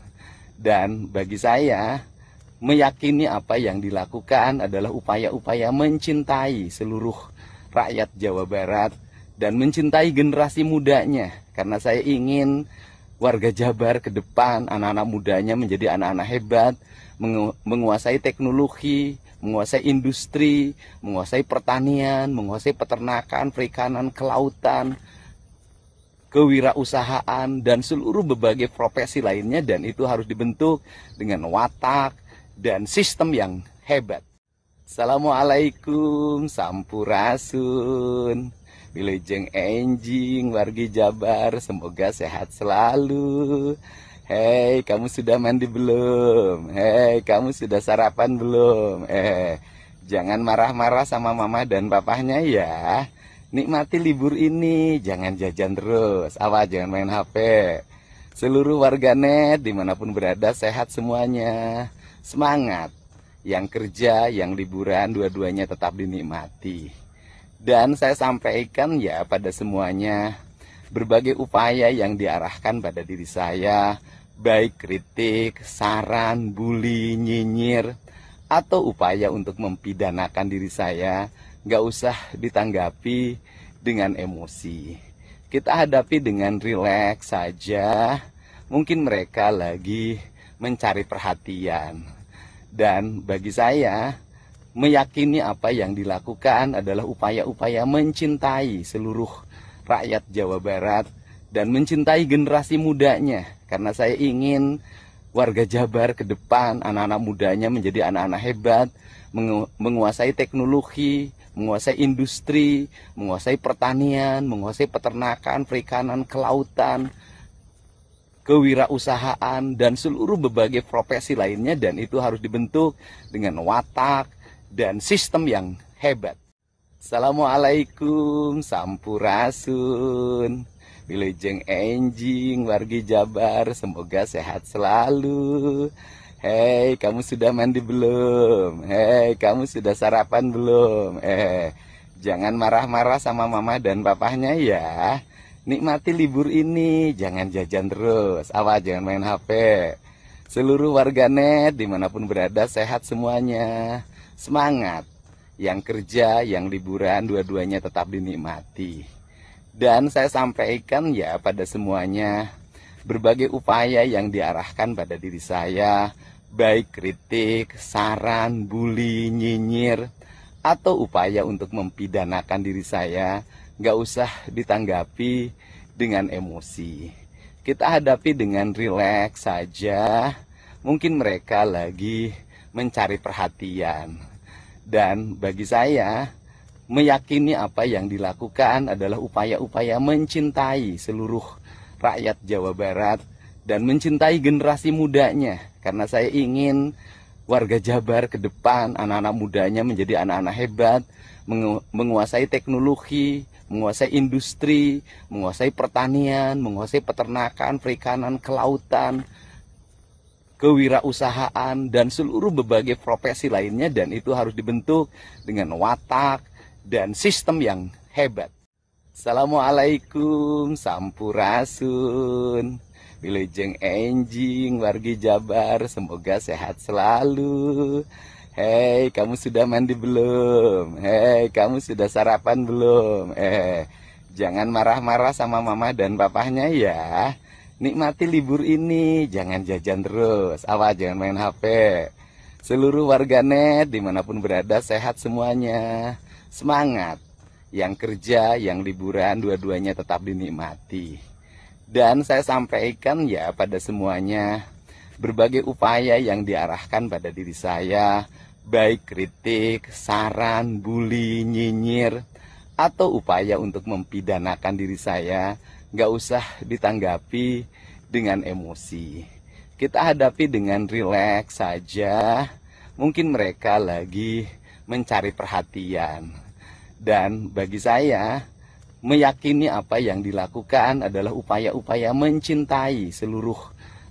Dan bagi saya, meyakini apa yang dilakukan adalah upaya-upaya mencintai seluruh rakyat Jawa Barat dan mencintai generasi mudanya. Karena saya ingin warga Jabar ke depan, anak-anak mudanya menjadi anak-anak hebat, menguasai teknologi, menguasai industri, menguasai pertanian, menguasai peternakan, perikanan, kelautan, kewirausahaan, dan seluruh berbagai profesi lainnya. Dan itu harus dibentuk dengan watak dan sistem yang hebat. Assalamualaikum, sampurasun, wilujeng enjing, wargi Jabar, semoga sehat selalu. Hei, kamu sudah mandi belum? Hei, kamu sudah sarapan belum? Jangan marah-marah sama mama dan papahnya ya. Nikmati libur ini, jangan jajan terus. Awas, jangan main HP. Seluruh warganet dimanapun berada sehat semuanya. Semangat. Yang kerja, yang liburan, dua-duanya tetap dinikmati. Dan saya sampaikan ya pada semuanya, berbagai upaya yang diarahkan pada diri saya, baik kritik, saran, bully, nyinyir, atau upaya untuk mempidanakan diri saya, nggak usah ditanggapi dengan emosi. Kita hadapi dengan rileks saja. Mungkin mereka lagi mencari perhatian. Dan bagi saya, meyakini apa yang dilakukan adalah upaya-upaya mencintai seluruh rakyat Jawa Barat dan mencintai generasi mudanya. Karena saya ingin warga Jabar ke depan, anak-anak mudanya menjadi anak-anak hebat, menguasai teknologi, menguasai industri, menguasai pertanian, menguasai peternakan, perikanan, kelautan, kewirausahaan, dan seluruh berbagai profesi lainnya. Dan itu harus dibentuk dengan watak dan sistem yang hebat. Assalamualaikum, sampurasun, wilujeng enjing, wargi Jabar, semoga sehat selalu. Hei, kamu sudah mandi belum? Hei, kamu sudah sarapan belum? Jangan marah-marah sama mama dan papahnya ya. Nikmati libur ini, jangan jajan terus. Awas, jangan main HP. Seluruh warganet dimanapun berada sehat semuanya. Semangat. Yang kerja, yang liburan, dua-duanya tetap dinikmati. Dan saya sampaikan ya pada semuanya, berbagai upaya yang diarahkan pada diri saya, baik kritik, saran, bully, nyinyir, atau upaya untuk mempidanakan diri saya, nggak usah ditanggapi dengan emosi. Kita hadapi dengan rileks saja. Mungkin mereka lagi mencari perhatian. Dan bagi saya, meyakini apa yang dilakukan adalah upaya-upaya mencintai seluruh rakyat Jawa Barat dan mencintai generasi mudanya. Karena saya ingin warga Jabar ke depan, anak-anak mudanya menjadi anak-anak hebat, menguasai teknologi, menguasai industri, menguasai pertanian, menguasai peternakan, perikanan, kelautan, kewirausahaan, dan seluruh berbagai profesi lainnya. Dan itu harus dibentuk dengan watak dan sistem yang hebat. Assalamualaikum, sampurasun, wilujeng enjing, wargi Jabar, semoga sehat selalu. Hei, kamu sudah mandi belum? Hei, kamu sudah sarapan belum? Jangan marah-marah sama mama dan papahnya ya. Nikmati libur ini, jangan jajan terus. Awas, jangan main HP. Seluruh warganet dimanapun berada sehat semuanya. Semangat. Yang kerja, yang liburan, dua-duanya tetap dinikmati. Dan saya sampaikan ya pada semuanya, berbagai upaya yang diarahkan pada diri saya, baik kritik, saran, bully, nyinyir, atau upaya untuk mempidanakan diri saya, nggak usah ditanggapi dengan emosi. Kita hadapi dengan rileks saja. Mungkin mereka lagi mencari perhatian. Dan bagi saya, meyakini apa yang dilakukan adalah upaya-upaya mencintai seluruh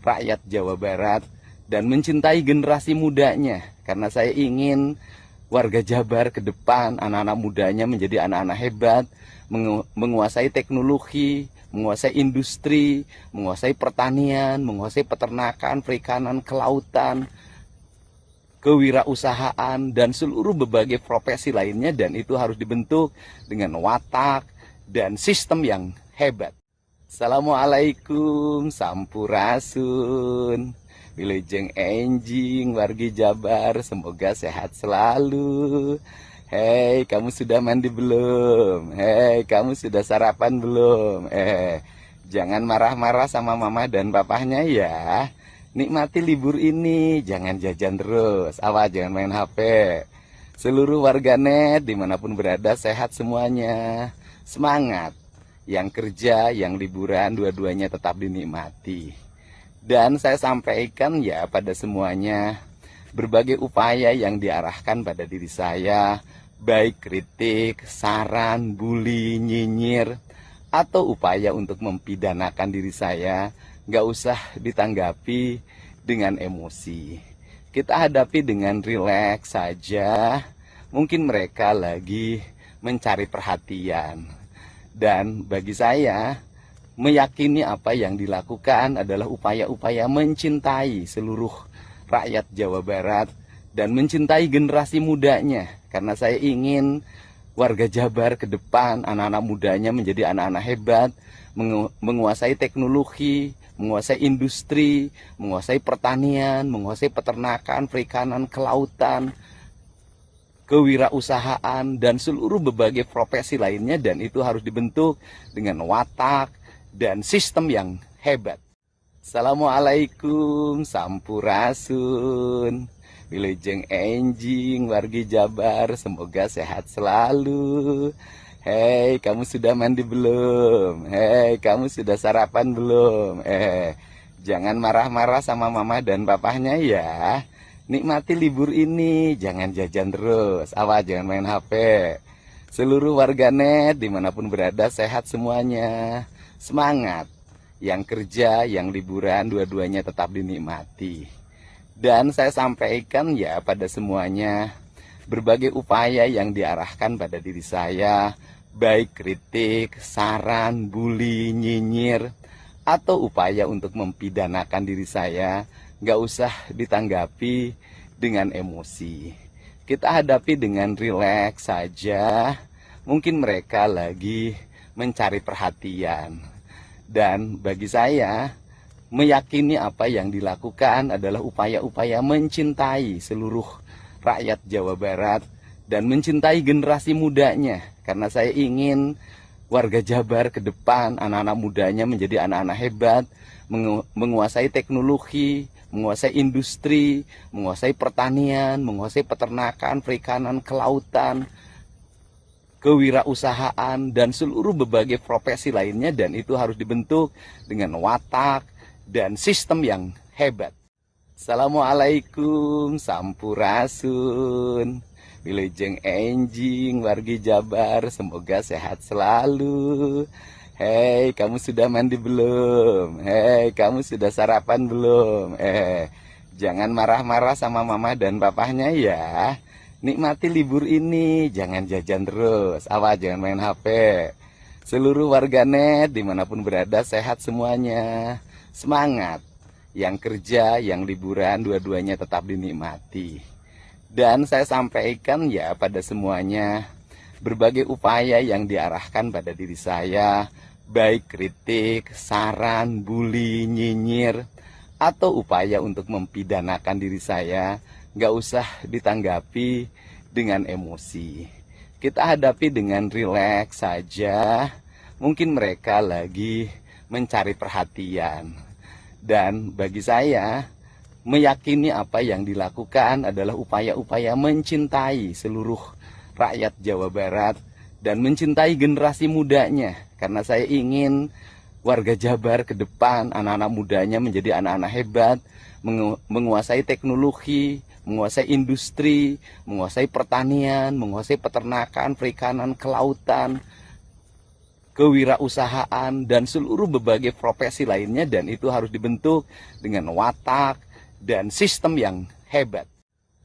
rakyat Jawa Barat dan mencintai generasi mudanya. Karena saya ingin warga Jabar ke depan, anak-anak mudanya menjadi anak-anak hebat, menguasai teknologi, menguasai industri, menguasai pertanian, menguasai peternakan, perikanan, kelautan, kewirausahaan, dan seluruh berbagai profesi lainnya. Dan itu harus dibentuk dengan watak dan sistem yang hebat. Assalamualaikum, sampurasun. Wilujeng enjing, wargi Jabar, semoga sehat selalu. Hei, kamu sudah mandi belum? Hei, kamu sudah sarapan belum? Jangan marah-marah sama mama dan papahnya ya. Nikmati libur ini, jangan jajan terus. Awas, jangan main HP. Seluruh warganet dimanapun berada sehat semuanya. Semangat. Yang kerja, yang liburan, dua-duanya tetap dinikmati. Dan saya sampaikan ya pada semuanya, berbagai upaya yang diarahkan pada diri saya, baik kritik, saran, bully, nyinyir, atau upaya untuk mempidanakan diri saya, nggak usah ditanggapi dengan emosi. Kita hadapi dengan rileks saja. Mungkin mereka lagi mencari perhatian. Dan bagi saya, meyakini apa yang dilakukan adalah upaya-upaya mencintai seluruh rakyat Jawa Barat dan mencintai generasi mudanya. Karena saya ingin warga Jabar ke depan, anak-anak mudanya menjadi anak-anak hebat, menguasai teknologi, menguasai industri, menguasai pertanian, menguasai peternakan, perikanan, kelautan, kewirausahaan, dan seluruh berbagai profesi lainnya. Dan itu harus dibentuk dengan watak dan sistem yang hebat. Assalamualaikum, sampurasun. Wilujeng enjing, wargi Jabar, semoga sehat selalu. Hei, kamu sudah mandi belum? Hei, kamu sudah sarapan belum? Jangan marah-marah sama mama dan papahnya ya. Nikmati libur ini, jangan jajan terus. Awas, jangan main HP. Seluruh warganet dimanapun berada sehat semuanya. Semangat. Yang kerja, yang liburan, dua-duanya tetap dinikmati. Dan saya sampaikan ya pada semuanya, berbagai upaya yang diarahkan pada diri saya, baik kritik, saran, bully, nyinyir, atau upaya untuk mempidanakan diri saya, nggak usah ditanggapi dengan emosi. Kita hadapi dengan rileks saja. Mungkin mereka lagi mencari perhatian. Dan bagi saya, meyakini apa yang dilakukan adalah upaya-upaya mencintai seluruh rakyat Jawa Barat dan mencintai generasi mudanya. Karena saya ingin warga Jabar ke depan, anak-anak mudanya menjadi anak-anak hebat, menguasai teknologi, menguasai industri, menguasai pertanian, menguasai peternakan, perikanan, kelautan, kewirausahaan, dan seluruh berbagai profesi lainnya. Dan itu harus dibentuk dengan watak dan sistem yang hebat. Assalamualaikum, sampurasun. Wilujeng enjing, wargi Jabar, semoga sehat selalu. Hei, kamu sudah mandi belum? Hei, kamu sudah sarapan belum? Jangan marah-marah sama mama dan papahnya ya. Nikmati libur ini, jangan jajan terus. Awas, jangan main HP. Seluruh warganet dimanapun berada sehat semuanya. Semangat. Yang kerja, yang liburan, dua-duanya tetap dinikmati. Dan saya sampaikan ya pada semuanya, berbagai upaya yang diarahkan pada diri saya, baik kritik, saran, bully, nyinyir, atau upaya untuk mempidanakan diri saya, nggak usah ditanggapi dengan emosi. Kita hadapi dengan rileks saja. Mungkin mereka lagi mencari perhatian. Dan bagi saya, meyakini apa yang dilakukan adalah upaya-upaya mencintai seluruh rakyat Jawa Barat dan mencintai generasi mudanya. Karena saya ingin warga Jabar ke depan, anak-anak mudanya menjadi anak-anak hebat, menguasai teknologi, menguasai industri, menguasai pertanian, menguasai peternakan, perikanan, kelautan, kewirausahaan, dan seluruh berbagai profesi lainnya, dan itu harus dibentuk dengan watak dan sistem yang hebat.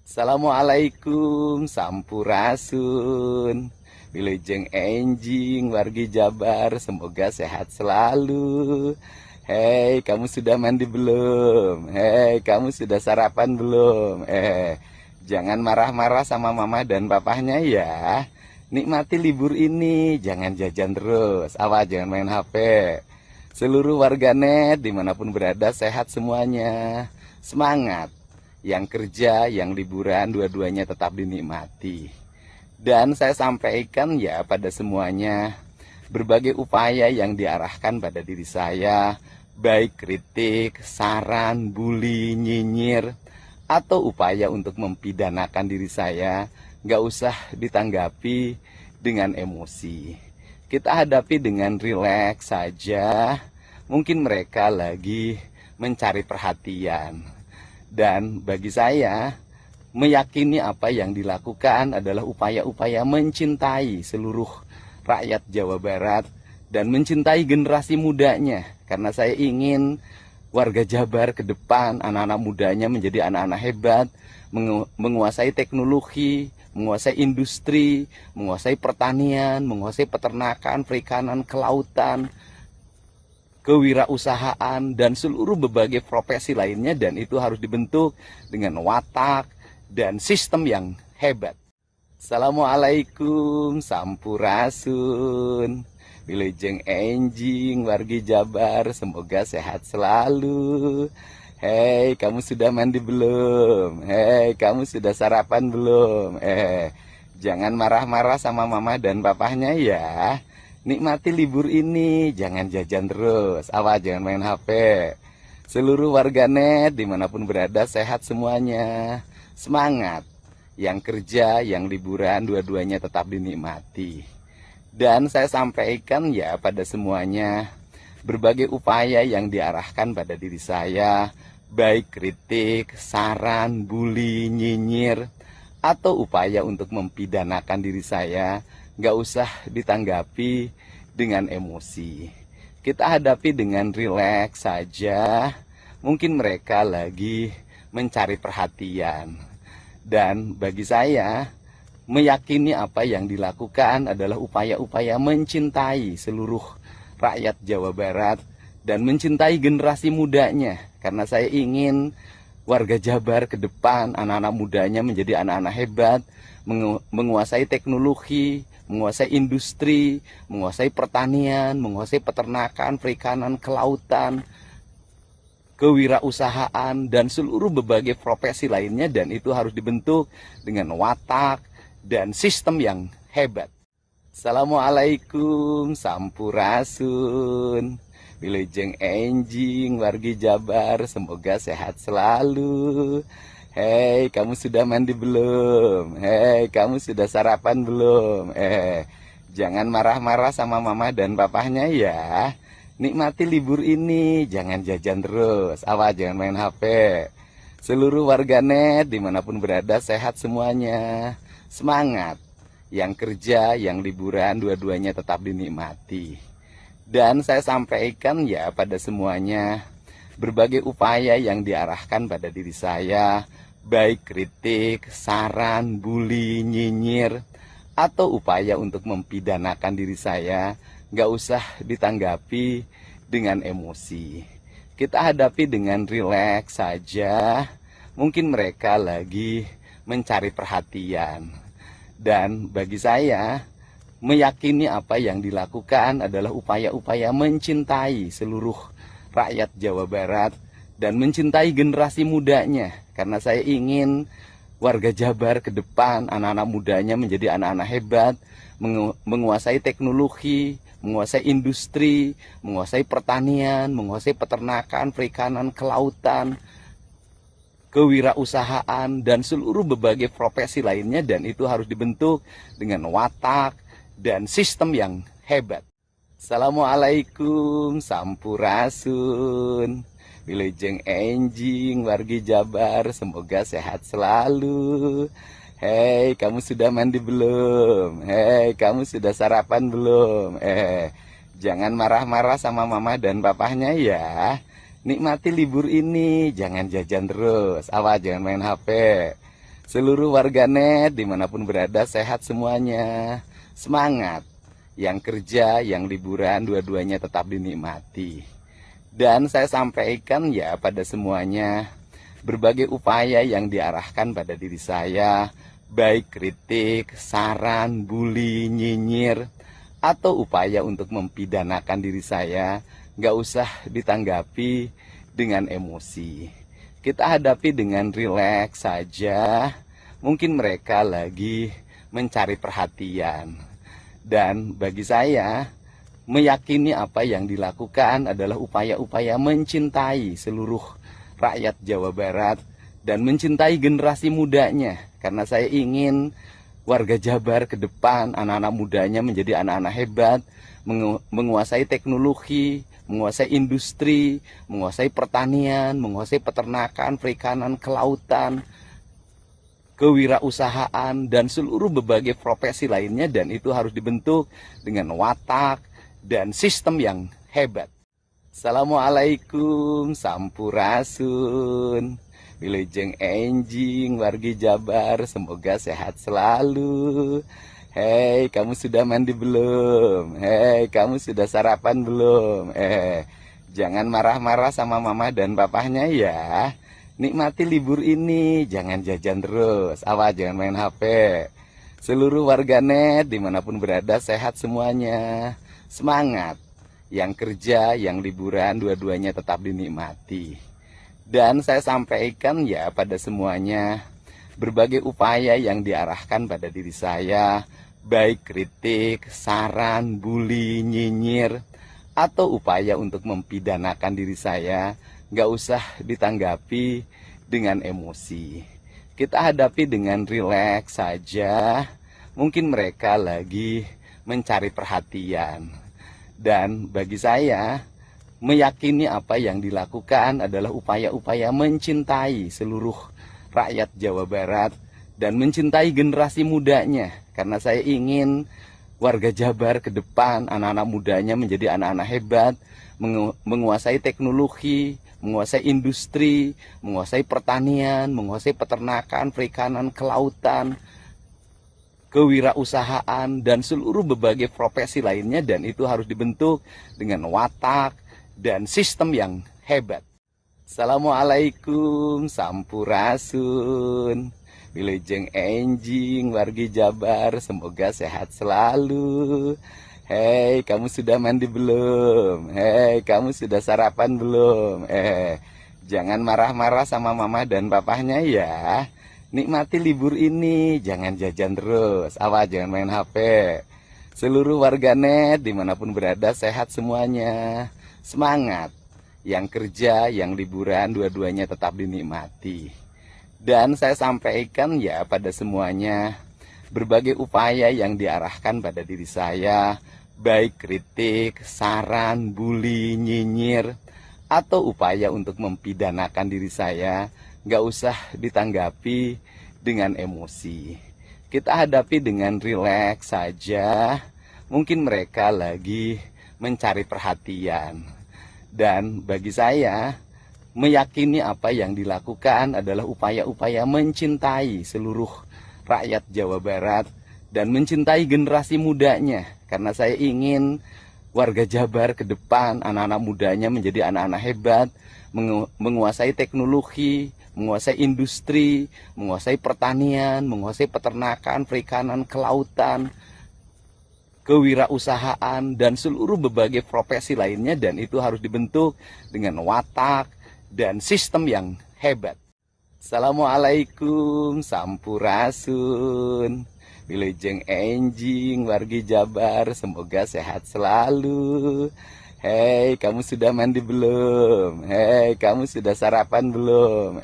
Assalamualaikum, sampurasun. Wilujeng enjing, wargi Jabar, semoga sehat selalu. Hei, kamu sudah mandi belum? Hei, kamu sudah sarapan belum? Jangan marah-marah sama mama dan papahnya ya. Nikmati libur ini, jangan jajan terus. Awas, jangan main HP. Seluruh warganet dimanapun berada sehat semuanya. Semangat. Yang kerja, yang liburan, dua-duanya tetap dinikmati. Dan saya sampaikan ya pada semuanya, berbagai upaya yang diarahkan pada diri saya, baik kritik, saran, bully, nyinyir, atau upaya untuk mempidanakan diri saya, nggak usah ditanggapi dengan emosi. Kita hadapi dengan rileks saja. Mungkin mereka lagi mencari perhatian. Dan bagi saya, meyakini apa yang dilakukan adalah upaya-upaya mencintai seluruh rakyat Jawa Barat dan mencintai generasi mudanya. Karena saya ingin warga Jabar ke depan, anak-anak mudanya menjadi anak-anak hebat, menguasai teknologi, menguasai industri, menguasai pertanian, menguasai peternakan, perikanan, kelautan, kewirausahaan, dan seluruh berbagai profesi lainnya, dan itu harus dibentuk dengan watak dan sistem yang hebat. Assalamualaikum, sampurasun. Wilujeng enjing, wargi Jabar, semoga sehat selalu. Hei, kamu sudah mandi belum? Hei, kamu sudah sarapan belum? Jangan marah-marah sama mama dan papahnya ya. Nikmati libur ini, jangan jajan terus. Awas, jangan main HP. Seluruh warganet dimanapun berada sehat semuanya. Semangat. Yang kerja, yang liburan, dua-duanya tetap dinikmati. Dan saya sampaikan ya pada semuanya, berbagai upaya yang diarahkan pada diri saya, baik kritik, saran, bully, nyinyir, atau upaya untuk mempidanakan diri saya, nggak usah ditanggapi dengan emosi. Kita hadapi dengan rileks saja. Mungkin mereka lagi mencari perhatian. Dan bagi saya, meyakini apa yang dilakukan adalah upaya-upaya mencintai seluruh rakyat Jawa Barat dan mencintai generasi mudanya. Karena saya ingin warga Jabar ke depan, anak-anak mudanya menjadi anak-anak hebat, menguasai teknologi, menguasai industri, menguasai pertanian, menguasai peternakan, perikanan, kelautan, kewirausahaan, dan seluruh berbagai profesi lainnya, dan itu harus dibentuk dengan watak dan sistem yang hebat. Assalamualaikum, sampurasun. Wilujeng enjing, wargi Jabar, semoga sehat selalu. Hei, kamu sudah mandi belum? Hei, kamu sudah sarapan belum? Jangan marah-marah sama mama dan papahnya ya. Nikmati libur ini, jangan jajan terus. Awas, jangan main HP. Seluruh warganet dimanapun berada sehat semuanya. Semangat. Yang kerja, yang liburan, dua-duanya tetap dinikmati. Dan saya sampaikan ya pada semuanya, berbagai upaya yang diarahkan pada diri saya, baik kritik, saran, bully, nyinyir, atau upaya untuk mempidanakan diri saya, nggak usah ditanggapi dengan emosi. Kita hadapi dengan rileks saja. Mungkin mereka lagi mencari perhatian. Dan bagi saya, meyakini apa yang dilakukan adalah upaya-upaya mencintai seluruh rakyat Jawa Barat dan mencintai generasi mudanya. Karena saya ingin warga Jabar ke depan, anak-anak mudanya menjadi anak-anak hebat, menguasai teknologi, menguasai industri, menguasai pertanian, menguasai peternakan, perikanan, kelautan, kewirausahaan, dan seluruh berbagai profesi lainnya, dan itu harus dibentuk dengan watak dan sistem yang hebat. Assalamualaikum Sampurasun, Wilujeng Enjing wargi Jabar, semoga sehat selalu. Hei, kamu sudah mandi belum? Hei, kamu sudah sarapan belum? Jangan marah-marah sama mama dan papahnya ya. Nikmati libur ini, jangan jajan terus. Awas, jangan main HP. Seluruh warganet dimanapun berada sehat semuanya. Semangat. Yang kerja, yang liburan, dua-duanya tetap dinikmati. Dan saya sampaikan ya pada semuanya, berbagai upaya yang diarahkan pada diri saya, baik kritik, saran, bully, nyinyir, atau upaya untuk mempidanakan diri saya, nggak usah ditanggapi dengan emosi. Kita hadapi dengan rileks saja. Mungkin mereka lagi mencari perhatian. Dan bagi saya, meyakini apa yang dilakukan adalah upaya-upaya mencintai seluruh rakyat Jawa Barat dan mencintai generasi mudanya. Karena saya ingin warga Jabar ke depan, anak-anak mudanya menjadi anak-anak hebat, menguasai teknologi, menguasai industri, menguasai pertanian, menguasai peternakan, perikanan, kelautan, kewirausahaan, dan seluruh berbagai profesi lainnya. Dan itu harus dibentuk dengan watak dan sistem yang hebat. Assalamualaikum Sampurasun, Wilujeng Enjing wargi Jabar, semoga sehat selalu. Hei, kamu sudah mandi belum? Hei, kamu sudah sarapan belum? Jangan marah-marah sama mama dan papahnya ya. Nikmati libur ini, jangan jajan terus. Awas, jangan main HP. Seluruh warganet dimanapun berada sehat semuanya. Semangat. Yang kerja, yang liburan, dua-duanya tetap dinikmati. Dan saya sampaikan ya pada semuanya, berbagai upaya yang diarahkan pada diri saya, baik kritik, saran, bully, nyinyir, atau upaya untuk mempidanakan diri saya, nggak usah ditanggapi dengan emosi. Kita hadapi dengan rileks saja. Mungkin mereka lagi mencari perhatian. Dan bagi saya, meyakini apa yang dilakukan adalah upaya-upaya mencintai seluruh rakyat Jawa Barat dan mencintai generasi mudanya. Karena saya ingin warga Jabar ke depan, anak-anak mudanya menjadi anak-anak hebat, menguasai teknologi, menguasai industri, menguasai pertanian, menguasai peternakan, perikanan, kelautan, kewirausahaan, dan seluruh berbagai profesi lainnya. Dan itu harus dibentuk dengan watak dan sistem yang hebat. Assalamualaikum Sampurasun, Wilujeng Enjing wargi Jabar, semoga sehat selalu. Hei, kamu sudah mandi belum? Hei, kamu sudah sarapan belum? Jangan marah-marah sama mama dan papahnya ya. Nikmati libur ini, jangan jajan terus. Awas, jangan main HP. Seluruh warganet dimanapun berada sehat semuanya. Semangat. Yang kerja, yang liburan, dua-duanya tetap dinikmati. Dan saya sampaikan ya pada semuanya, berbagai upaya yang diarahkan pada diri saya, baik kritik, saran, bully, nyinyir, atau upaya untuk mempidanakan diri saya, nggak usah ditanggapi dengan emosi. Kita hadapi dengan rileks saja. Mungkin mereka lagi mencari perhatian. Dan bagi saya, meyakini apa yang dilakukan adalah upaya-upaya mencintai seluruh rakyat Jawa Barat dan mencintai generasi mudanya. Karena saya ingin warga Jabar ke depan, anak-anak mudanya menjadi anak-anak hebat, menguasai teknologi, menguasai industri, menguasai pertanian, menguasai peternakan, perikanan, kelautan, kewirausahaan, dan seluruh berbagai profesi lainnya. Dan itu harus dibentuk dengan watak dan sistem yang hebat. Assalamualaikum Sampurasun, Wilujeng Enjing wargi Jabar, semoga sehat selalu. Hei, kamu sudah mandi belum? Hei, kamu sudah sarapan belum?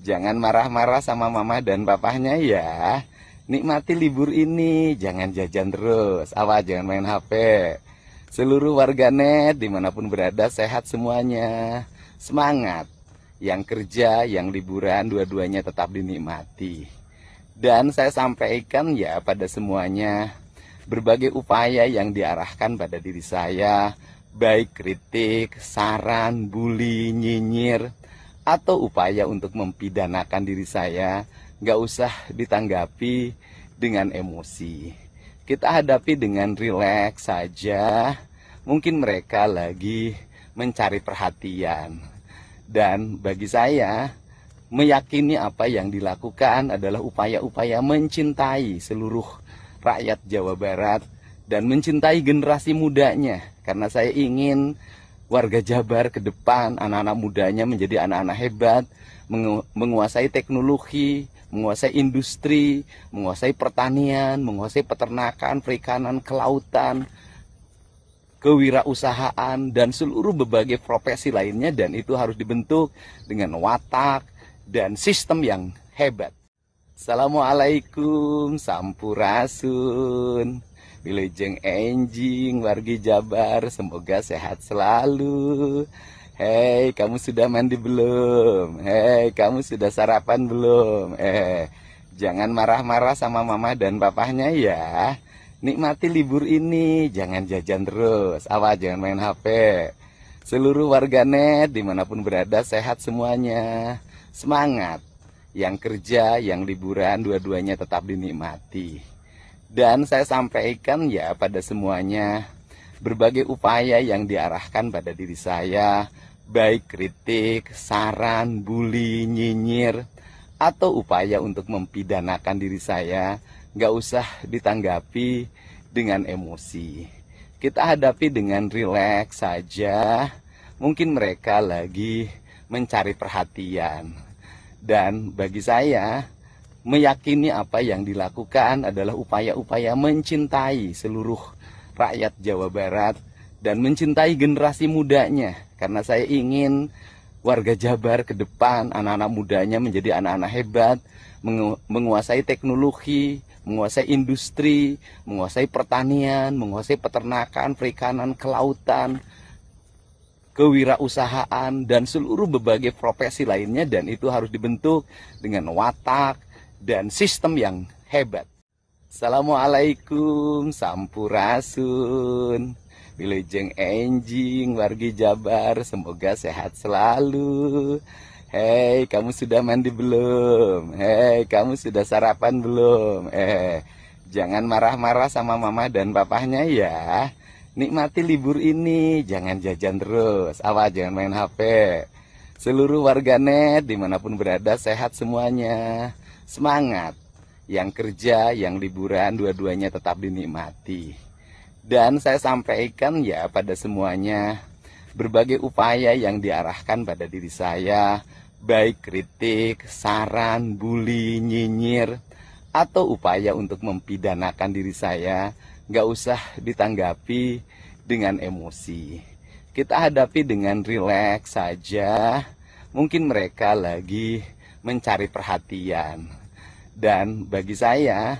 Jangan marah-marah sama mama dan papahnya ya. Nikmati libur ini, jangan jajan terus. Awas, jangan main HP. Seluruh warganet dimanapun berada sehat semuanya. Semangat. Yang kerja, yang liburan, dua-duanya tetap dinikmati. Dan saya sampaikan ya pada semuanya, berbagai upaya yang diarahkan pada diri saya, baik kritik, saran, bully, nyinyir, atau upaya untuk mempidanakan diri saya, nggak usah ditanggapi dengan emosi. Kita hadapi dengan rileks saja. Mungkin mereka lagi mencari perhatian. Dan bagi saya, meyakini apa yang dilakukan adalah upaya-upaya mencintai seluruh rakyat Jawa Barat dan mencintai generasi mudanya. Karena saya ingin warga Jabar ke depan, anak-anak mudanya menjadi anak-anak hebat, menguasai teknologi, menguasai industri, menguasai pertanian, menguasai peternakan, perikanan, kelautan, kewirausahaan, dan seluruh berbagai profesi lainnya, dan itu harus dibentuk dengan watak dan sistem yang hebat. Assalamualaikum, sampurasun, wilujeng enjing, wargi Jabar, semoga sehat selalu. Hei, kamu sudah mandi belum? Hei, kamu sudah sarapan belum? Jangan marah-marah sama mama dan papahnya ya. Nikmati libur ini, jangan jajan terus, awas jangan main HP. Seluruh warganet dimanapun berada sehat semuanya. Semangat. Yang kerja, yang liburan, dua-duanya tetap dinikmati. Dan saya sampaikan ya pada semuanya, berbagai upaya yang diarahkan pada diri saya, baik kritik, saran, bully, nyinyir, atau upaya untuk mempidanakan diri saya, nggak usah ditanggapi dengan emosi. Kita hadapi dengan rileks saja. Mungkin mereka lagi mencari perhatian. Dan bagi saya, meyakini apa yang dilakukan adalah upaya-upaya mencintai seluruh rakyat Jawa Barat dan mencintai generasi mudanya. Karena saya ingin warga Jabar ke depan, anak-anak mudanya menjadi anak-anak hebat, menguasai teknologi, menguasai industri, menguasai pertanian, menguasai peternakan, perikanan, kelautan, kewirausahaan, dan seluruh berbagai profesi lainnya, dan itu harus dibentuk dengan watak dan sistem yang hebat. Assalamualaikum, sampurasun, wilujeng enjing, wargi Jabar, semoga sehat selalu. Hei, kamu sudah mandi belum? Hei, kamu sudah sarapan belum? Jangan marah-marah sama mama dan papahnya ya. Nikmati libur ini, jangan jajan terus, awas jangan main HP. Seluruh warganet dimanapun berada sehat semuanya. Semangat. Yang kerja, yang liburan, dua-duanya tetap dinikmati. Dan saya sampaikan ya pada semuanya, berbagai upaya yang diarahkan pada diri saya, baik kritik, saran, bully, nyinyir, atau upaya untuk mempidanakan diri saya, nggak usah ditanggapi dengan emosi. Kita hadapi dengan rileks saja. Mungkin mereka lagi mencari perhatian. Dan bagi saya,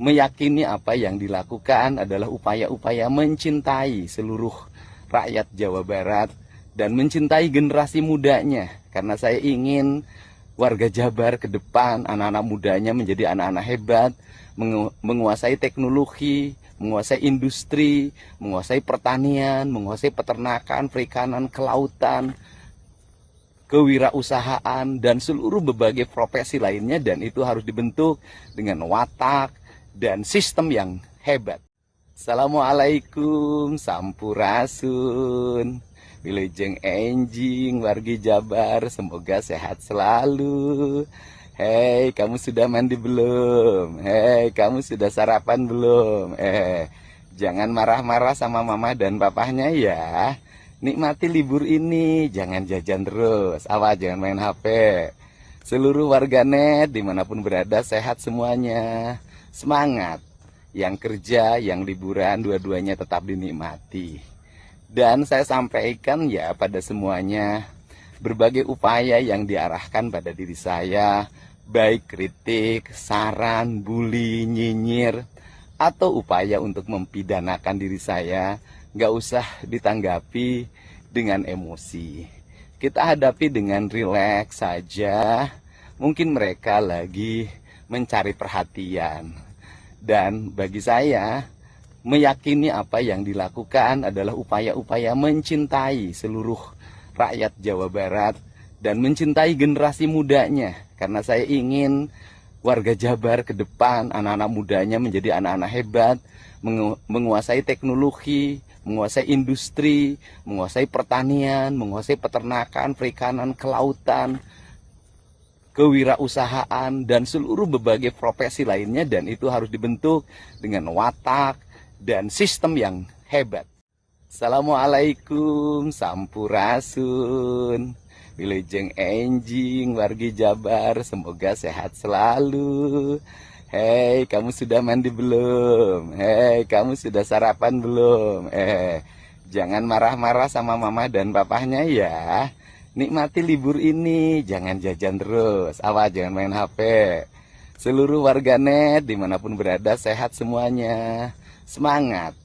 meyakini apa yang dilakukan adalah upaya-upaya mencintai seluruh rakyat Jawa Barat dan mencintai generasi mudanya. Karena saya ingin warga Jabar ke depan, anak-anak mudanya menjadi anak-anak hebat, menguasai teknologi, menguasai industri, menguasai pertanian, menguasai peternakan, perikanan, kelautan, kewirausahaan, dan seluruh berbagai profesi lainnya, dan itu harus dibentuk dengan watak dan sistem yang hebat. Assalamualaikum, sampurasun, wilujeng enjing, wargi Jabar, semoga sehat selalu. Hei, kamu sudah mandi belum? Hei, kamu sudah sarapan belum? Jangan marah-marah sama mama dan papahnya ya. Nikmati libur ini, jangan jajan terus, awas jangan main HP. Seluruh warganet dimanapun berada sehat semuanya. Semangat. Yang kerja, yang liburan, dua-duanya tetap dinikmati. Dan saya sampaikan ya pada semuanya, berbagai upaya yang diarahkan pada diri saya, baik kritik, saran, bully, nyinyir, atau upaya untuk mempidanakan diri saya, nggak usah ditanggapi dengan emosi. Kita hadapi dengan rileks saja. Mungkin mereka lagi mencari perhatian. Dan bagi saya, meyakini apa yang dilakukan adalah upaya-upaya mencintai seluruh rakyat Jawa Barat dan mencintai generasi mudanya. Karena saya ingin warga Jabar ke depan, anak-anak mudanya menjadi anak-anak hebat, menguasai teknologi, menguasai industri, menguasai pertanian, menguasai peternakan, perikanan, kelautan, kewirausahaan, dan seluruh berbagai profesi lainnya. Dan itu harus dibentuk dengan watak dan sistem yang hebat. Assalamualaikum, sampurasun, wilujeng enjing, wargi Jabar, semoga sehat selalu. Hei, kamu sudah mandi belum? Hei, kamu sudah sarapan belum? Jangan marah-marah sama mama dan papahnya ya. Nikmati libur ini, jangan jajan terus, awas jangan main HP. Seluruh warganet dimanapun berada sehat semuanya. Semangat,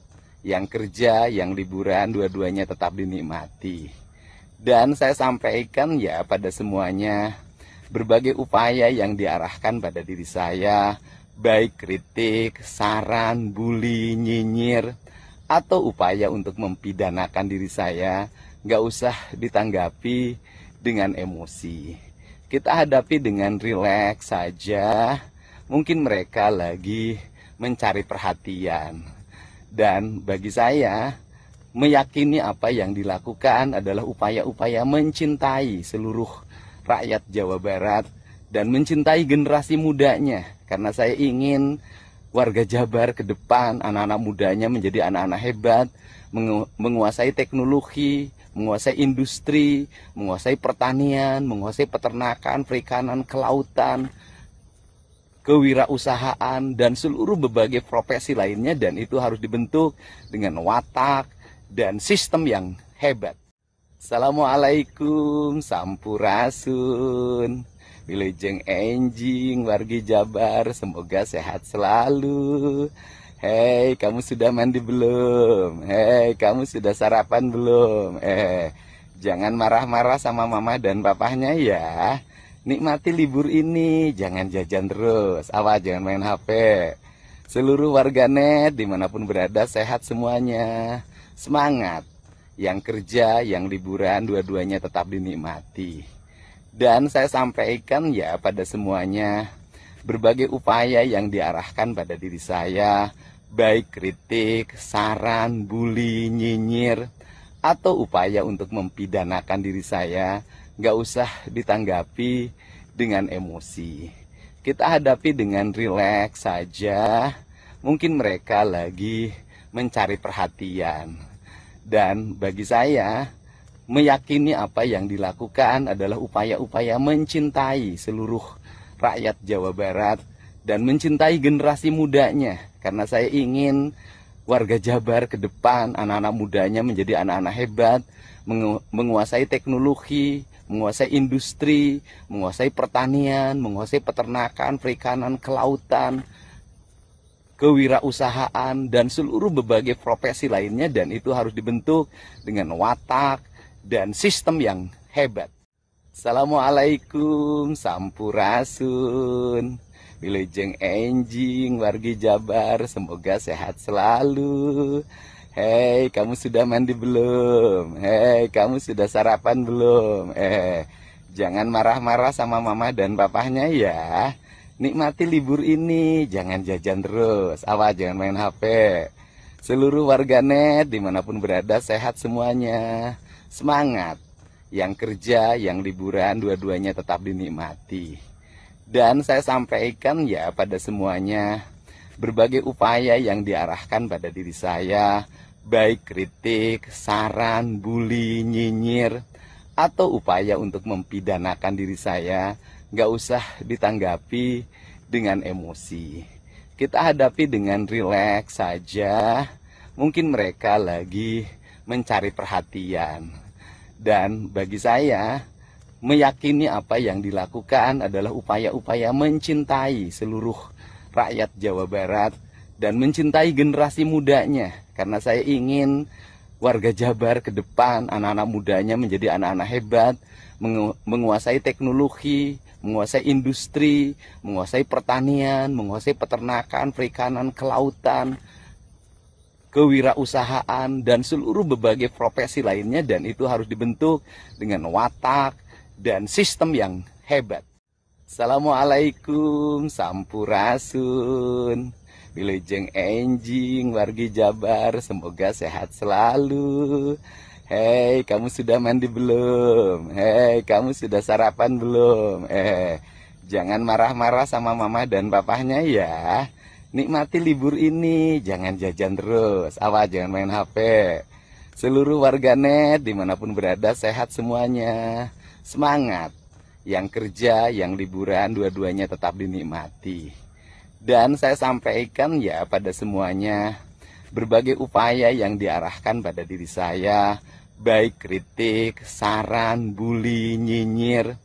yang kerja, yang liburan, dua-duanya tetap dinikmati. Dan saya sampaikan ya pada semuanya, berbagai upaya yang diarahkan pada diri saya, baik kritik, saran, bully, nyinyir, atau upaya untuk mempidanakan diri saya, nggak usah ditanggapi dengan emosi. Kita hadapi dengan rileks saja. Mungkin mereka lagi mencari perhatian. Dan bagi saya, meyakini apa yang dilakukan adalah upaya-upaya mencintai seluruh rakyat Jawa Barat dan mencintai generasi mudanya. Karena saya ingin warga Jabar ke depan, anak-anak mudanya menjadi anak-anak hebat, menguasai teknologi, menguasai industri, menguasai pertanian, menguasai peternakan, perikanan, kelautan, kewirausahaan, dan seluruh berbagai profesi lainnya. Dan itu harus dibentuk dengan watak dan sistem yang hebat. Assalamualaikum, sampurasun, wilujeng enjing, wargi Jabar, semoga sehat selalu. Hei, kamu sudah mandi belum? Hei, kamu sudah sarapan belum? Jangan marah-marah sama mama dan papahnya ya. Nikmati libur ini, jangan jajan terus, awas jangan main HP. Seluruh warganet dimanapun berada sehat semuanya. Semangat, yang kerja, yang liburan, dua-duanya tetap dinikmati. Dan saya sampaikan ya pada semuanya, berbagai upaya yang diarahkan pada diri saya, baik kritik, saran, bully, nyinyir, atau upaya untuk mempidanakan diri saya, nggak usah ditanggapi dengan emosi. Kita hadapi dengan rileks saja. Mungkin mereka lagi mencari perhatian. Dan bagi saya, meyakini apa yang dilakukan adalah upaya-upaya mencintai seluruh rakyat Jawa Barat dan mencintai generasi mudanya. Karena saya ingin warga Jabar ke depan, anak-anak mudanya menjadi anak-anak hebat, menguasai teknologi, menguasai industri, menguasai pertanian, menguasai peternakan, perikanan, kelautan, kewirausahaan, dan seluruh berbagai profesi lainnya. Dan itu harus dibentuk dengan watak dan sistem yang hebat. Assalamualaikum, sampurasun, wilujeng enjing, wargi Jabar, semoga sehat selalu. Hei, kamu sudah mandi belum? Hei, kamu sudah sarapan belum? Jangan marah-marah sama mama dan papahnya ya. Nikmati libur ini, jangan jajan terus, awas jangan main HP. Seluruh warganet dimanapun berada sehat semuanya. Semangat, yang kerja, yang liburan, dua-duanya tetap dinikmati. Dan saya sampaikan ya pada semuanya, berbagai upaya yang diarahkan pada diri saya, baik kritik, saran, bully, nyinyir, atau upaya untuk mempidanakan diri saya, nggak usah ditanggapi dengan emosi. Kita hadapi dengan rileks saja. Mungkin mereka lagi mencari perhatian. Dan bagi saya, meyakini apa yang dilakukan adalah upaya-upaya mencintai seluruh rakyat Jawa Barat dan mencintai generasi mudanya. Karena saya ingin warga Jabar ke depan, anak-anak mudanya menjadi anak-anak hebat, menguasai teknologi, menguasai industri, menguasai pertanian, menguasai peternakan, perikanan, kelautan, kewirausahaan, dan seluruh berbagai profesi lainnya, dan itu harus dibentuk dengan watak dan sistem yang hebat. Assalamualaikum, sampurasun. Wilujeng enjing, wargi Jabar, semoga sehat selalu. Hei, kamu sudah mandi belum? Hei, kamu sudah sarapan belum? Jangan marah-marah sama mama dan papahnya ya. Nikmati libur ini, jangan jajan terus. Awas, jangan main HP. Seluruh warganet dimanapun berada sehat semuanya. Semangat. Yang kerja, yang liburan, dua-duanya tetap dinikmati. Dan saya sampaikan ya pada semuanya, berbagai upaya yang diarahkan pada diri saya, baik kritik, saran, bully, nyinyir,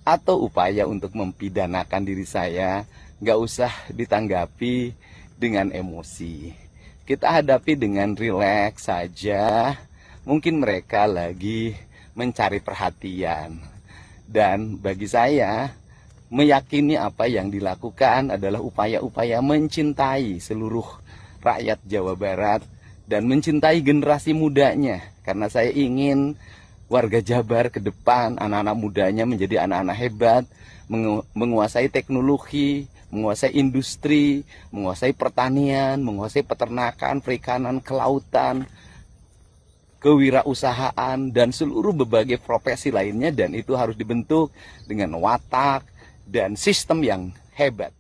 atau upaya untuk mempidanakan diri saya, nggak usah ditanggapi dengan emosi. Kita hadapi dengan rileks saja. Mungkin mereka lagi mencari perhatian. Dan bagi saya, meyakini apa yang dilakukan adalah upaya-upaya mencintai seluruh rakyat Jawa Barat dan mencintai generasi mudanya. Karena saya ingin warga Jabar ke depan, anak-anak mudanya menjadi anak-anak hebat, menguasai teknologi, menguasai industri, menguasai pertanian, menguasai peternakan, perikanan, kelautan, kewirausahaan, dan seluruh berbagai profesi lainnya, dan itu harus dibentuk dengan watak dan sistem yang hebat.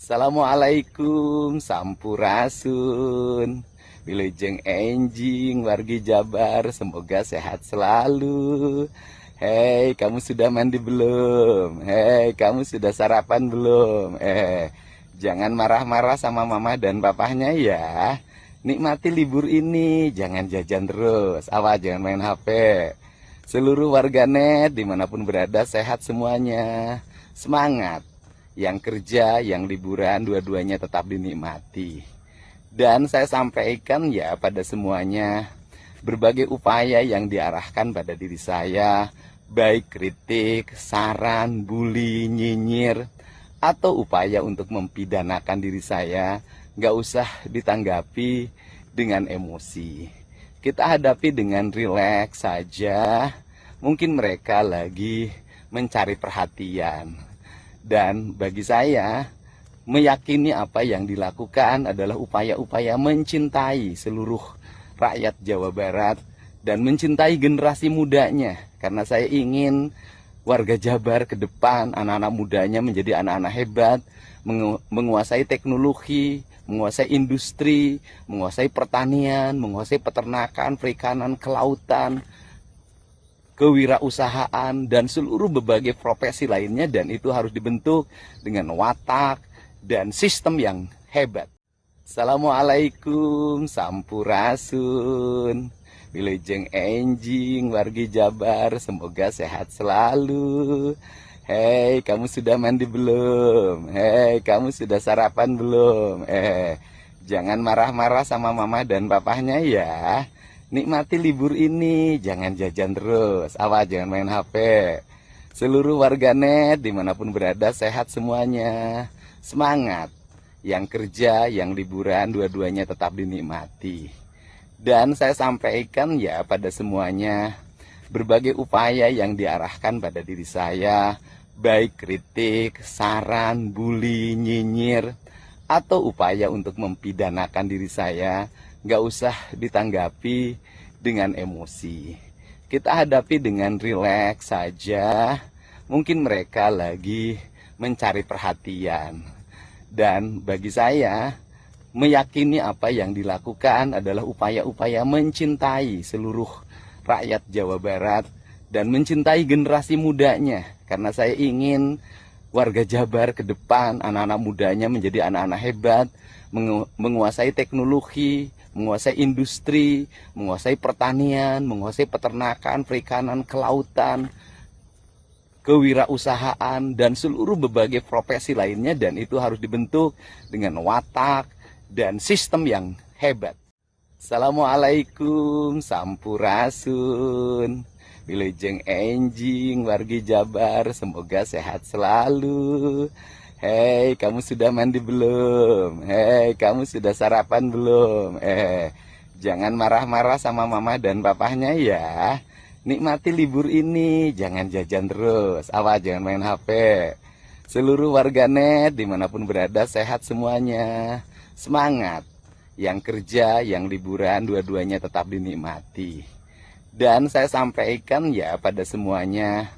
Assalamualaikum, sampurasun. Wilujeng enjing, wargi Jabar, semoga sehat selalu. Hei, kamu sudah mandi belum? Hei, kamu sudah sarapan belum? Jangan marah-marah sama mama dan papahnya ya. Nikmati libur ini, jangan jajan terus. Awas, jangan main HP. Seluruh warganet dimanapun berada sehat semuanya. Semangat. Yang kerja, yang liburan, dua-duanya tetap dinikmati. Dan saya sampaikan ya pada semuanya, berbagai upaya yang diarahkan pada diri saya, baik kritik, saran, bully, nyinyir, atau upaya untuk mempidanakan diri saya, nggak usah ditanggapi dengan emosi. Kita hadapi dengan rileks saja. Mungkin mereka lagi mencari perhatian. Dan bagi saya, meyakini apa yang dilakukan adalah upaya-upaya mencintai seluruh rakyat Jawa Barat dan mencintai generasi mudanya. Karena saya ingin warga Jabar ke depan, anak-anak mudanya menjadi anak-anak hebat, menguasai teknologi, menguasai industri, menguasai pertanian, menguasai peternakan, perikanan, kelautan, kewirausahaan, dan seluruh berbagai profesi lainnya, dan itu harus dibentuk dengan watak dan sistem yang hebat. Assalamualaikum, sampurasun. Wilujeng enjing, wargi Jabar, semoga sehat selalu. Hei, kamu sudah mandi belum? Hei, kamu sudah sarapan belum? Jangan marah-marah sama mama dan papahnya ya. Nikmati libur ini, jangan jajan terus. Awas, jangan main HP. Seluruh warganet dimanapun berada sehat semuanya. Semangat. Yang kerja, yang liburan, dua-duanya tetap dinikmati. Dan saya sampaikan ya pada semuanya, berbagai upaya yang diarahkan pada diri saya, baik kritik, saran, bully, nyinyir, atau upaya untuk mempidanakan diri saya, nggak usah ditanggapi dengan emosi. Kita hadapi dengan rileks saja. Mungkin mereka lagi mencari perhatian. Dan bagi saya, meyakini apa yang dilakukan adalah upaya-upaya mencintai seluruh rakyat Jawa Barat dan mencintai generasi mudanya. Karena saya ingin warga Jabar ke depan, anak-anak mudanya menjadi anak-anak hebat, menguasai teknologi, menguasai industri, menguasai pertanian, menguasai peternakan, perikanan, kelautan, kewirausahaan, dan seluruh berbagai profesi lainnya, dan itu harus dibentuk dengan watak dan sistem yang hebat. Assalamualaikum Sampurasun, Wilujeng Enjing wargi Jabar, semoga sehat selalu. Hei, kamu sudah mandi belum? Hei, kamu sudah sarapan belum? Jangan marah-marah sama mama dan papahnya ya. Nikmati libur ini, jangan jajan terus. Awas, jangan main HP. Seluruh warganet dimanapun berada sehat semuanya. Semangat. Yang kerja, yang liburan, dua-duanya tetap dinikmati. Dan saya sampaikan ya pada semuanya,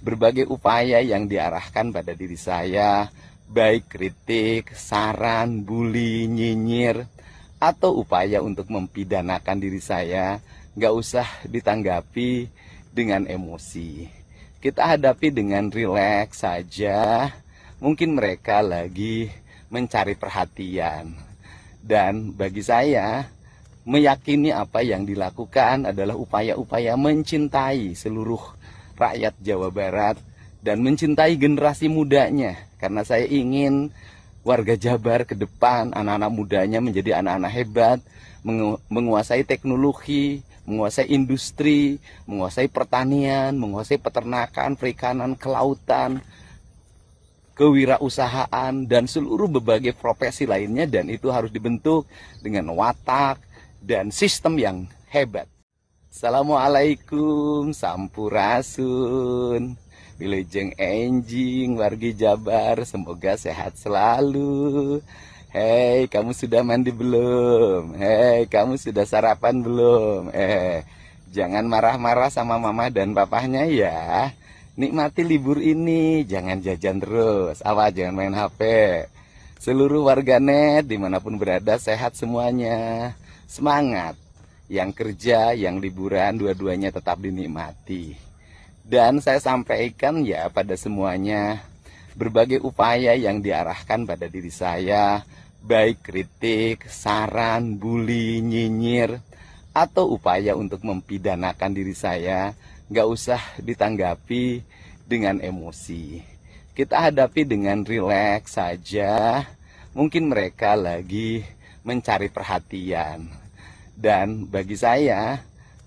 berbagai upaya yang diarahkan pada diri saya, baik kritik, saran, bully, nyinyir, atau upaya untuk mempidanakan diri saya, nggak usah ditanggapi dengan emosi. Kita hadapi dengan rileks saja. Mungkin mereka lagi mencari perhatian. Dan bagi saya, meyakini apa yang dilakukan adalah upaya-upaya mencintai seluruh rakyat Jawa Barat dan mencintai generasi mudanya. Karena saya ingin warga Jabar ke depan, anak-anak mudanya menjadi anak-anak hebat, menguasai teknologi, menguasai industri, menguasai pertanian, menguasai peternakan, perikanan, kelautan, kewirausahaan, dan seluruh berbagai profesi lainnya, dan itu harus dibentuk dengan watak dan sistem yang hebat. Assalamualaikum Sampurasun, Wilujeng Enjing wargi Jabar, semoga sehat selalu. Hei, kamu sudah mandi belum? Hei, kamu sudah sarapan belum? Jangan marah-marah sama mama dan papahnya ya. Nikmati libur ini, jangan jajan terus. Awas, jangan main HP. Seluruh warganet dimanapun berada sehat semuanya. Semangat. Yang kerja, yang liburan, dua-duanya tetap dinikmati. Dan saya sampaikan ya pada semuanya, berbagai upaya yang diarahkan pada diri saya, baik kritik, saran, bully, nyinyir, atau upaya untuk mempidanakan diri saya, nggak usah ditanggapi dengan emosi. Kita hadapi dengan rileks saja. Mungkin mereka lagi mencari perhatian. Dan bagi saya,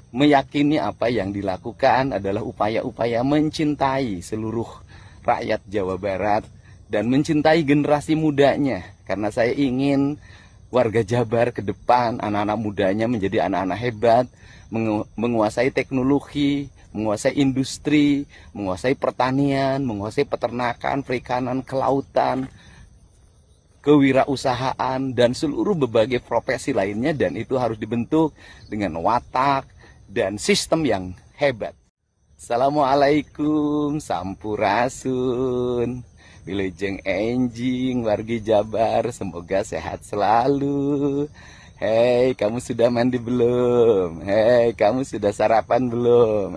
meyakini apa yang dilakukan adalah upaya-upaya mencintai seluruh rakyat Jawa Barat dan mencintai generasi mudanya. Karena saya ingin warga Jabar ke depan, anak-anak mudanya menjadi anak-anak hebat, menguasai teknologi, menguasai industri, menguasai pertanian, menguasai peternakan, perikanan, kelautan, kewirausahaan, dan seluruh berbagai profesi lainnya, dan itu harus dibentuk dengan watak dan sistem yang hebat. Assalamualaikum Sampurasun, Wilujeng Enjing wargi Jabar, semoga sehat selalu. Hei, kamu sudah mandi belum? Hei, kamu sudah sarapan belum?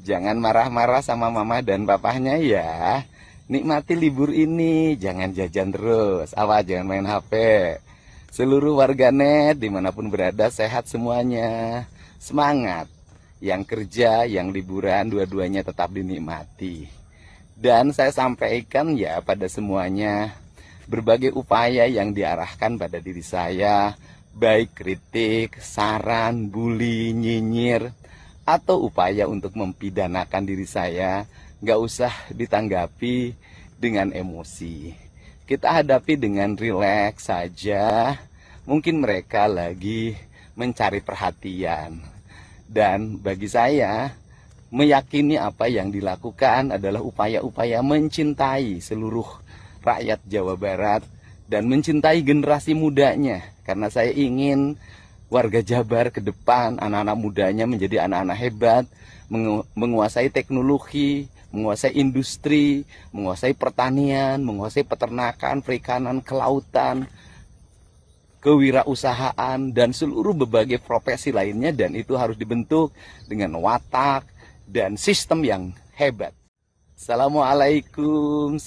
Jangan marah-marah sama mama dan papahnya ya. Nikmati libur ini, jangan jajan terus. Awas, jangan main HP. Seluruh warganet dimanapun berada sehat semuanya. Semangat. Yang kerja, yang liburan, dua-duanya tetap dinikmati. Dan saya sampaikan ya pada semuanya, berbagai upaya yang diarahkan pada diri saya, baik kritik, saran, bully, nyinyir, atau upaya untuk mempidanakan diri saya, nggak usah ditanggapi dengan emosi. Kita hadapi dengan rileks saja. Mungkin mereka lagi mencari perhatian. Dan bagi saya, meyakini apa yang dilakukan adalah upaya-upaya mencintai seluruh rakyat Jawa Barat dan mencintai generasi mudanya. Karena saya ingin warga Jabar ke depan, anak-anak mudanya menjadi anak-anak hebat, menguasai teknologi, menguasai industri, menguasai pertanian, menguasai peternakan, perikanan, kelautan, kewirausahaan, dan seluruh berbagai profesi lainnya, dan itu harus dibentuk dengan watak dan sistem yang hebat. Assalamualaikum.